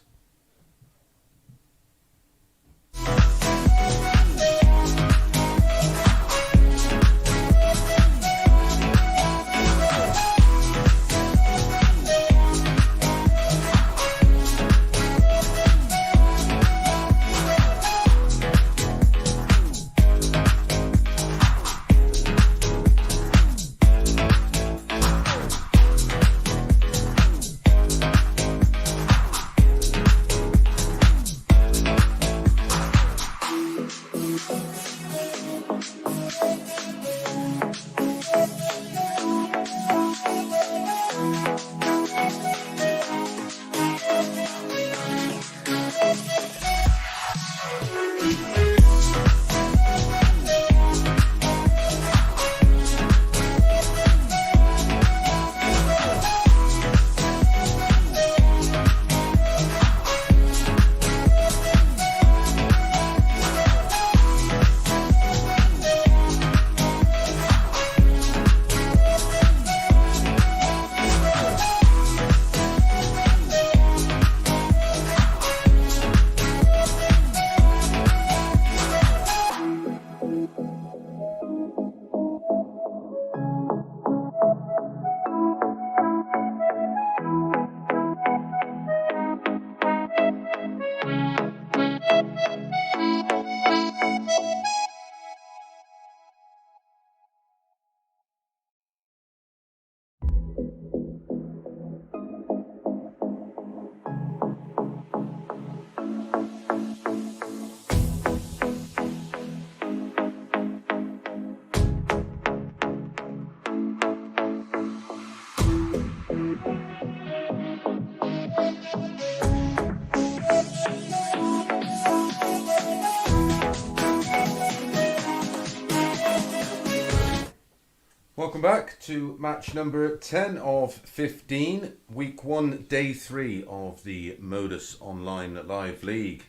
Welcome back to match number 10 of 15, week 1, day 3 of the MODUS Online Live League.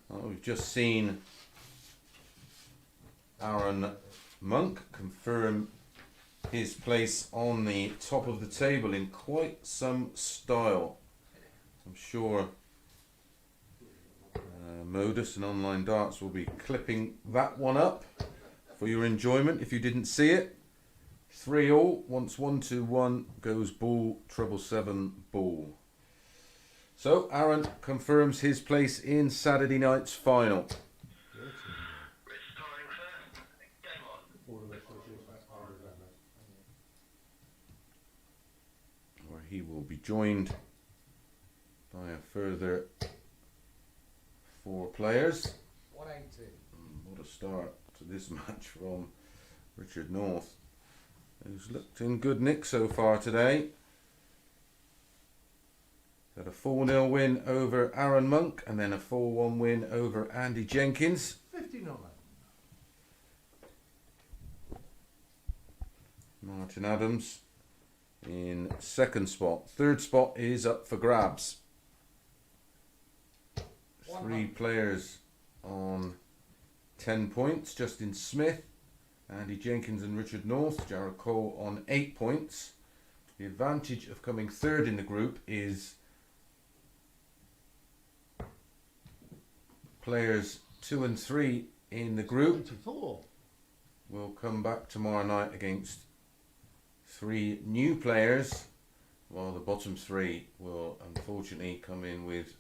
We've just seen Arron Monk confirm his place on the top of the table in quite some style. I'm sure MODUS and Online Darts will be clipping that one up for your enjoyment if you didn't see it. 3-all, once 1-2-1 goes ball, treble 7 ball. So Arron confirms his place in Saturday night's final. Rich starring first. Game on. Where he will be joined by a further 4 players. 180. What a start to this match from Richard North, who's looked in good nick so far today. Got a 4-0 win over Arron Monk and then a 4-1 win over Andy Jenkins. 59. Martin Adams in second spot. Third spot is up for grabs. 3 players on 10 points. Justin Smith, Andy Jenkins and Richard North. Jared Cole on 8 points. The advantage of coming third in the group is players 2 and 3 in the group 24. will come back tomorrow night against 3 new players, while the bottom 3 will unfortunately come in with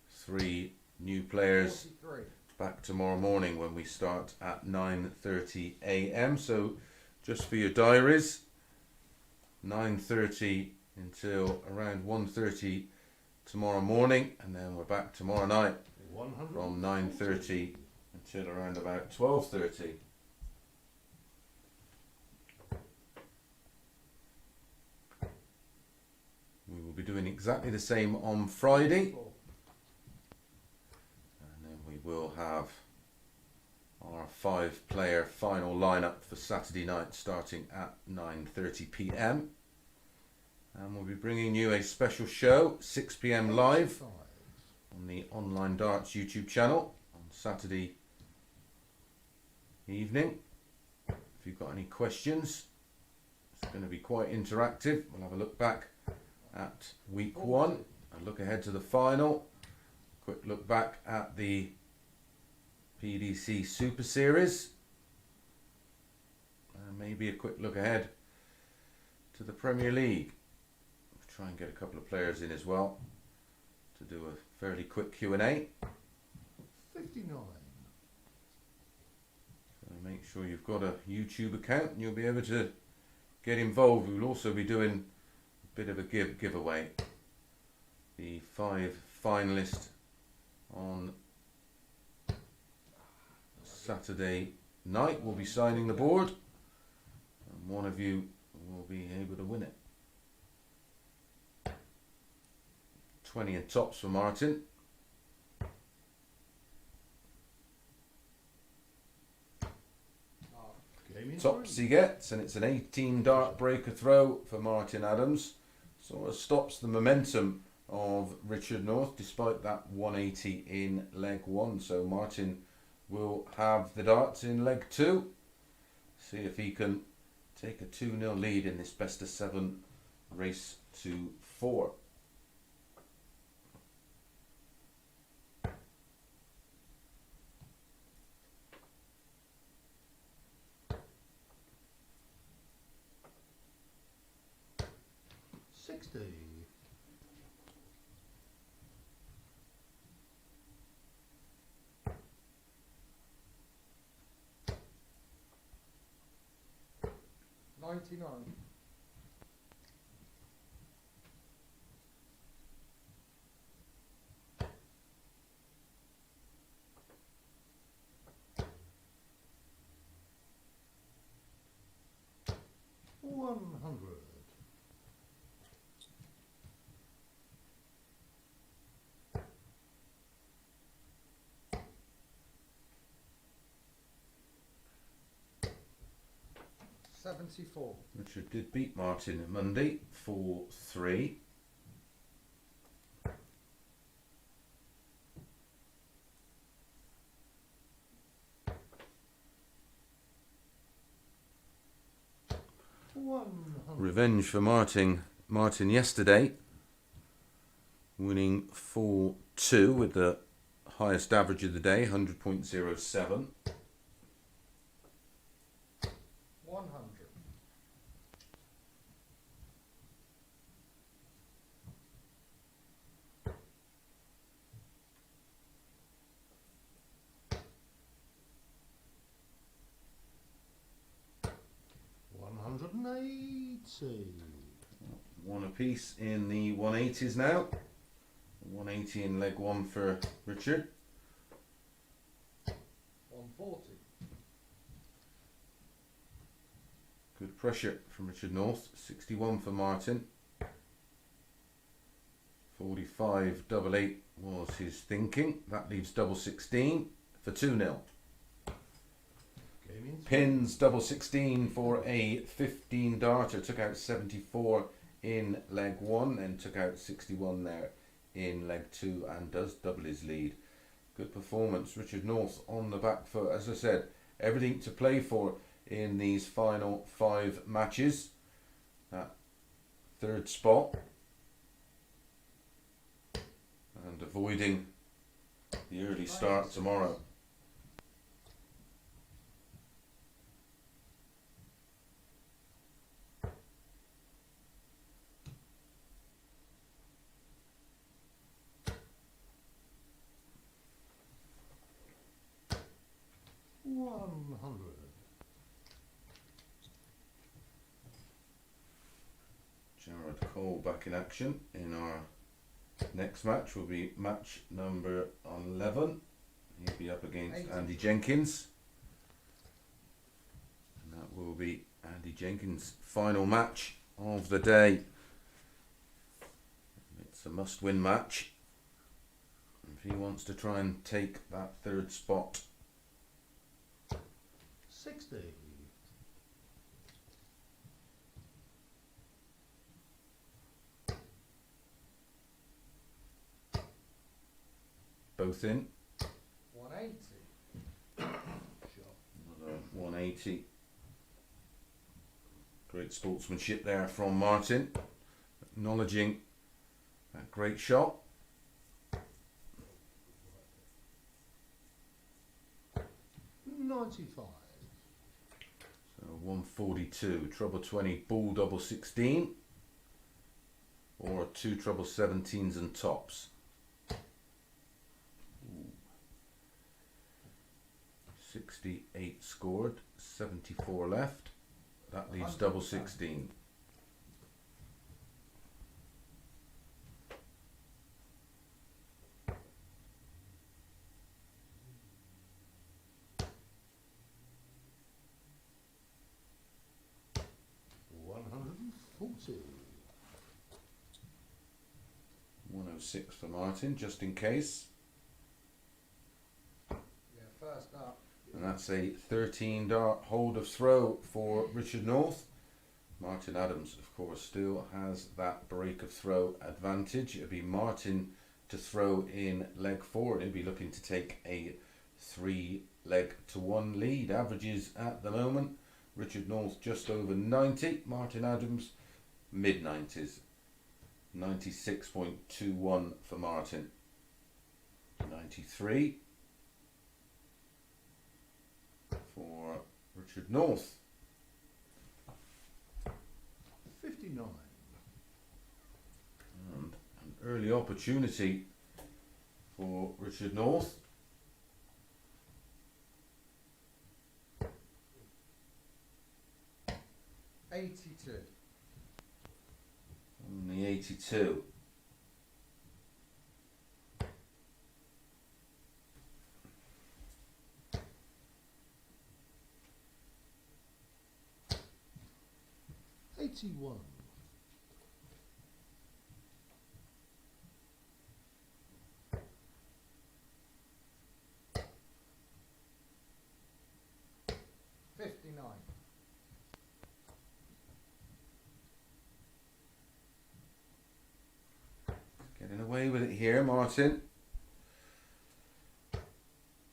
3 new players 43. back tomorrow morning when we start at 9:30 a.m. So just for your diaries, 9:30 until around 1:30 tomorrow morning, and then we're back tomorrow night from 9:30 until around about 12:30. doing exactly the same on Friday. 4. And then we will have our 5-player final lineup for Saturday night starting at 9:30 p.m. And we'll be bringing you a special show, 6 p.m. live on the Online Darts YouTube channel on Saturday evening. If you've got any questions, it's going to be quite interactive. We'll have a look back at week 1, a look ahead to the final, quick look back at the PDC Super Series, and maybe a quick look ahead to the Premier League. We'll try and get a couple of players in as well to do a fairly quick Q&A. 59. So make sure you've got a YouTube account and you'll be able to get involved. We'll also be doing a bit of a giveaway. The 5 finalists on Saturday night will be signing the board, and one of you will be able to win it. 20 and tops for Martin. Tops he gets, and it's an 18 dart breaker throw for Martin Adams. Sort of stops the momentum of Richard North despite that 180 in leg 1. So Martin will have the darts in leg 2. See if he can take a 2-0 lead in this best of 7 race to 4. $99. $100. $74. Richard did beat Martin Monday 4-3. Revenge for Martin yesterday, winning 4-2 with the highest average of the day, 100.07. 100. One apiece in the 180s now. 180 in leg 1 for Richard. 140. Good pressure from Richard North. 61 for Martin. 45 double 8 was his thinking. That leaves double 16 for 2-0. Pins double 16 for a 15 darter. Took out 74 in leg 1 and took out 61 there in leg 2 and does double his lead. Good performance. Richard North on the back foot. As I said, everything to play for in these final 5 matches. That 3rd spot. And avoiding the early start tomorrow. Jared Cole back in action in our next match. Will be match number 11. He'll be up against 80. Andy Jenkins. And that will be Andy Jenkins' final match of the day. It's a must-win match if he wants to try and take that third spot. 60. Both in. 180. Another 180. Great sportsmanship there from Martin, acknowledging that great shot. 95. So 142, treble 20, bull double 16, or 2 treble 17s and tops. Ooh. 68 scored, 74 left. That leaves double 16. $140. 106 for Martin, just in case. Yeah, first up. And that's a 13 dart hold of throw for Richard North. Martin Adams, of course, still has that break of throw advantage. It'll be Martin to throw in leg 4. He'll be looking to take a 3-leg-to-1 lead. Averages at the moment, Richard North just over 90. Martin Adams, mid-90s. 96.21 for Martin. 93 for Richard North. 59. And an early opportunity for Richard North. $82. Only 82. $81. $59. Getting away with it here, Martin.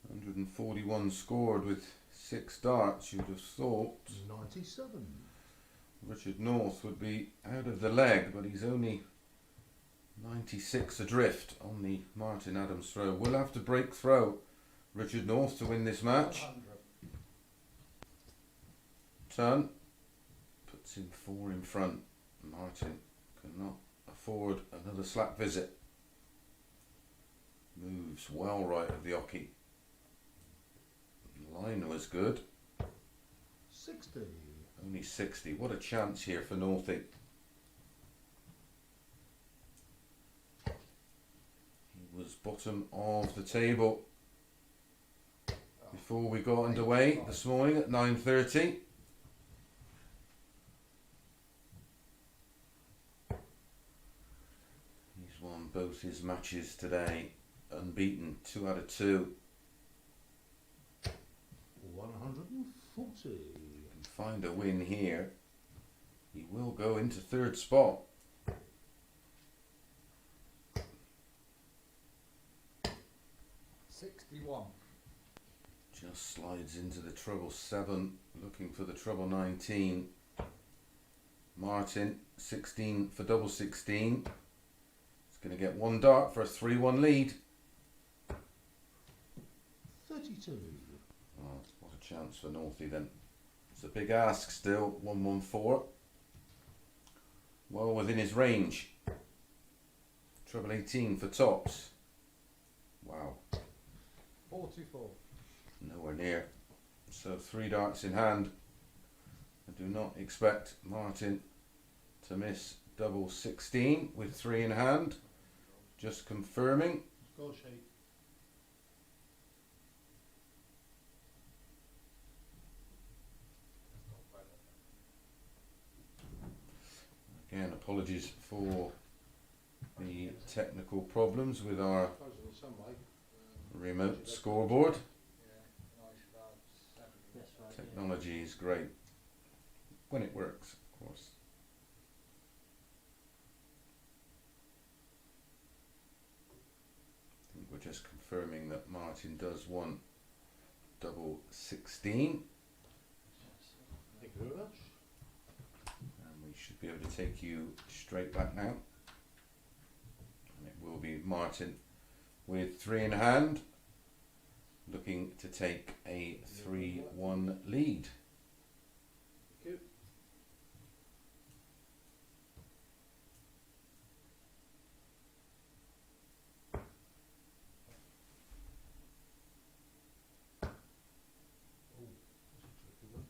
141 scored with 6 darts. You'd have thought 97. Richard North would be out of the leg, but he's only 96 adrift on the Martin Adams throw. Will have to break throw Richard North to win this match. 100. Turn. Puts in 4 in front. Martin cannot afford another slap visit. Moves well right of the oche. Line was good. 60. Only 60. What a chance here for Northie. He was bottom of the table before we got underway this morning at 9:30. He's won both his matches today, unbeaten, 2 out of 2. 140. Can find a win here. He will go into 3rd spot. $61. Just slides into the treble 7, looking for the treble 19. Martin, 16 for double 16. He's going to get 1 dart for a 3-1 lead. 32. Oh, what a chance for Northie then. It's a big ask still, 114. Well within his range. Treble 18 for tops. Wow, 44. nowhere near. So 3 darts in hand. I do not expect Martin to miss double 16 with 3 in hand. Just confirming. Goal shape. Again, apologies for the technical problems with our Closer than some way. remote scoreboard. Yeah, I should have 7. That's right. Technology is great when it works, of course. I think we're just confirming that Martin does want double 16, Thank you very much. and we should be able to take you straight back now. And it will be Martin with 3 in hand, looking to take a 3-1 lead. Thank you. Oh, that's a tricky one.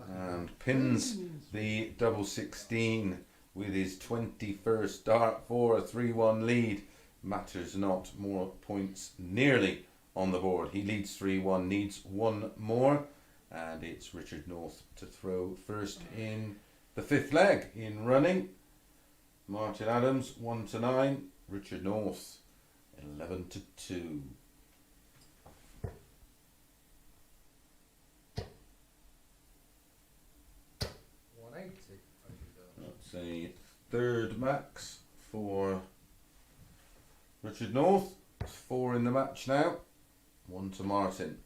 And pins the double 16 with his 21st dart for a 3-1 lead. Matters not, more points nearly on the board. He leads 3-1, needs one more, and it's Richard North to throw first in the 5th leg. In running, Martin Adams 1 to 9, Richard North 11 to 2. 180. As you do. That's a 3rd max for Richard North. 4 in the match now. 1 to Martin.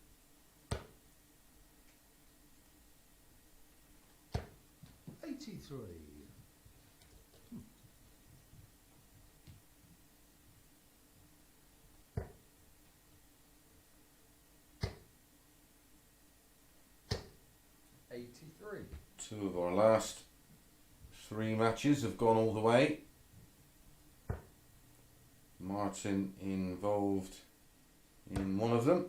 83. Two of our last 3 matches have gone all the way. Martin involved in one of them.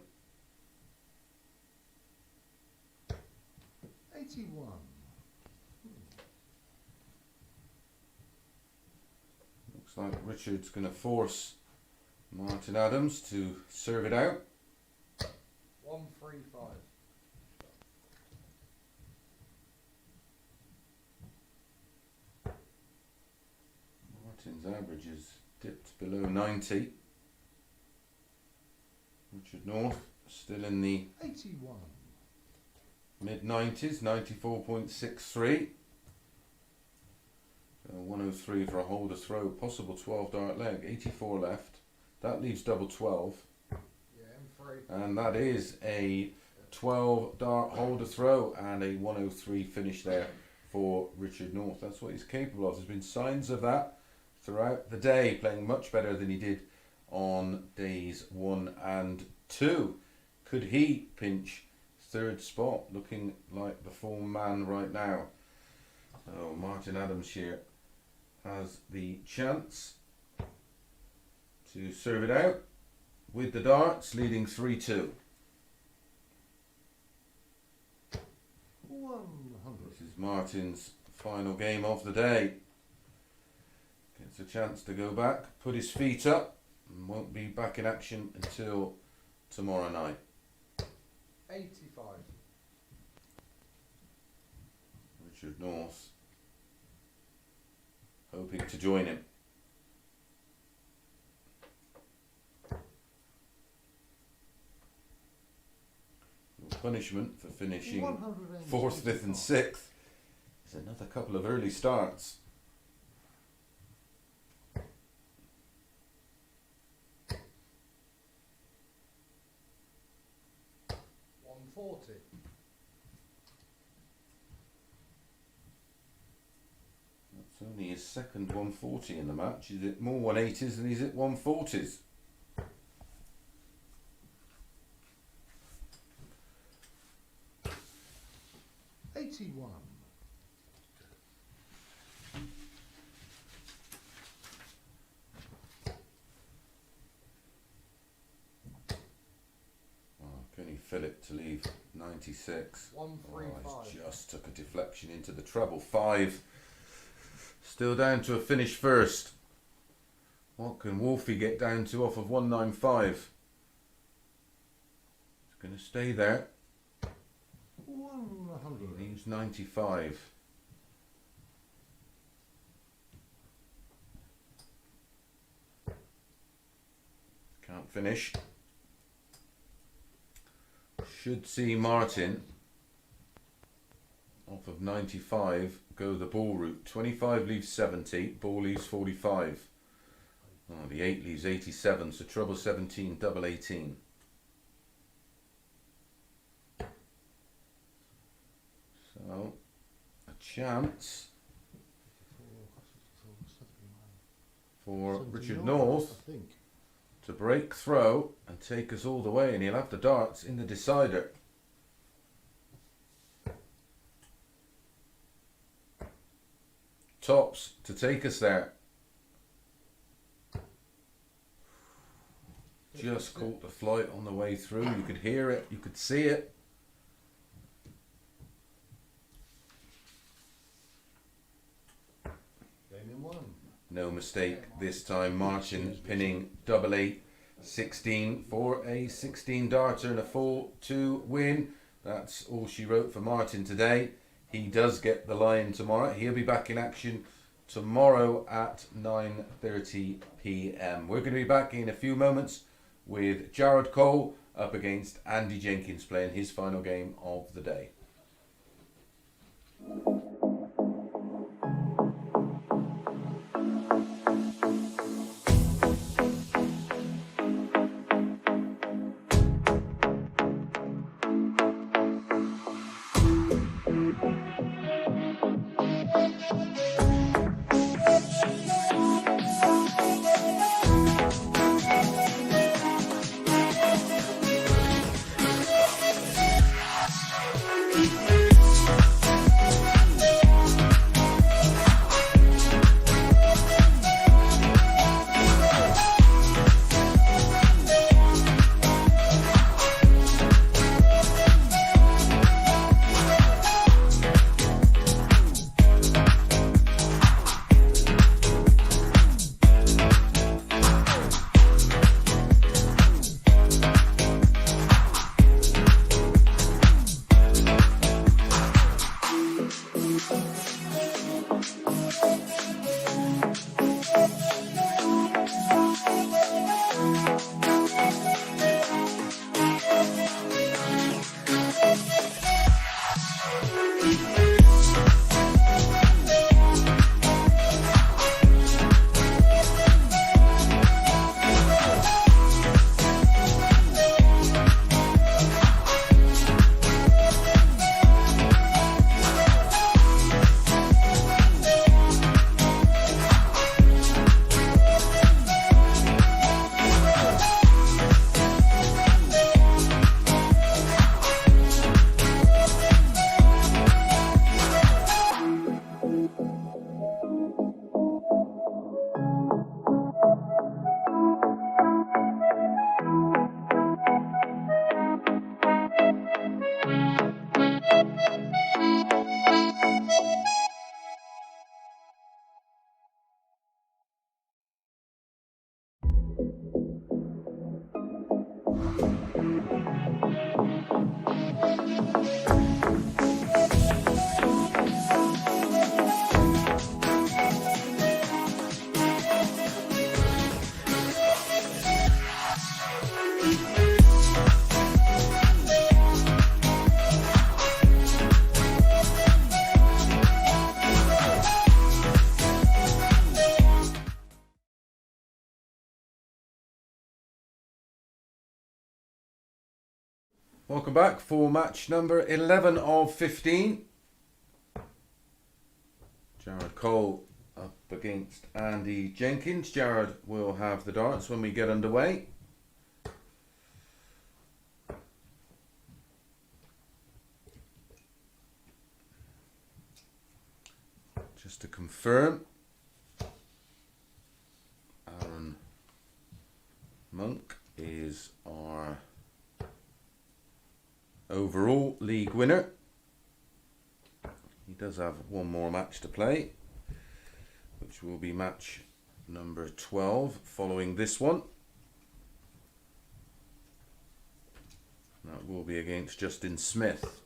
81. Looks like Richard's going to force Martin Adams to serve it out. 135. Martin's average has dipped below 90. Richard North still in the 81. mid-90s, 94.63. 103 for a holder throw, possible 12 dart leg, 84 left. That leaves double 12, Yeah, M3. and that is a 12 dart holder throw and a 103 finish there for Richard North. That's what he's capable of. There's been signs of that throughout the day, playing much better than he did on days 1 and 2. Could he pinch 3rd spot? Looking like the form man right now. So Martin Adams here has the chance to serve it out with the darts, leading 3-2. 100. This is Martin's final game of the day. Gets a chance to go back, put his feet up, and won't be back in action until tomorrow night. 85. Richard North hoping to join him. Your punishment for finishing 4th, 5th and 6th is another couple of early starts. 140. That's only his second 140 in the match. He's at more 180s than he's at 140s. $81. Can he fill it to leave 96? 135. He's just took a deflection into the treble. 5. Still down to a finish first. What can Wolfie get down to off of 195? It's going to stay there. 100. He leaves 95. finish. Should see Martin off of 95 go the ball route. 25 leaves 70, ball leaves 45. Oh, the 8 leaves 87, so treble 17, double 18. So, a chance for Richard North I think. to break throw and take us all the way, and he'll have the darts in the decider. Tops to take us there. Just caught the flight on the way through. You could hear it, you could see it. Game in 1. No mistake this time. Martin pinning double 8, 16 for a 16 darter and a 4-2 win. That's all she wrote for Martin today. He does get the line tomorrow. He'll be back in action tomorrow at 9:30 p.m. We're going to be back in a few moments with Jared Cole up against Andy Jenkins playing his final game of the day. Welcome back for match number 11 of 15. Jared Cole up against Andy Jenkins. Jared will have the darts when we get underway. Just to confirm, Arron Monk is our overall league winner. He does have one more match to play, which will be match number 12 following this one. That will be against Justin Smith.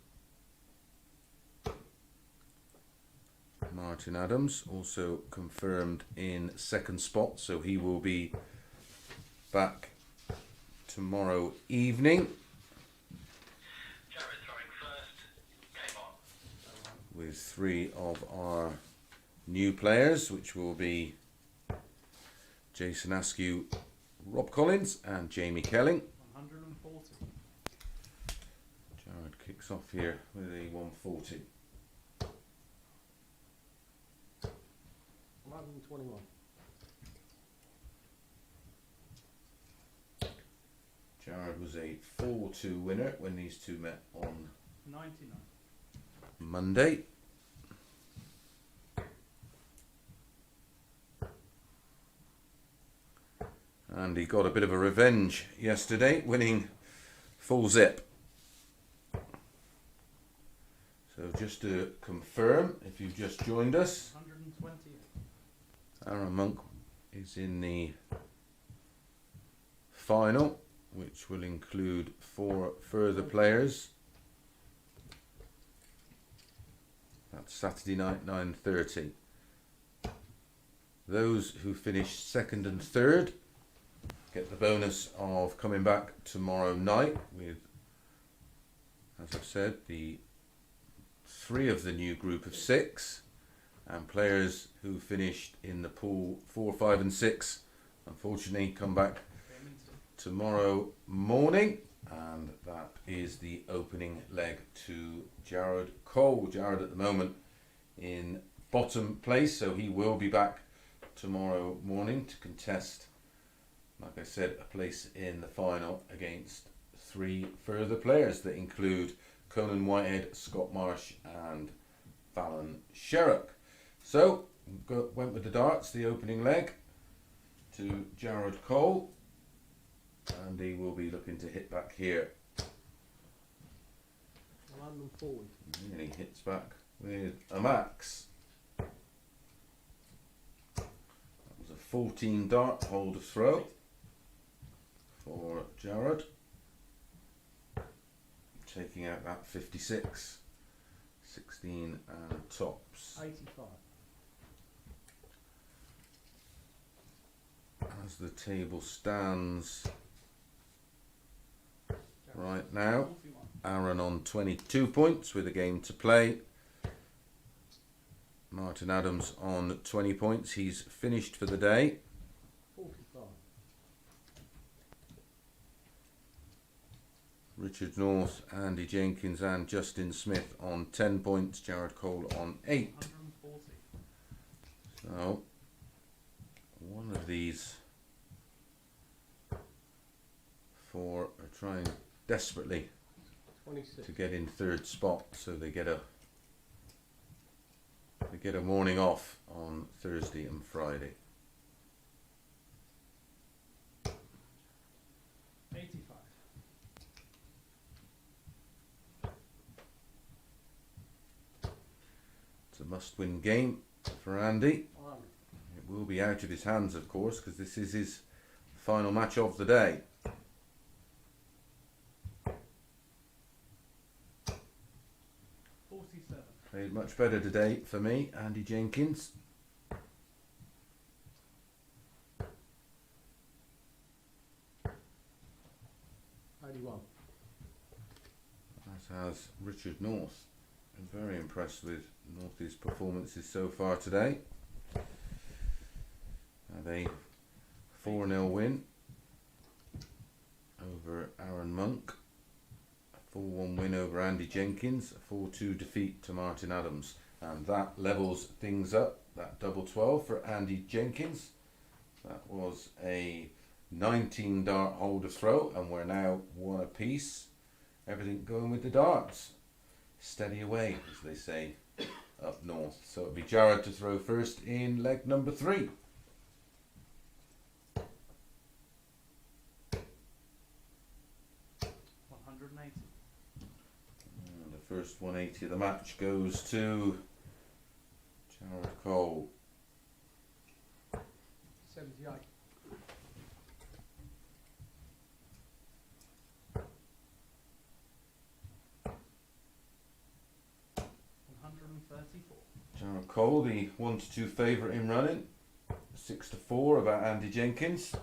Martin Adams also confirmed in second spot, so he will be back tomorrow evening Jared throwing first. Game on. with 3 of our new players, which will be Jason Askew, Rob Collins and Jamie Kelling. 140. Jared kicks off here with a 140. 121. Jared was a 4-2 winner when these two met on 99. Monday. And he got a bit of a revenge yesterday, winning full zip. So just to confirm, if you've just joined us, 120. Arron Monk is in the final, which will include 4 further players. That's Saturday night, 9:30. Those who finish second and third get the bonus of coming back tomorrow night with, as I've said, the 3 of the new group of 6, and players who finished in the pool 4, 5 and 6 unfortunately come back Game into. tomorrow morning, and that is the opening leg to Jared Cole. Jared at the moment in bottom place, so he will be back tomorrow morning to contest, like I said, a place in the final against 3 further players that include Conan Whitehead, Scott Marsh and Fallon Sherrock. So went with the darts, the opening leg to Jared Cole, and he will be looking to hit back here. 140. And he hits back with a max. That was a 14 dart hold of throw for Jared, taking out that 56. 16 and tops. 85. As the table stands right now, 41. Arron on 22 points with a game to play. Martin Adams on 20 points. He's finished for the day. 45. Richard North, Andy Jenkins and Justin Smith on 10 points. Jared Cole on 8. 140. So, one of these 4 are trying desperately 26. to get in third spot, so they get a morning off on Thursday and Friday. 85. It's a must-win game for Andy. 100. It will be out of his hands, of course, because this is his final match of the day. 47. Played much better today for me, Andy Jenkins. As has Richard North. I'm very impressed with North's performances so far today. Had a 4-0 win over Arron Monk, a 4-1 win over Andy Jenkins, a 4-2 defeat to Martin Adams, and that levels things up. That double 12 for Andy Jenkins. That was a 19 dart holder throw, and we're now 1 apiece. Everything going with the darts. Steady away, as they say up north. So it'll be Jared to throw first in leg number 3. And the first 180 of the match goes to Jared Cole. 78. Jared Cole, the 1-2 favourite in running. 6-4 about Andy Jenkins.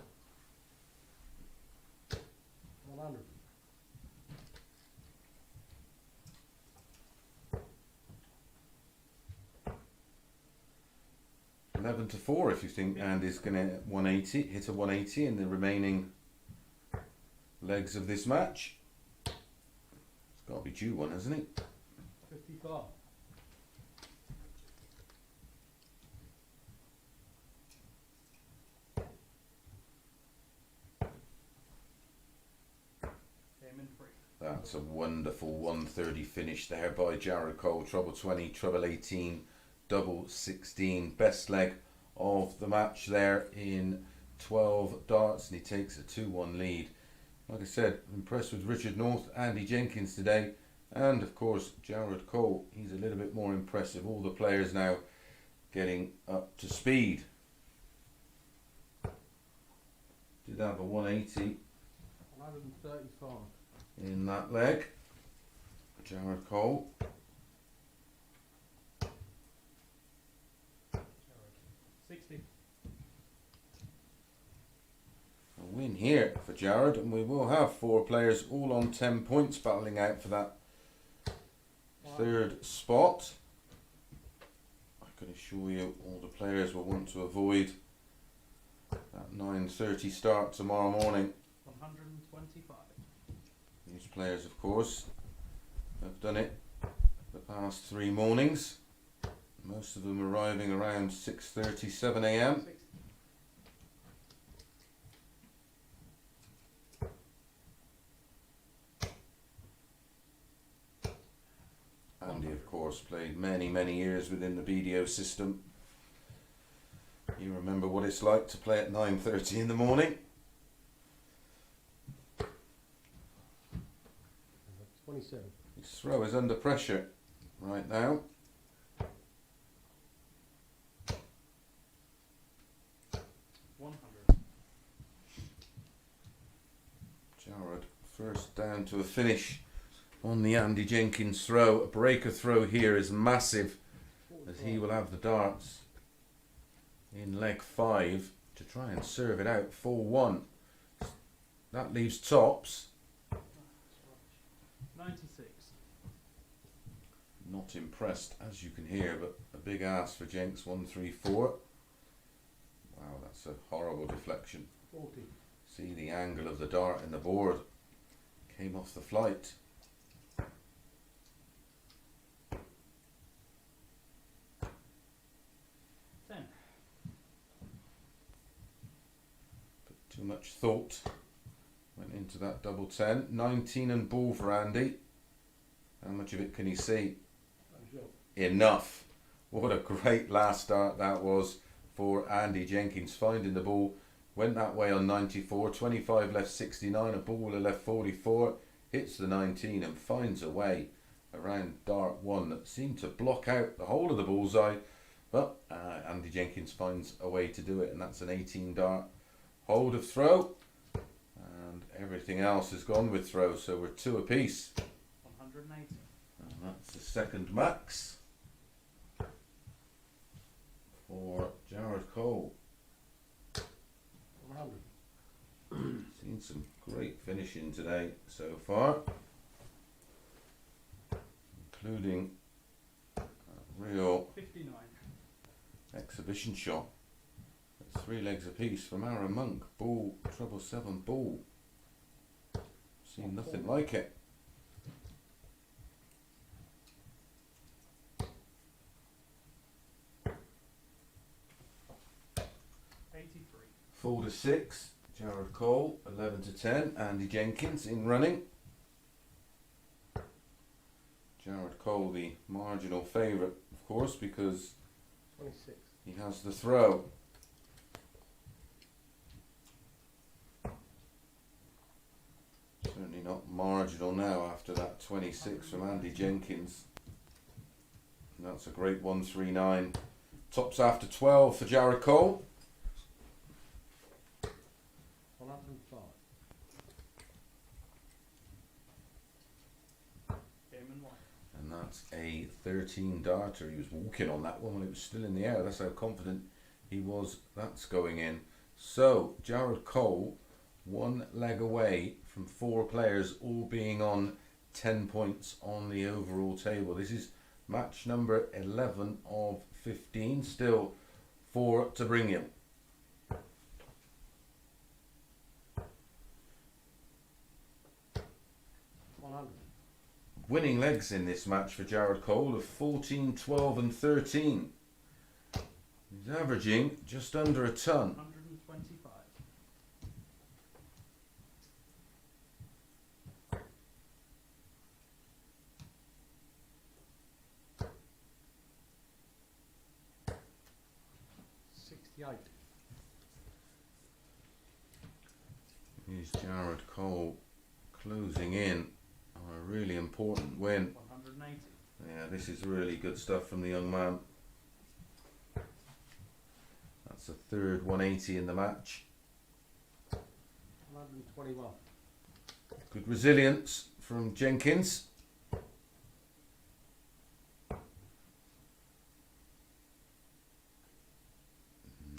11 to 4 if you think Andy's going to hit a 180 in the remaining legs of this match. It's got to be due one, hasn't it? 55. Came in 3. That's a wonderful 130 finish there by Jared Cole. Treble 20, treble 18, double 16. Best leg of the match there in 12 darts, and he takes a 2-1 lead. Like I said, impressed with Richard North, Andy Jenkins today, and of course Jared Cole. He's a little bit more impressive. All the players now getting up to speed. Did have a 180 135. in that leg. Jared Cole. Jared. 60. A win here for Jared, and we will have 4 players all on 10 points battling out for that third spot. I can assure you all the players will want to avoid that 9:30 start tomorrow morning. 125. These players, of course, have done it the past 3 mornings. Most of them arriving around 6:30, 7 a.m. 60. Andy, of course, played many years within the BDO system. You remember what it's like to play at 9:30 in the morning. 27. His throw is under pressure right now. Jared first down to a finish on the Andy Jenkins throw. A breaker throw here is massive, as he will have the darts in leg 5 to try and serve it out 4-1. That leaves tops. 96. Not impressed, as you can hear, but a big ass for Jenks. 134. Wow, that's a horrible deflection. 40. See the angle of the dart in the board. Came off the flight. Too much thought went into that double 10. 19 and ball for Andy. How much of it can he see? Enough. What a great last start that was for Andy Jenkins, finding the ball. Went that way on 94, 25 left 69, a baller left 44, hits the 19 and finds a way around dart 1 that seemed to block out the whole of the bullseye, but Andy Jenkins finds a way to do it, and that's an 18 dart hold of throw, and everything else has gone with throw, so we're 2 apiece. 180. And that's the second max for Jared Cole. 100. Seen some great finishing today so far, including a real 59. exhibition shot at 3 legs apiece from Arron Monk. Ball, treble 7 ball. Seen nothing like it. Four to 6, Jared Cole. 11 to 10, Andy Jenkins in running. Jared Cole, the marginal favourite, of course, because 26. he has the throw. Certainly not marginal now after that 26 from Andy Jenkins. And that's a great 139. Tops after 12 for Jared Cole. 105. Game and 1. And that's a 13 darter. He was walking on that one when it was still in the air. That's how confident he was that's going in. So Jared Cole, 1 leg away from 4 players all being on 10 points on the overall table. This is match number 11 of 15. Still 4 to bring you. Winning legs in this match for Jared Cole of 14, 12 and 13. He's averaging just under a ton. 125. Here's Jared Cole closing in on a really important win. 180. Yeah, this is really good stuff from the young man. That's the third 180 in the match. 121. Good resilience from Jenkins.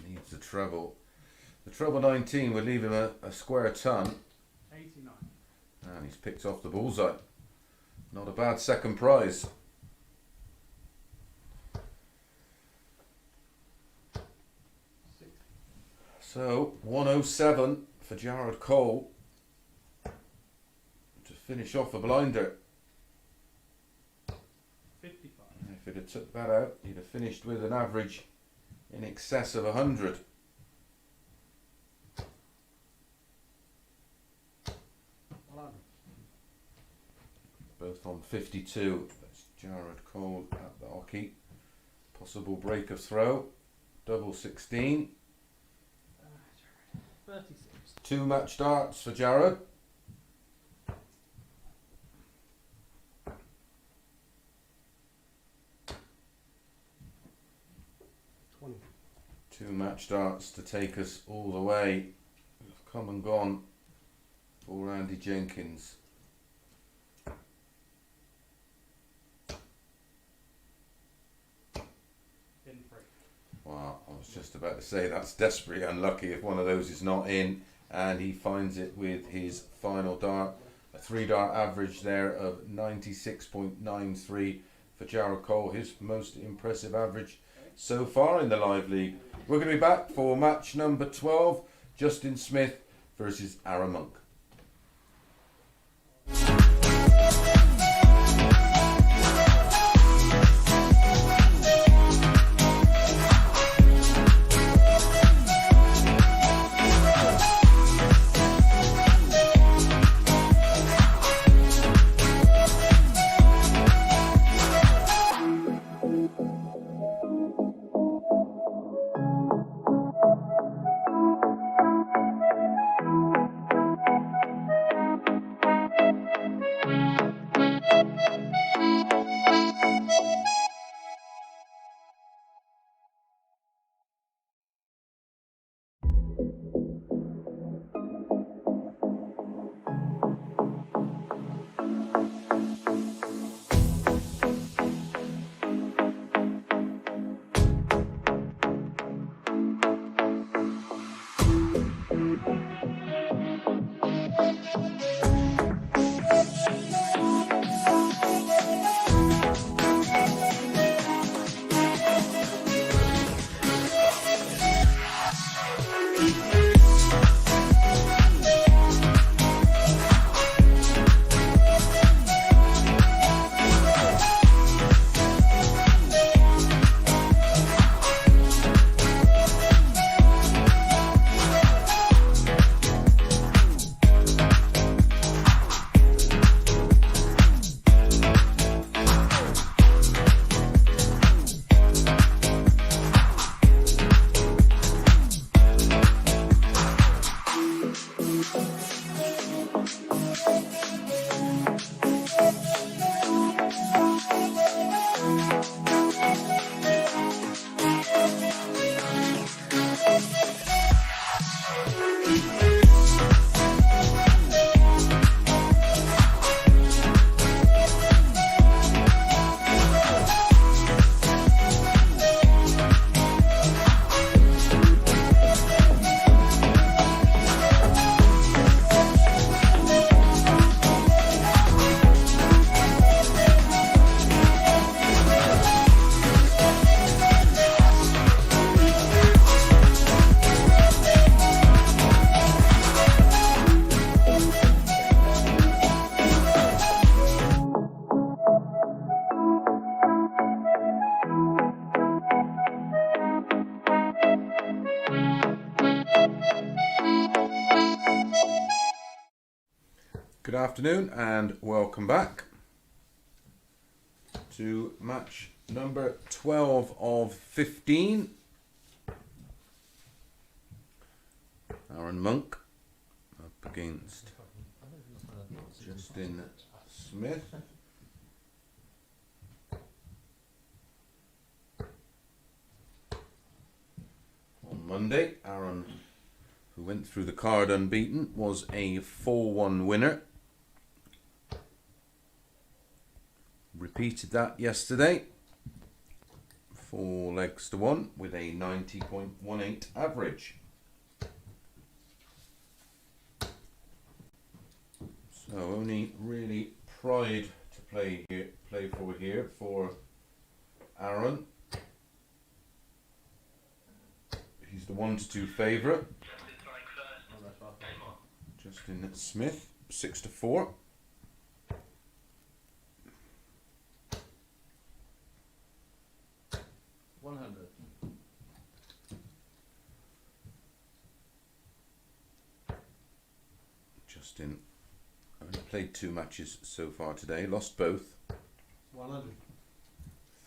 Needs the treble. The treble 19 would leave him a square ton. 89. And he's picked off the bullseye. Not a bad second prize. So 107 for Jared Cole to finish off a blinder. 55. If it had took that out, he'd have finished with an average in excess of 100. Both on 52. That's Jared Cole at the hockey. Possible break of throw. Double 16. 36. 2 match darts for Jared. 20. 2 match darts to take us all the way. Come and gone for Andy Jenkins. In 3. Wow, I was just about to say that's desperately unlucky if one of those is not in, and he finds it with his final dart. A 3 dart average there of 96.93 for Jared Cole, his most impressive average so far in the Live League. We're going to be back for match number 12, Justin Smith versus Arron Monk. Good afternoon and welcome back to match number 12 of 15. Arron Monk up against Justin Smith. On Monday, Arron, who went through the card unbeaten, was a 4-1 winner. Repeated that yesterday, 4 legs to 1 with a 90.18 average. So only really pride to play for here for Arron. He's the 1-2 favourite. Justin throwing first. Oh, that's right. Game on. Justin Smith, 6-4. $100. Justin only played 2 matches so far today, lost both. 100.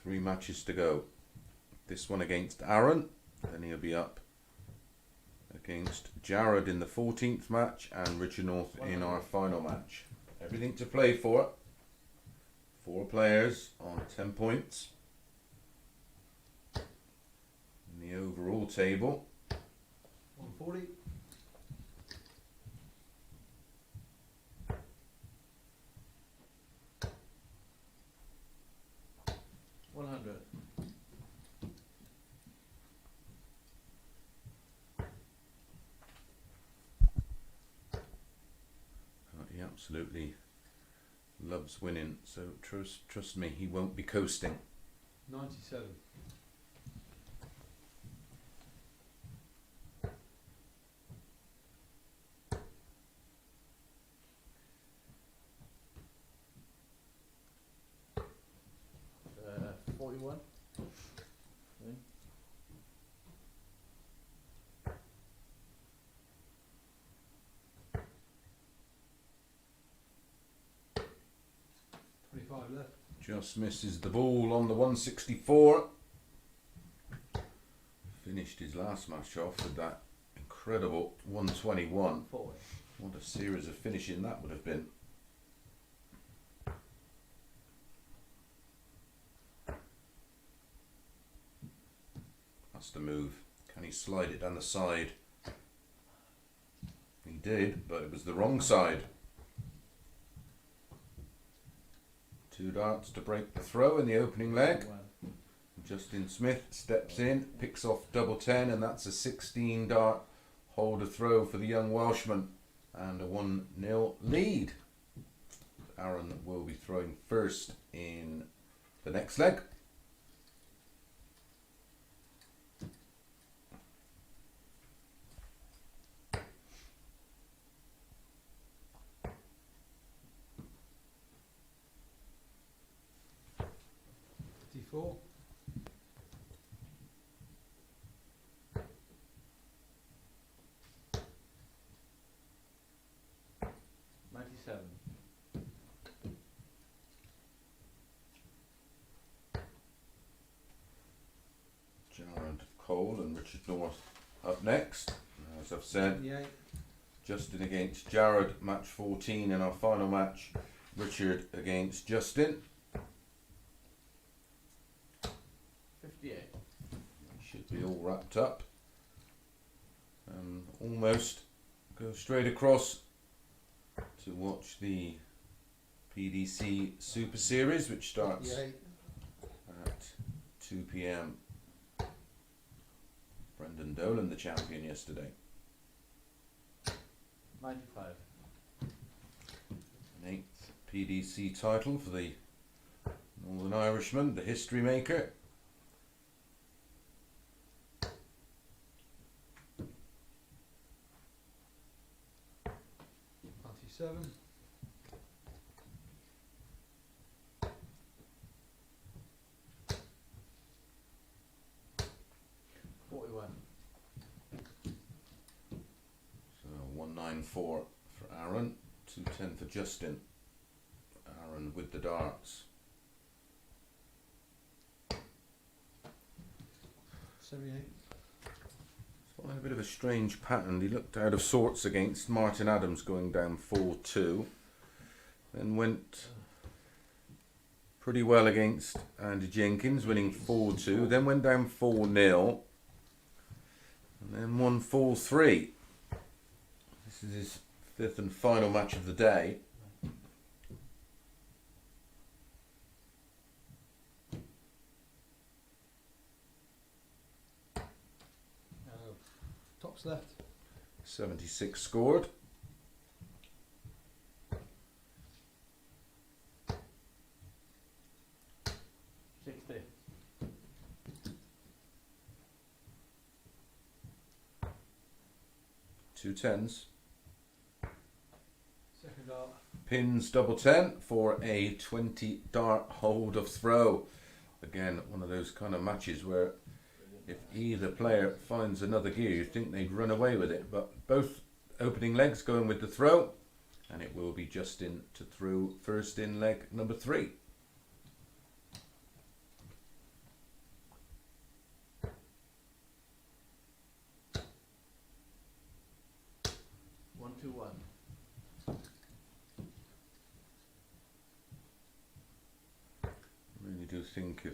3 matches to go. This one against Arron, then he'll be up against Jared in the 14th match and Richard North in our final match. Everything to play for. 4 players on 10 points. In the overall table, 140. $100. he absolutely loves winning, so trust me, he won't be coasting. 97. $41. Okay. $25 left. Just misses the ball on the 164. Finished his last match off with that incredible 121. 40. What a series of finishing that would have been. That's the move. Can he slide it down the side? He did, but it was the wrong side. 2 darts to break the throw in the opening leg. Justin Smith steps in, picks off double 10, and that's a 16 dart holder throw for the young Welshman and a 1-0 lead. Arron will be throwing first in the next leg. $54. $97. Jared Cole and Richard North up next. As I've said, 78. Justin against Jared, match 14 in our final match. Richard against Justin. 58. Should be all wrapped up. Almost go straight across to watch the PDC Super Series, which starts 58. at 2 p.m. Brendan Dolan, the champion yesterday. 95. An 8th PDC title for the Northern Irishman, the history maker. $97. $41. So 194 for Arron 210 for Justin. Arron with the darts. 78. A bit of a strange pattern. He looked out of sorts against Martin Adams going down 4-2. Then went pretty well against Andy Jenkins, winning 4-2. Then went down 4-0. And then won 4-3. This is his fifth and final match of the day. Tops left. 76 scored. Two tens. Second dart. Pins double 10 for a 20 dart hold of throw. Again, one of those kind of matches where if either player finds another gear, you'd think they'd run away with it. But both opening legs going with the throw, and it will be Justin to throw first in leg number 3. Really do think if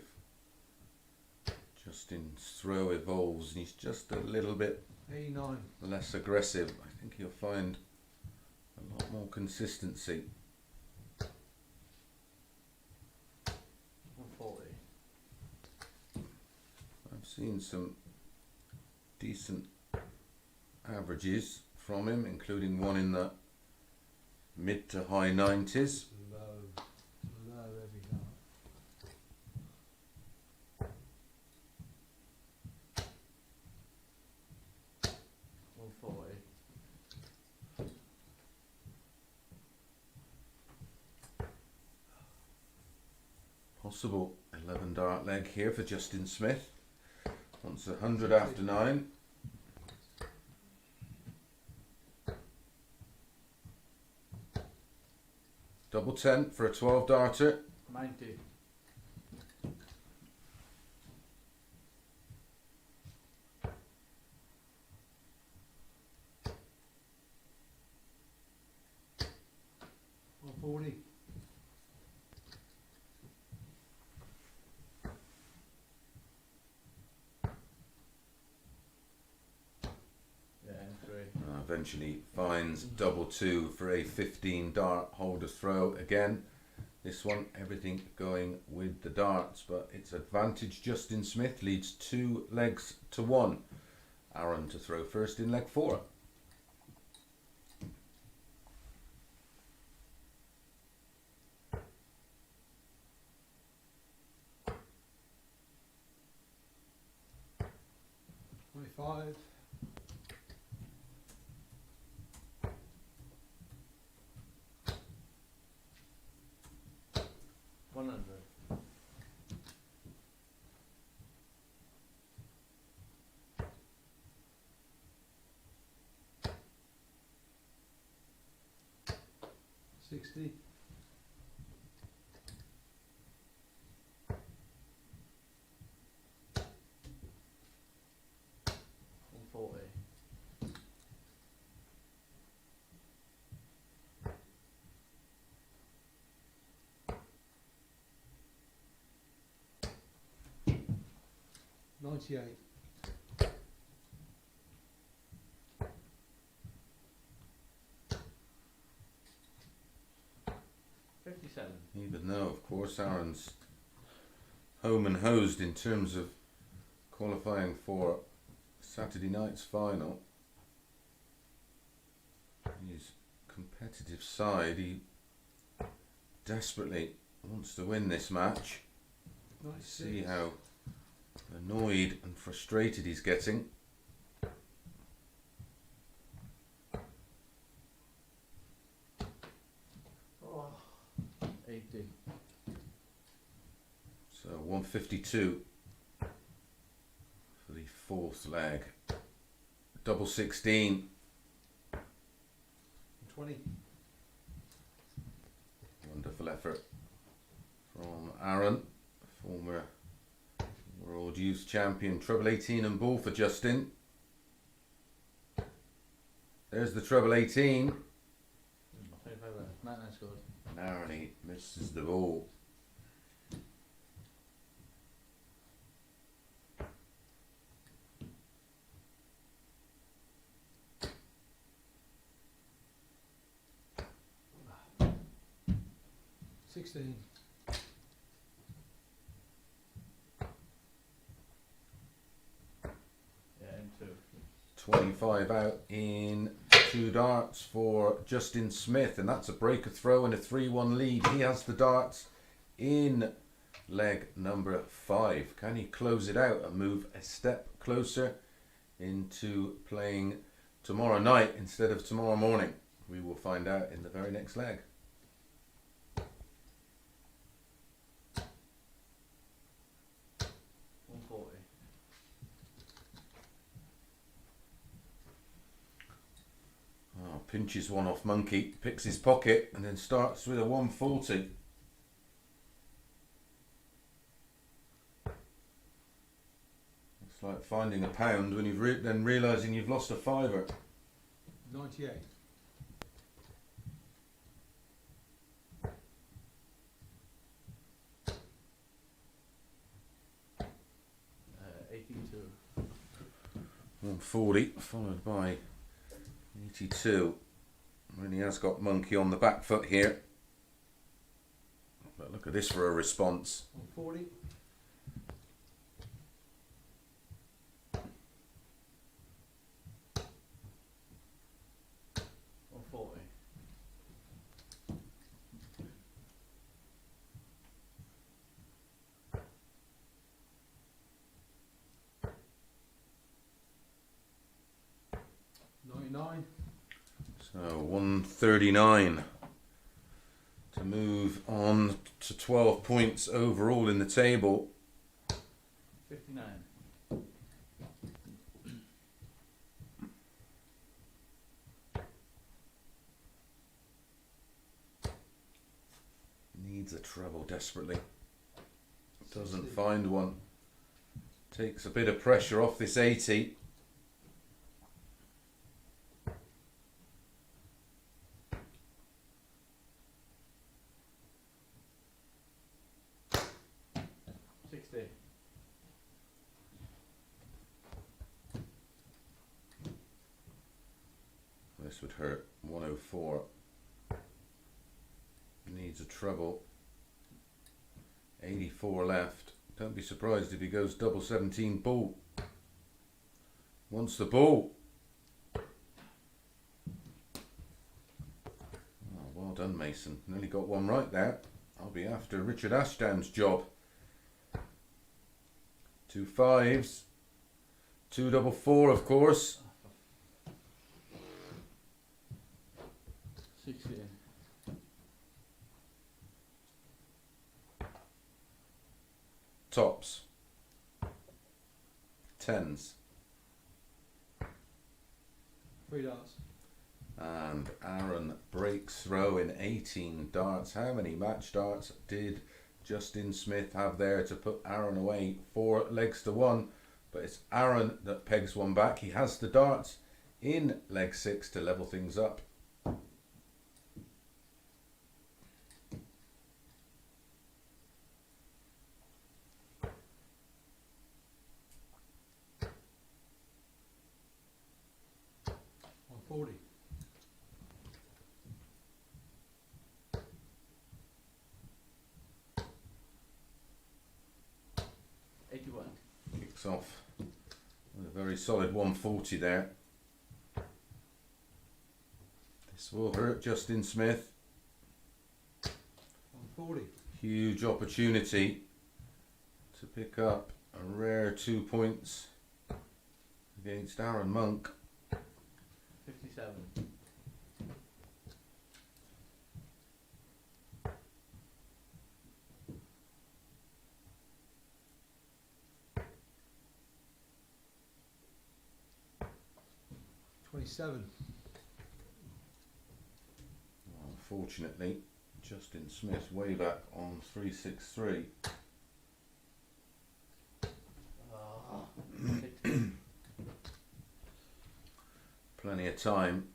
Justin's throw evolves and he's just a little bit 89. less aggressive, I think he'll find a lot more consistency. 140. I've seen some decent averages from him, including one in the mid to high 90s. Low every dart. 140. Possible 11 dart leg here for Justin Smith. Wants 100 after 9. Double 10 for a 12 darter. 90. $140. Yeah, M3. Eventually finds double 2 for a 15 dart holder throw. Again, this one, everything going with the darts, but it's advantage Justin Smith, leads 2 legs to 1. Arron to throw first in leg 4. $25. 100. 60. 140. 98. 57. Even though, of course, Arron's home and hosed in terms of qualifying for Saturday night's final. His competitive side, he desperately wants to win this match. 96. See how annoyed and frustrated he's getting. Oh. 80. So 152 for the 4th leg. Double 16. 20. Wonderful effort from Arron, former World Youth Champion. Treble 18 and ball for Justin. There's the treble 18. 25 left. 99 scored. Narrowly misses the ball. Ah. 16. Yeah, M2. 25 out in 2 darts for Justin Smith, and that's a breaker throw and a 3-1 lead. He has the darts in leg number 5. Can he close it out and move a step closer into playing tomorrow night instead of tomorrow morning? We will find out in the very next leg. Oh, pinches one off Monkey, picks his pocket and then starts with a 140. It's like finding a pound when you've then realising you've lost a fiver. 98. 82. 140 followed by 82. And he has got Monkey on the back foot here. But look at this for a response. 140. 140. 99. So 139 to move on to 12 points overall in the table. 59. Needs a treble desperately. Doesn't find one. Takes a bit of pressure off this 80. This would hurt. 104. Needs a treble. 84 left. Don't be surprised if he goes double 17 ball. Wants the ball. Oh, well done, Mason. Nearly got one right there. I'll be after Richard Ashdown's job. 2 5s. 2 double 4, of course. 60. Tops. 10s. 3 darts. And Arron breaks throw in 18 darts. How many match darts did Justin Smith have there to put Arron away? 4 legs to 1. But it's Arron that pegs one back. He has the darts in leg 6 to level things up. Forty. Kicks off with a very solid 140 there. This will hurt Justin Smith. 140. Huge opportunity to pick up a rare 2 points against Arron Monk. 57. 27. Unfortunately, Justin Smith way back on 363. Plenty of time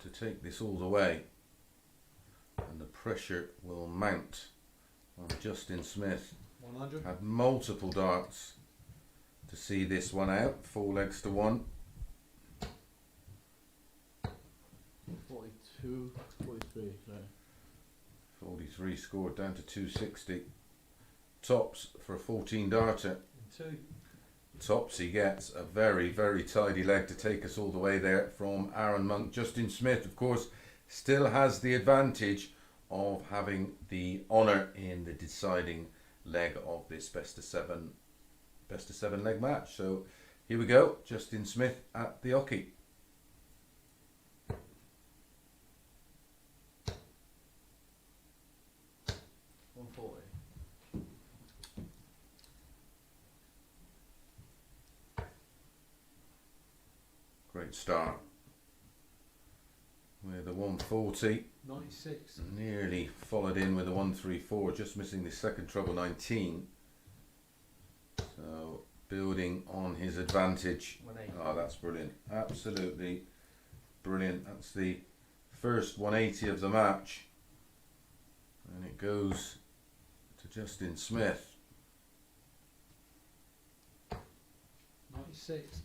to take this all the way, and the pressure will mount on Justin Smith. 100. Had multiple darts to see this one out, 4 legs to 1. 42, 43, sorry. 43 scored down to 260. Tops for a 14 darter. 2. Tops he gets a very, very tidy leg to take us all the way there from Arron Monk. Justin Smith, of course, still has the advantage of having the honour in the deciding leg of this best of seven leg match. So here we go, Justin Smith at the hockey. Great start with a 140. 96. Nearly followed in with a 134, just missing the second treble 19. So building on his advantage. 180. Oh, that's brilliant. Absolutely brilliant. That's the first 180 of the match. And it goes to Justin Smith. 96.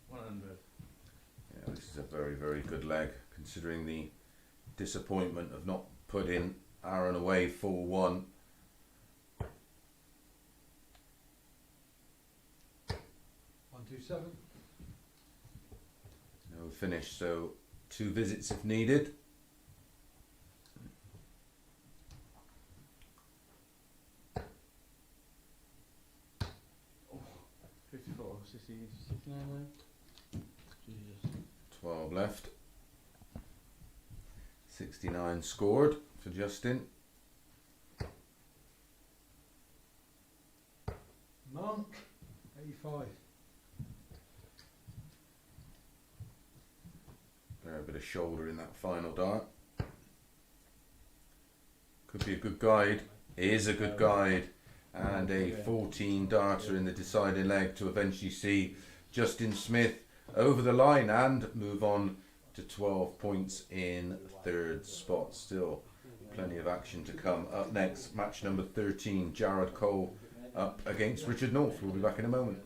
100. Yeah, this is a very, very good leg, considering the disappointment of not putting Arron away 4-1. 127. No finish, so 2 visits if needed. Oh, 54, 60, 69 now. Jesus. 12 left. 69 scored for Justin. Monk. 85. A bit of shoulder in that final dart. Could be a good guide. Is a good guide. And a 14 darter in the deciding leg to eventually see Justin Smith over the line and move on to 12 points in third spot. Still plenty of action to come. Up next, match number 13, Jared Cole up against Richard North. We'll be back in a moment.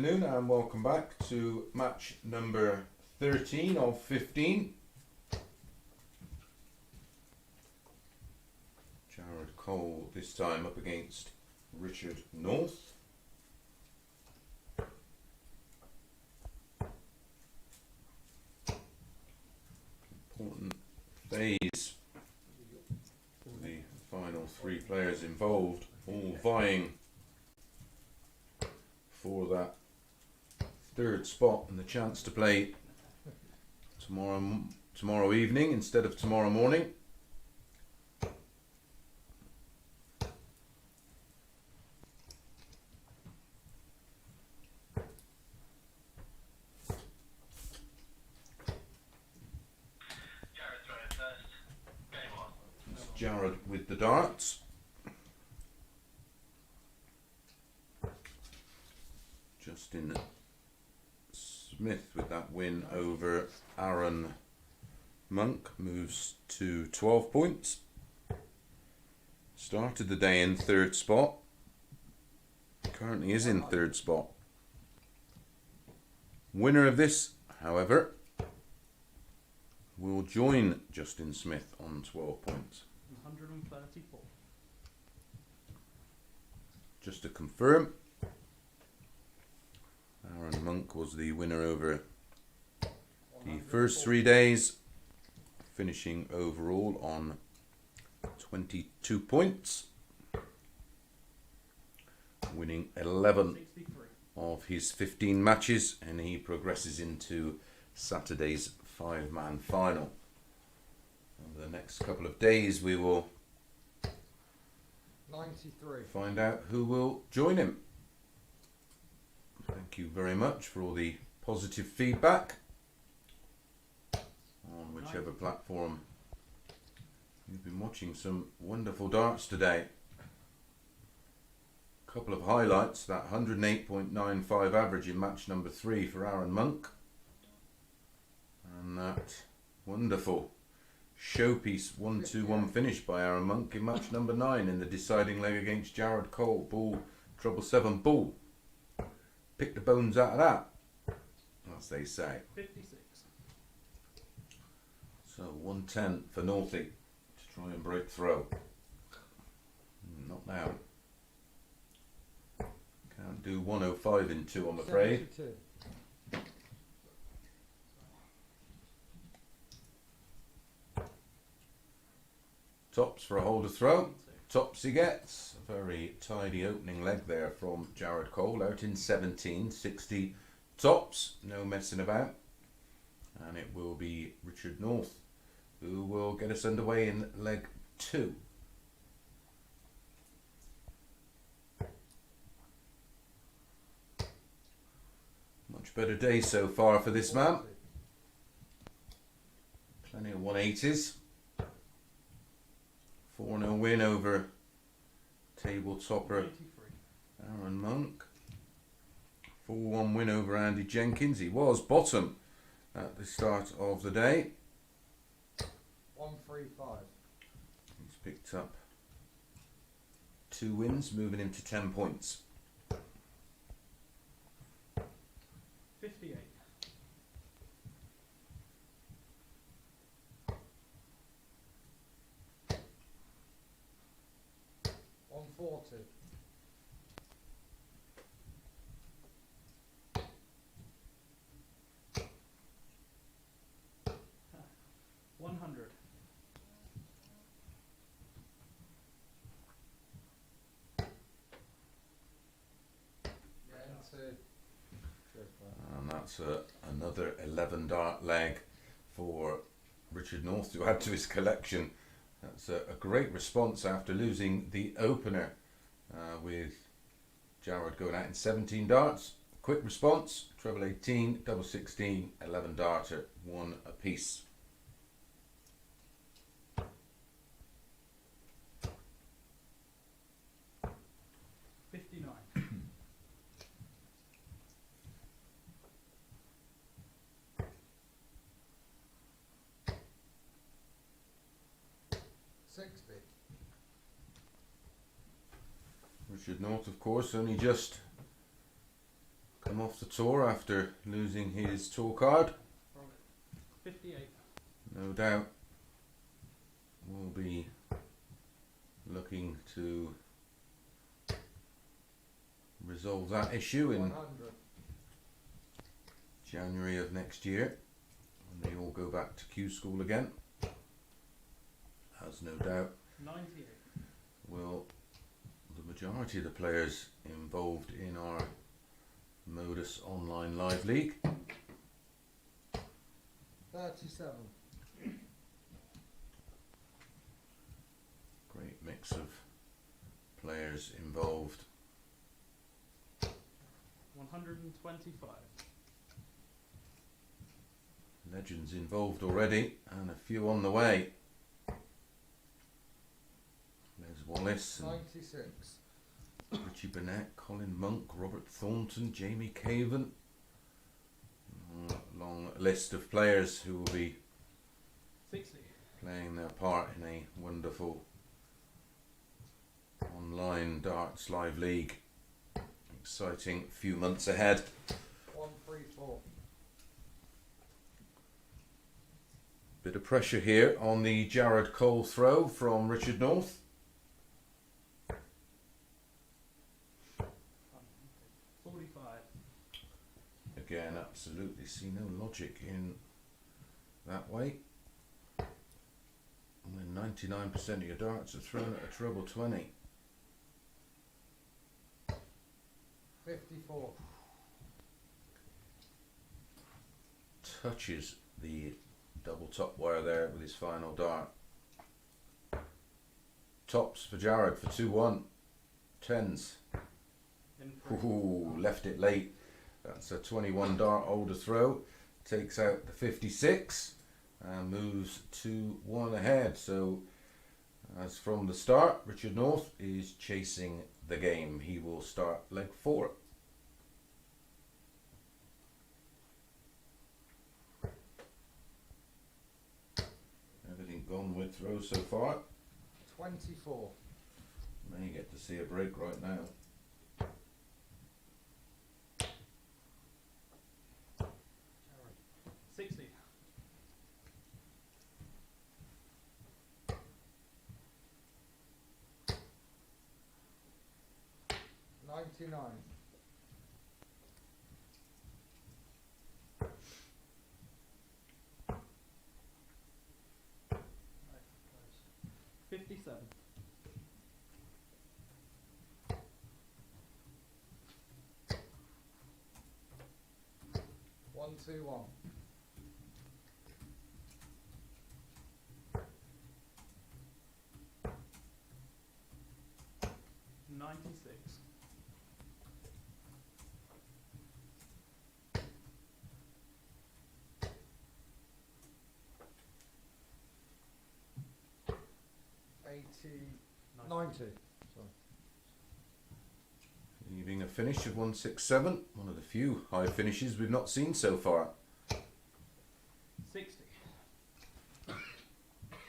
afternoon and welcome back to match number 13 of 15. Jared Cole this time up against Richard North. Important phase for the final three players involved, all vying for that third spot and the chance to play tomorrow evening instead of tomorrow morning. Jared throwing first. Game on. It's Jared with the darts. Justin Smith with that win over Arron Monk moves to 12 points. Started the day in third spot. Currently is in third spot. Winner of this, however, will join Justin Smith on 12 points. 134. Just to confirm, Arron Monk was the winner over the first 3 days, finishing overall on 22 points, winning 11 63. of his 15 matches, and he progresses into Saturday's 5-man final. Over the next couple of days we will 93. find out who will join him. Thank you very much for all the positive feedback on whichever platform you've been watching. Some wonderful darts today. Couple of highlights: that 108.95 average in match number 3 for Arron Monk, and that wonderful showpiece 1-2-1 finish by Arron Monk in match number 9 in the deciding leg against Jared Cole. Ball, treble 7 ball. Pick the bones out of that, as they say. 56. So 110 for Northie to try and break throw. Not now. Can't do 105 in 2, I'm afraid. 72. Tops for a holder throw. Tops he gets. A very tidy opening leg there from Jared Cole, out in 17, 60 tops, no messing about. And it will be Richard North who will get us underway in leg 2. Much better day so far for this man. Plenty of 180s. 4-0 win over table topper 83. Arron Monk. 4-1 win over Andy Jenkins. He was bottom at the start of the day. 135. He's picked up 2 wins, moving him to 10 points. 58. 140. 100. 90. And that's another 11 dart leg for Richard North to add to his collection. That's a great response after losing the opener with Jared going out in 17 darts. Quick response: treble 18, double 16, 11 darter, 1 apiece. Richard North, of course, only just a come off the tour after losing his tour card. 58. No doubt we'll be looking to resolve that issue in 100. January of next year when they all go back to Q school again. As no doubt 98. will the majority of the players involved in our MODUS online live league. 37. Great mix of players involved. 125. Legends involved already and a few on the way. Les Wallace and 96. Richie Burnett, Colin Monk, Robert Thornton, Jamie Caven. Long list of players who will be 60. playing their part in a wonderful online darts live league. Exciting few months ahead. 134. Bit of pressure here on the Jared Cole throw from Richard North. 45. Again, absolutely see no logic in that way. When 99% of your darts are thrown at a treble 20. 54. Touches the double top wire there with his final dart. Tops for Jared for 2-1. Tens. In front. Ooh, left it late. That's a 21 dart older throw. Takes out the 56 and moves 2-1 ahead. So, as from the start, Richard North is chasing the game. He will start leg 4. Everything gone with throws so far. 24. May get to see a break right now. Jared. 60. 99. 57. 121. 96. 90. Sorry. Leaving a finish of 167. One of the few high finishes we've not seen so far. 60.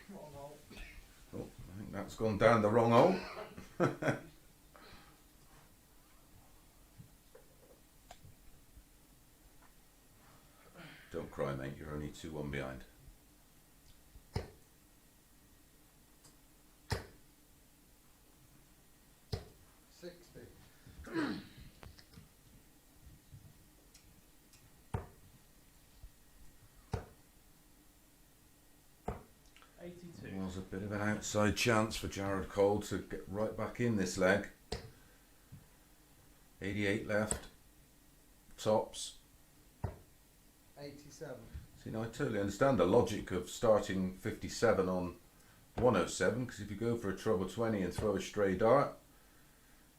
Wrong hole. Oh, I think that's gone down the wrong hole. Don't cry, mate. You're only 2-1 behind. 60. 82. It was a bit of an outside chance for Jared Cole to get right back in this leg. 88 left. Tops. 87. See, now I totally understand the logic of starting 57 on 107, because if you go for a treble 20 and throw a stray dart,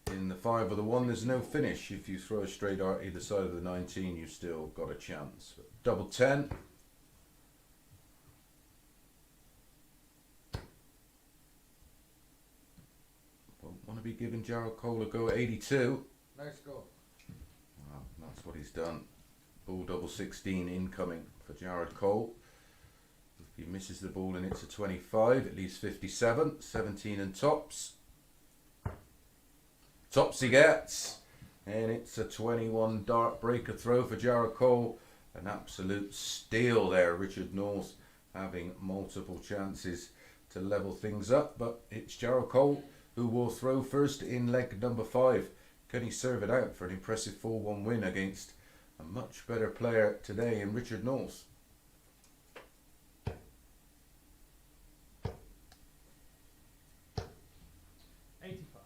in the 5 or the 1 there's no finish. If you throw a stray dart either side of the 19, you've still got a chance. But double 10. Won't want to be giving Jared Cole a go at 82. No score. Well, that's what he's done. Ball double 16 incoming for Jared Cole. If he misses the ball and it's a 25, it leaves 57, 17 and tops. Tops he gets. And it's a 21 dart breaker throw for Jared Cole. An absolute steal there. Richard North having multiple chances to level things up, but it's Jared Cole who will throw first in leg number 5. Can he serve it out for an impressive 4-1 win against a much better player today in Richard North? Eighty-five.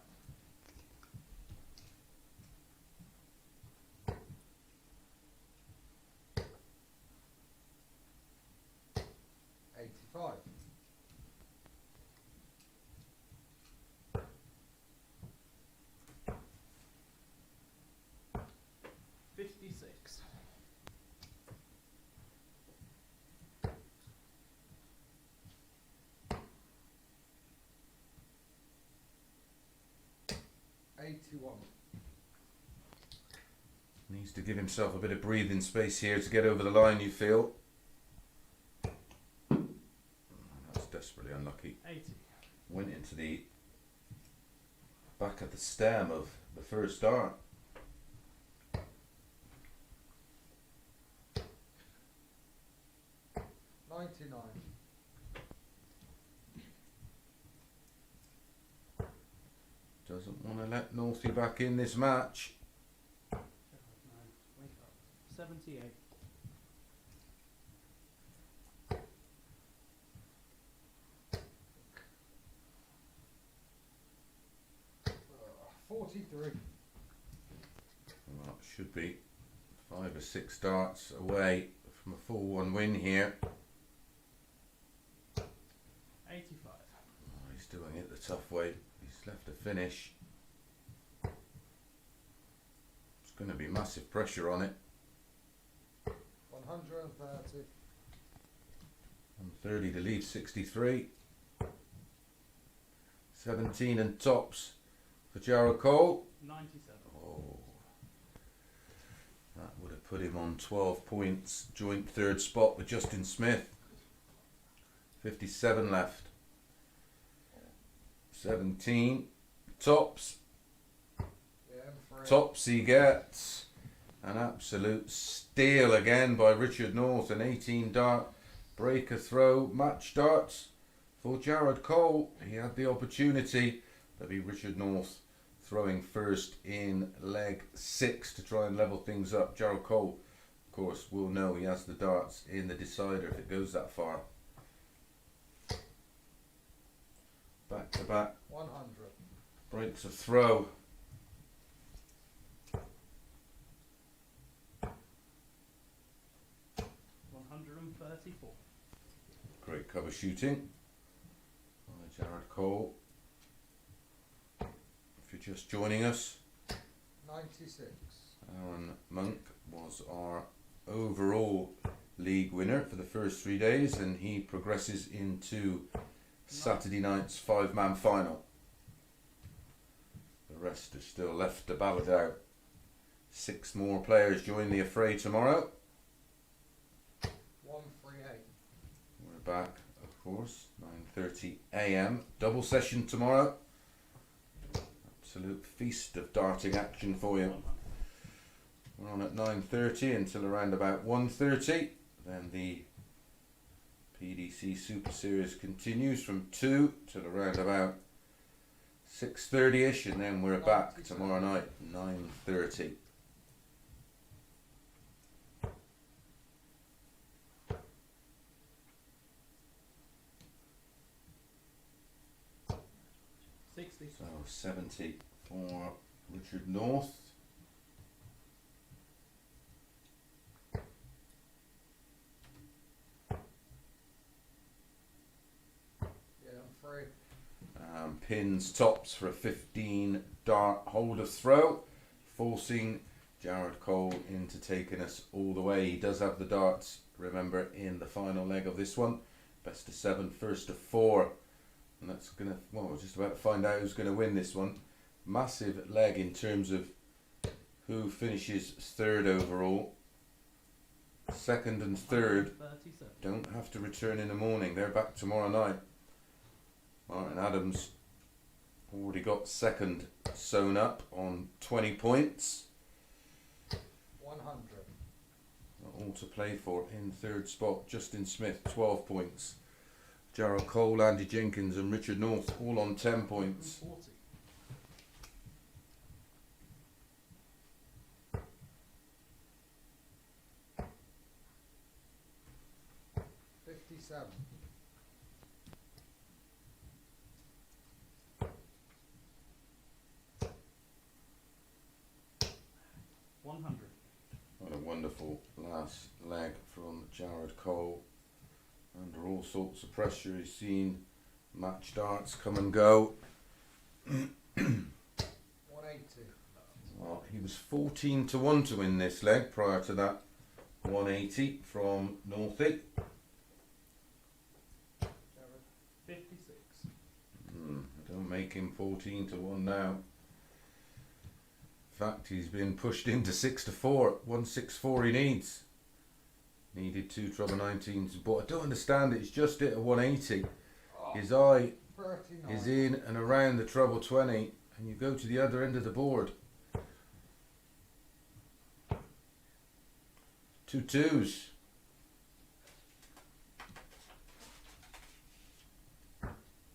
56. 81. Needs to give himself a bit of breathing space here to get over the line, you feel. That's desperately unlucky. 80. Went into the back of the stem of the first dart. 99. Doesn't want to let Northie back in this match. 78. 43. Well, it should be 5 or 6 darts away from a 4-1 win here. 85. Oh, he's doing it the tough way. He's left a finish. There's going to be massive pressure on it. 130. 130 to leave 63. 17 and tops for Jared Cole. 97. Oh, that would have put him on 12 points, joint third spot with Justin Smith. 57 left. 17 tops. Yeah, M3. Tops he gets. An absolute steal again by Richard North. An 18 dart breaker throw. Match darts for Jared Cole. He had the opportunity. That'll be Richard North throwing first in leg 6 to try and level things up. Jared Cole, of course, will know he has the darts in the decider if it goes that far. Back to back. 100. Breaks a throw. Great cover shooting by Jared Cole. If you're just joining us, 96. Arron Monk was our overall league winner for the first 3 days, and he progresses into Saturday night's 5-man final. The rest are still left to battle it out. 6 more players join the affray tomorrow. 138. We're back, of course, 9:30 AM. Double session tomorrow. Absolute feast of darting action for you. We're on at 9:30 until around about 1:30. Then the PDC Super Series continues from 2 till around about 6:30ish, and then we're back tomorrow night 9:30. So 70 for Richard North. Yeah, I'm free. Pins tops for a 15 dart holder throw, forcing Jared Cole into taking us all the way. He does have the darts, remember, in the final leg of this one. Best of 7, first of 4. And that's going to, well, we're just about to find out who's going to win this one. Massive leg in terms of who finishes 3rd overall. 2nd and 3rd 37. don't have to return in the morning. They're back tomorrow night. Martin Adams already got 2nd sewn up on 20 points. 100. All to play for in third spot. Justin Smith, 12 points. Gerald Cole, Andy Jenkins and Richard North all on 10 points. 40. 57. 100. What a wonderful last leg from Jared Cole. Under all sorts of pressure, he's seen match darts come and go. 180. Well, he was 14 to 1 to win this leg. Prior to that, 180 from Northie. 56. Don't make him 14 to 1 now. In fact, he's been pushed into 6 to 4. 164 he needs. Needed 2 treble 19s, but I don't understand it. It's just at a 180. His eye 39. is in and around the treble 20, and you go to the other end of the board. 2 twos.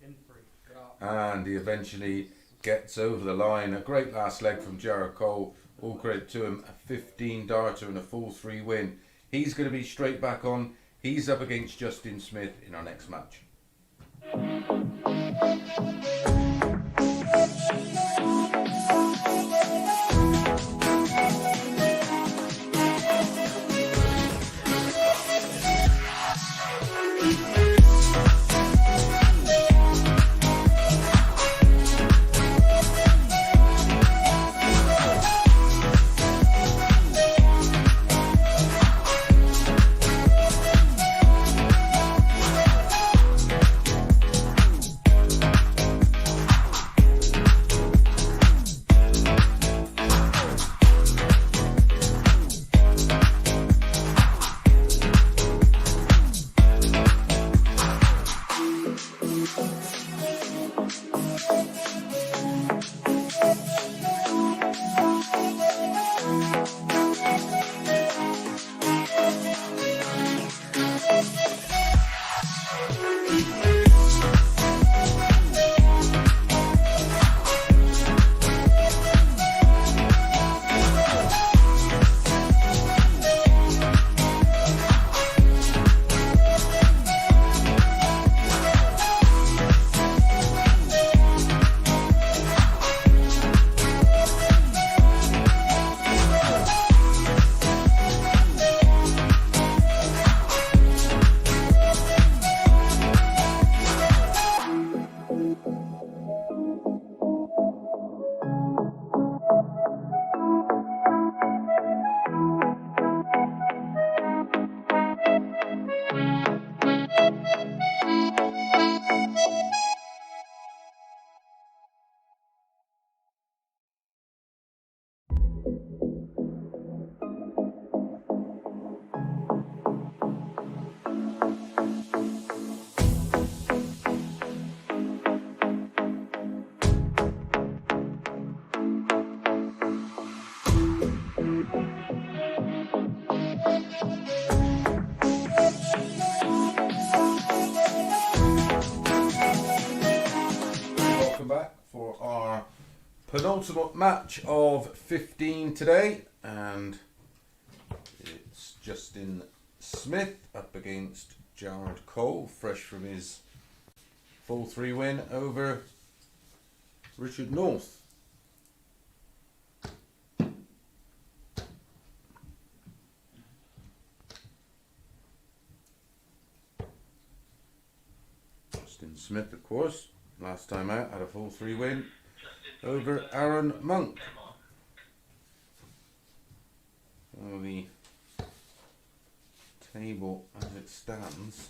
In 3. Get up. And he eventually gets over the line. A great last leg from Jared Cole. All credit to him. A 15 darter and a full 3 win. He's going to be straight back on. He's up against Justin Smith in our next match. Penultimate match of 15 today, and it's Justin Smith up against Jared Cole, fresh from his full 3 win over Richard North. Justin Smith, of course, last time out had a full 3 win over Arron Monk. So the table as it stands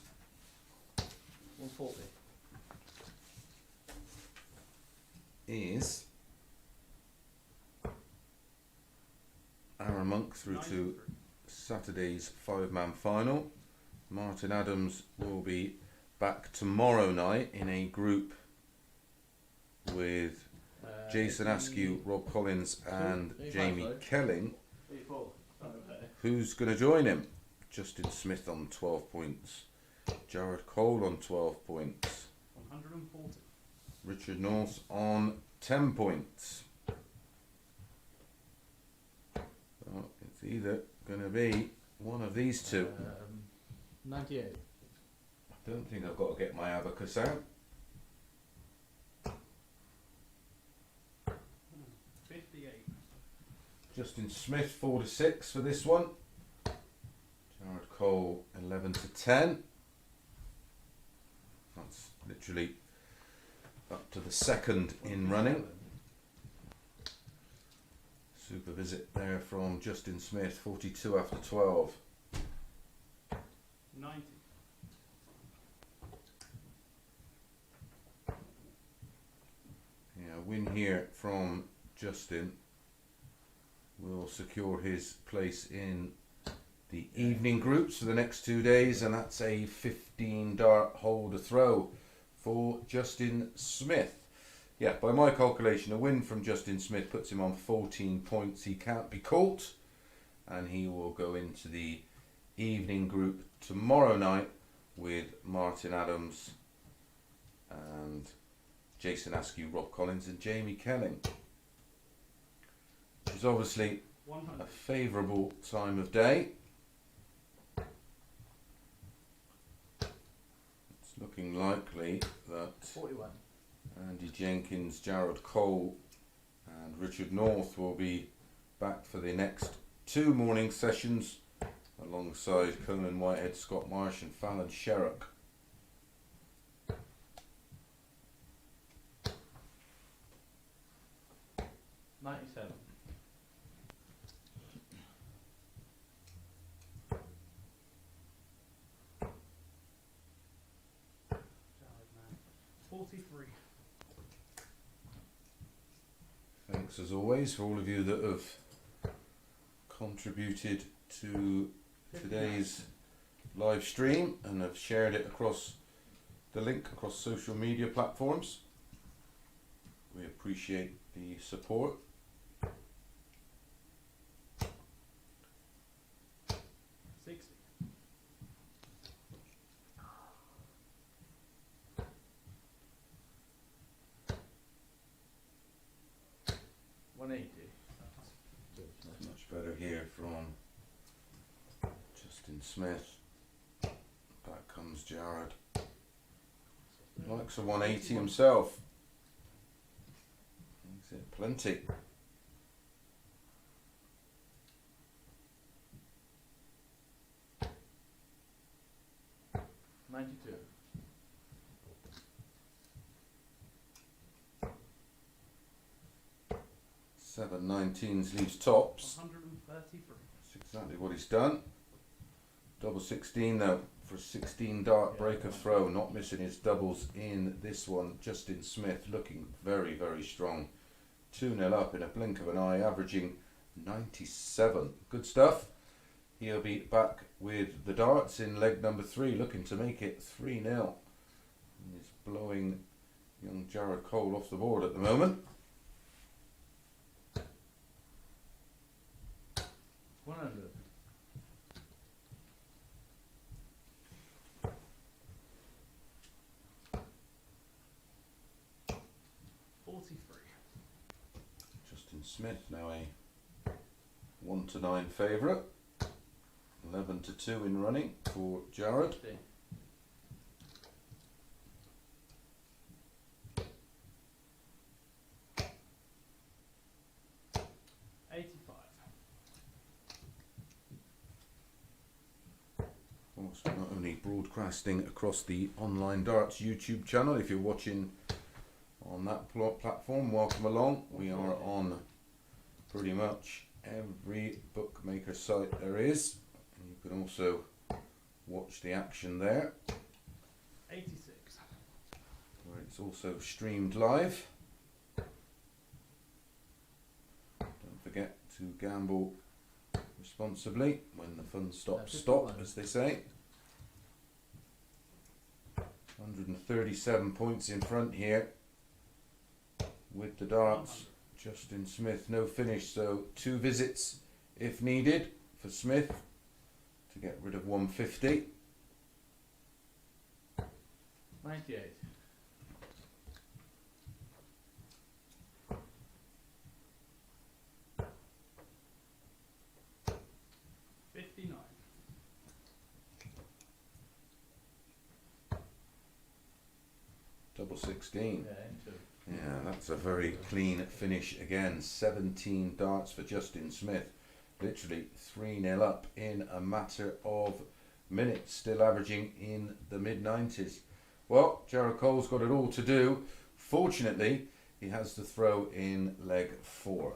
140. is Arron Monk through to Saturday's 5-man final. Martin Adams will be back tomorrow night in a group with Jason Askew, Rob Collins and Jamie Kelling. 84. who's going to join him? Justin Smith on 12 points. Jared Cole on 12 points. 140. Richard North on 10 points. So it's either going to be one of these two. 98. I don't think I've got to get my abacus out. 58. Justin Smith 4 to 6 for this one. Jared Cole 11 to 10. That's literally up to the second in running. Super visit there from Justin Smith, 42 after 12. 90. Yeah, a win here from Justin will secure his place in the evening groups for the next 2 days, and that's a 15 dart hole to throw for Justin Smith. Yeah, by my calculation, a win from Justin Smith puts him on 14 points. He can't be caught, and he will go into the evening group tomorrow night with Martin Adams and Jason Askew, Rob Collins and Jamie Kelling. Which is obviously 100. a favourable time of day. It's looking likely that 41. Andy Jenkins, Jared Cole and Richard North will be back for the next 2 morning sessions alongside Conan Whitehead, Scott Marsh and Fallon Sherrock. $97. Jared, man. 43. Thanks as always for all of you that have contributed to today's live stream and have shared it across the link across social media platforms. We appreciate the support. Much better here from Justin Smith. Back comes Jared. Likes a 180 himself. Makes it plenty. $92. Seven 19s leaves tops. 133. That's exactly what he's done. Double 16 though for a 16 dart break of throw, not missing his doubles in this one. Justin Smith looking very, very strong. 2-0 up in a blink of an eye, averaging 97. Good stuff. He'll be back with the darts in leg number 3, looking to make it 3-0. He's blowing young Jared Cole off the board at the moment. 100. Justin Smith now a 1 to 9 favourite. 11 to 2 in running for Jared. 50. Also, not only broadcasting across the Online Darts YouTube channel, if you're watching on that platform, welcome along. We are on pretty much every bookmaker site there is. And you can also watch the action there, 86. where it's also streamed live. Don't forget to gamble responsibly when the fun stops stop, as they say. 137 points in front here with the darts. 100. Justin Smith, no finish, so 2 visits if needed for Smith to get rid of 150. 98. Double 16. Yeah, into. Yeah, that's a very clean finish again. 17 darts for Justin Smith. Literally 3-0 up in a matter of minutes, still averaging in the mid-90s. Well, Jared Cole's got it all to do. Fortunately, he has the throw in leg 4.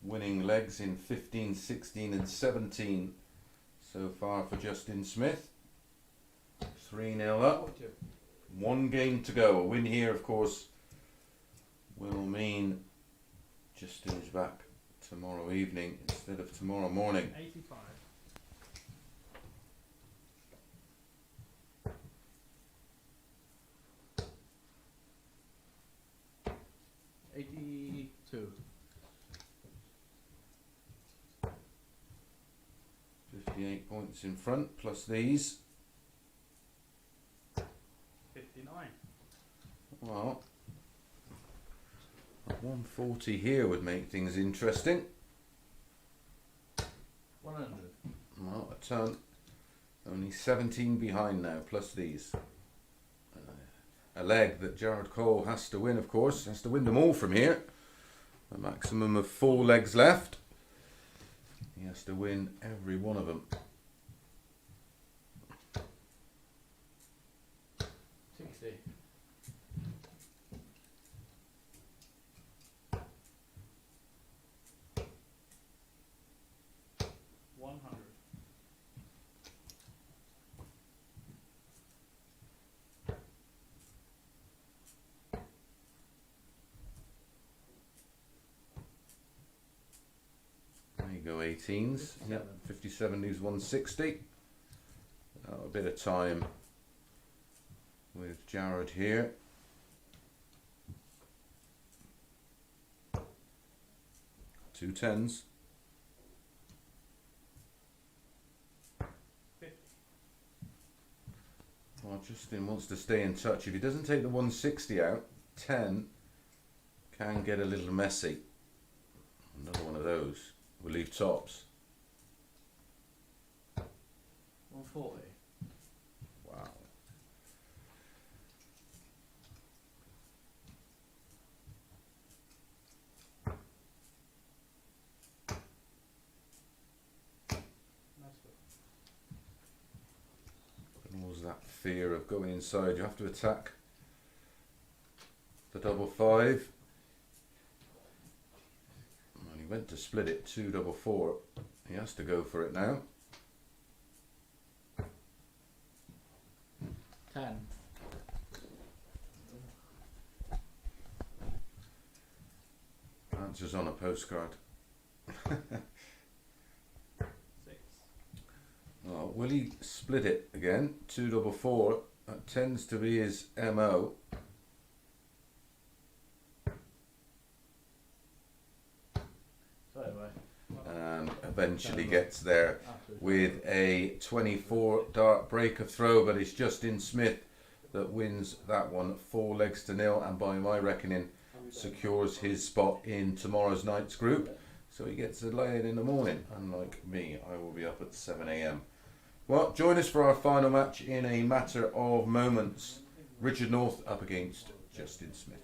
Winning legs in 15, 16 and 17 so far for Justin Smith. 3-0 up. 1 game to go. A win here, of course, will mean Justin is back tomorrow evening instead of tomorrow morning. 85. $82. 58 points in front, plus these. 59. Well, 140 here would make things interesting. 100. Well, a ton. Only 17 behind now, plus these. A leg that Jared Cole has to win, of course. Has to win them all from here. A maximum of 4 legs left. He has to win every one of them. 60. 100. 18s. Yep, 57 leaves 160. A bit of time with Jared here. Two 10s. 50. Well, Justin wants to stay in touch. If he doesn't take the 160 out, 10 can get a little messy. Another one of those will leave tops. 140. Wow. And was that fear of going inside? You have to attack the double 5. Well, he went to split it 2 double 4. He has to go for it now. 10. Answers on a postcard. 6. Well, will he split it again? 2 double 4. That tends to be his MO. So anyway. And eventually gets there Absolutely. with a 24 dart break of throw, but it's Justin Smith that wins that one 4 legs to 0, and by my reckoning secures his spot in tomorrow's night's group, so he gets to lay it in the morning. Unlike me, I will be up at 7 AM. Well, join us for our final match in a matter of moments. Richard North up against Justin Smith.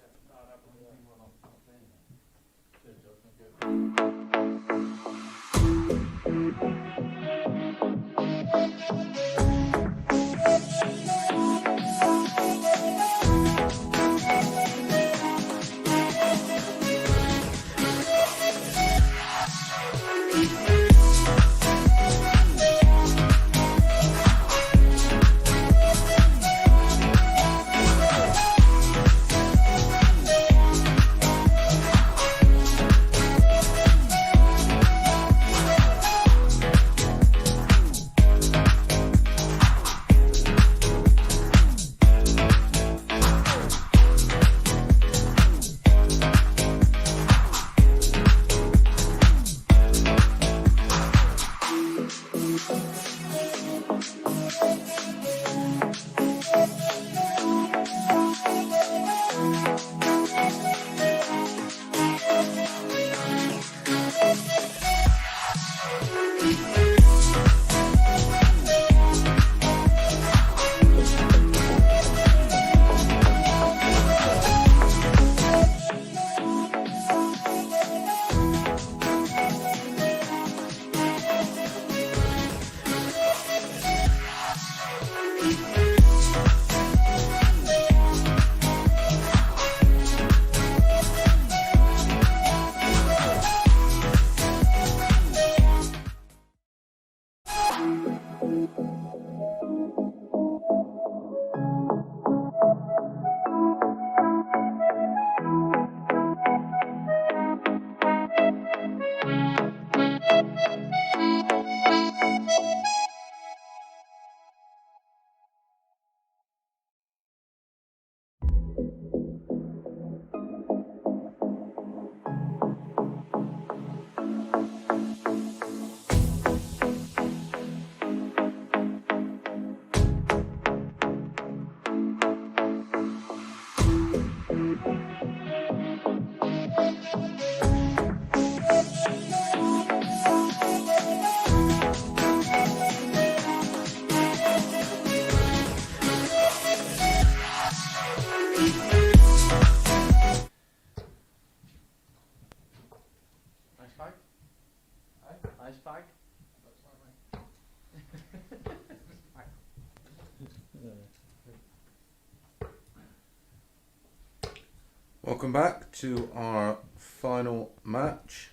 Welcome back to our final match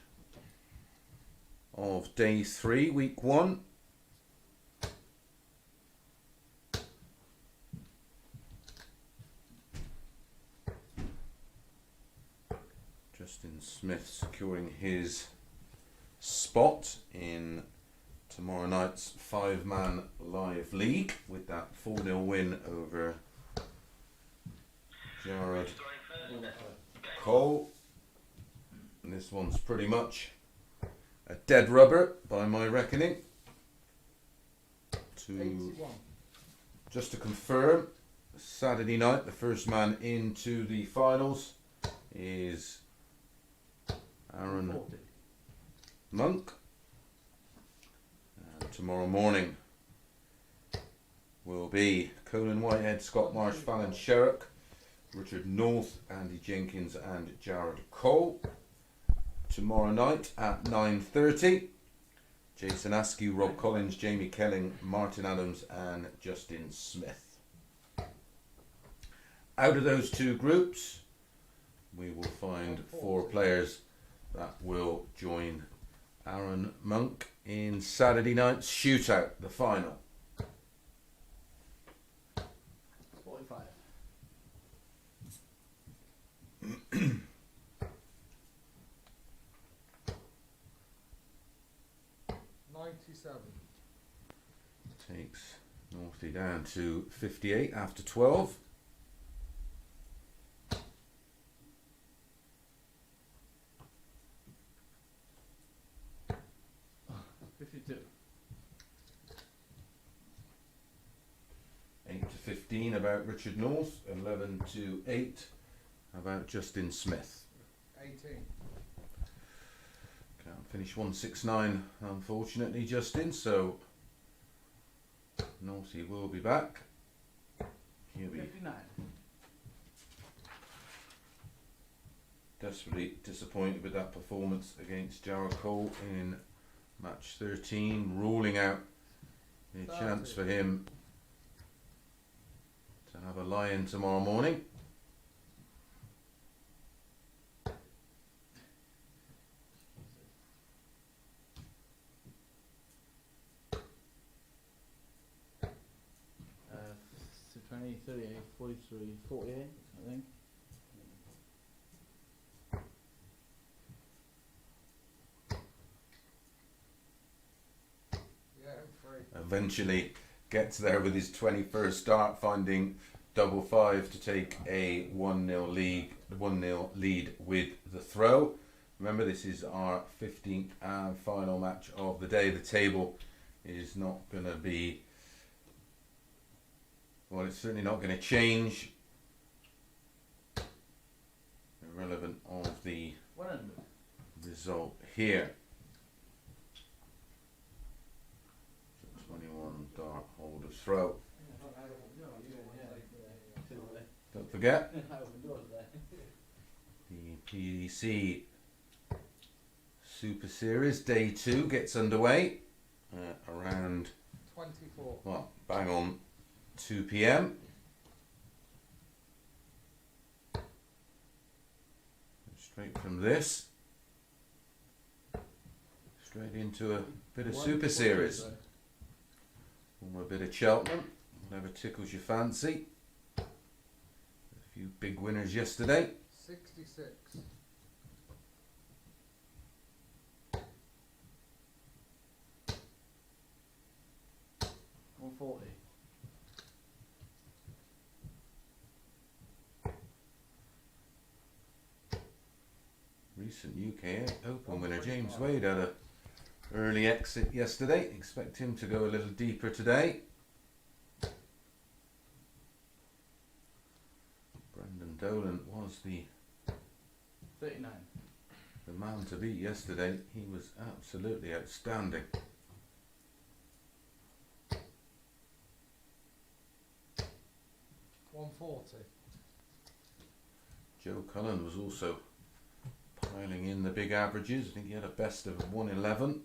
of day 3, week 1. Justin Smith securing his spot in tomorrow night's 5-man live league with that 4-0 win over Jared Cole. And this one's pretty much a dead rubber by my reckoning. 81. Just to confirm, Saturday night the first man into the finals is Arron 40. Monk, and tomorrow morning will be Colin Whitehead, Scott Marsh, Fallon Sherrock, Richard North, Andy Jenkins and Jared Cole. Tomorrow night at 9:30, Jason Askew, Rob Collins, Jamie Kelling, Martin Adams and Justin Smith. Out of those two groups, we will find 4 players that will join Arron Monk in Saturday night's shootout, the final. 45. Takes Northie down to 58 after 12. 52. 8 to 15 about Richard North, 11 to 8 about Justin Smith. 18. Can't finish 169 unfortunately, Justin, so Northie will be back. He'll be 59. desperately disappointed with that performance against Jared Cole in match 13, ruling out the 30. chance for him to have a lie-in tomorrow morning. So 20, 38, 43, 48, I think. Yeah, 3. Eventually gets there with his 21st start, finding double 5 to take a 1-0 lead with the throw. Remember, this is our 15th and final match of the day. The table is not going to be, well, it's certainly not going to change, irrelevant of the 100. result here. 21 dart hold of throw. Don't forget, the PDC Super Series Day 2 gets underway around, 24. well, bang on 2 p.m. Straight from this, straight into a bit of Super Series. Or a bit of Cheltenham, whatever tickles your fancy. A few big winners yesterday. 66. 140. Recent UK Open winner James Wade had a early exit yesterday. Expect him to go a little deeper today. Brendan Dolan was the 39. man to beat yesterday. He was absolutely outstanding. $140. Joe Cullen was also piling in the big averages. I think he had a best of 111.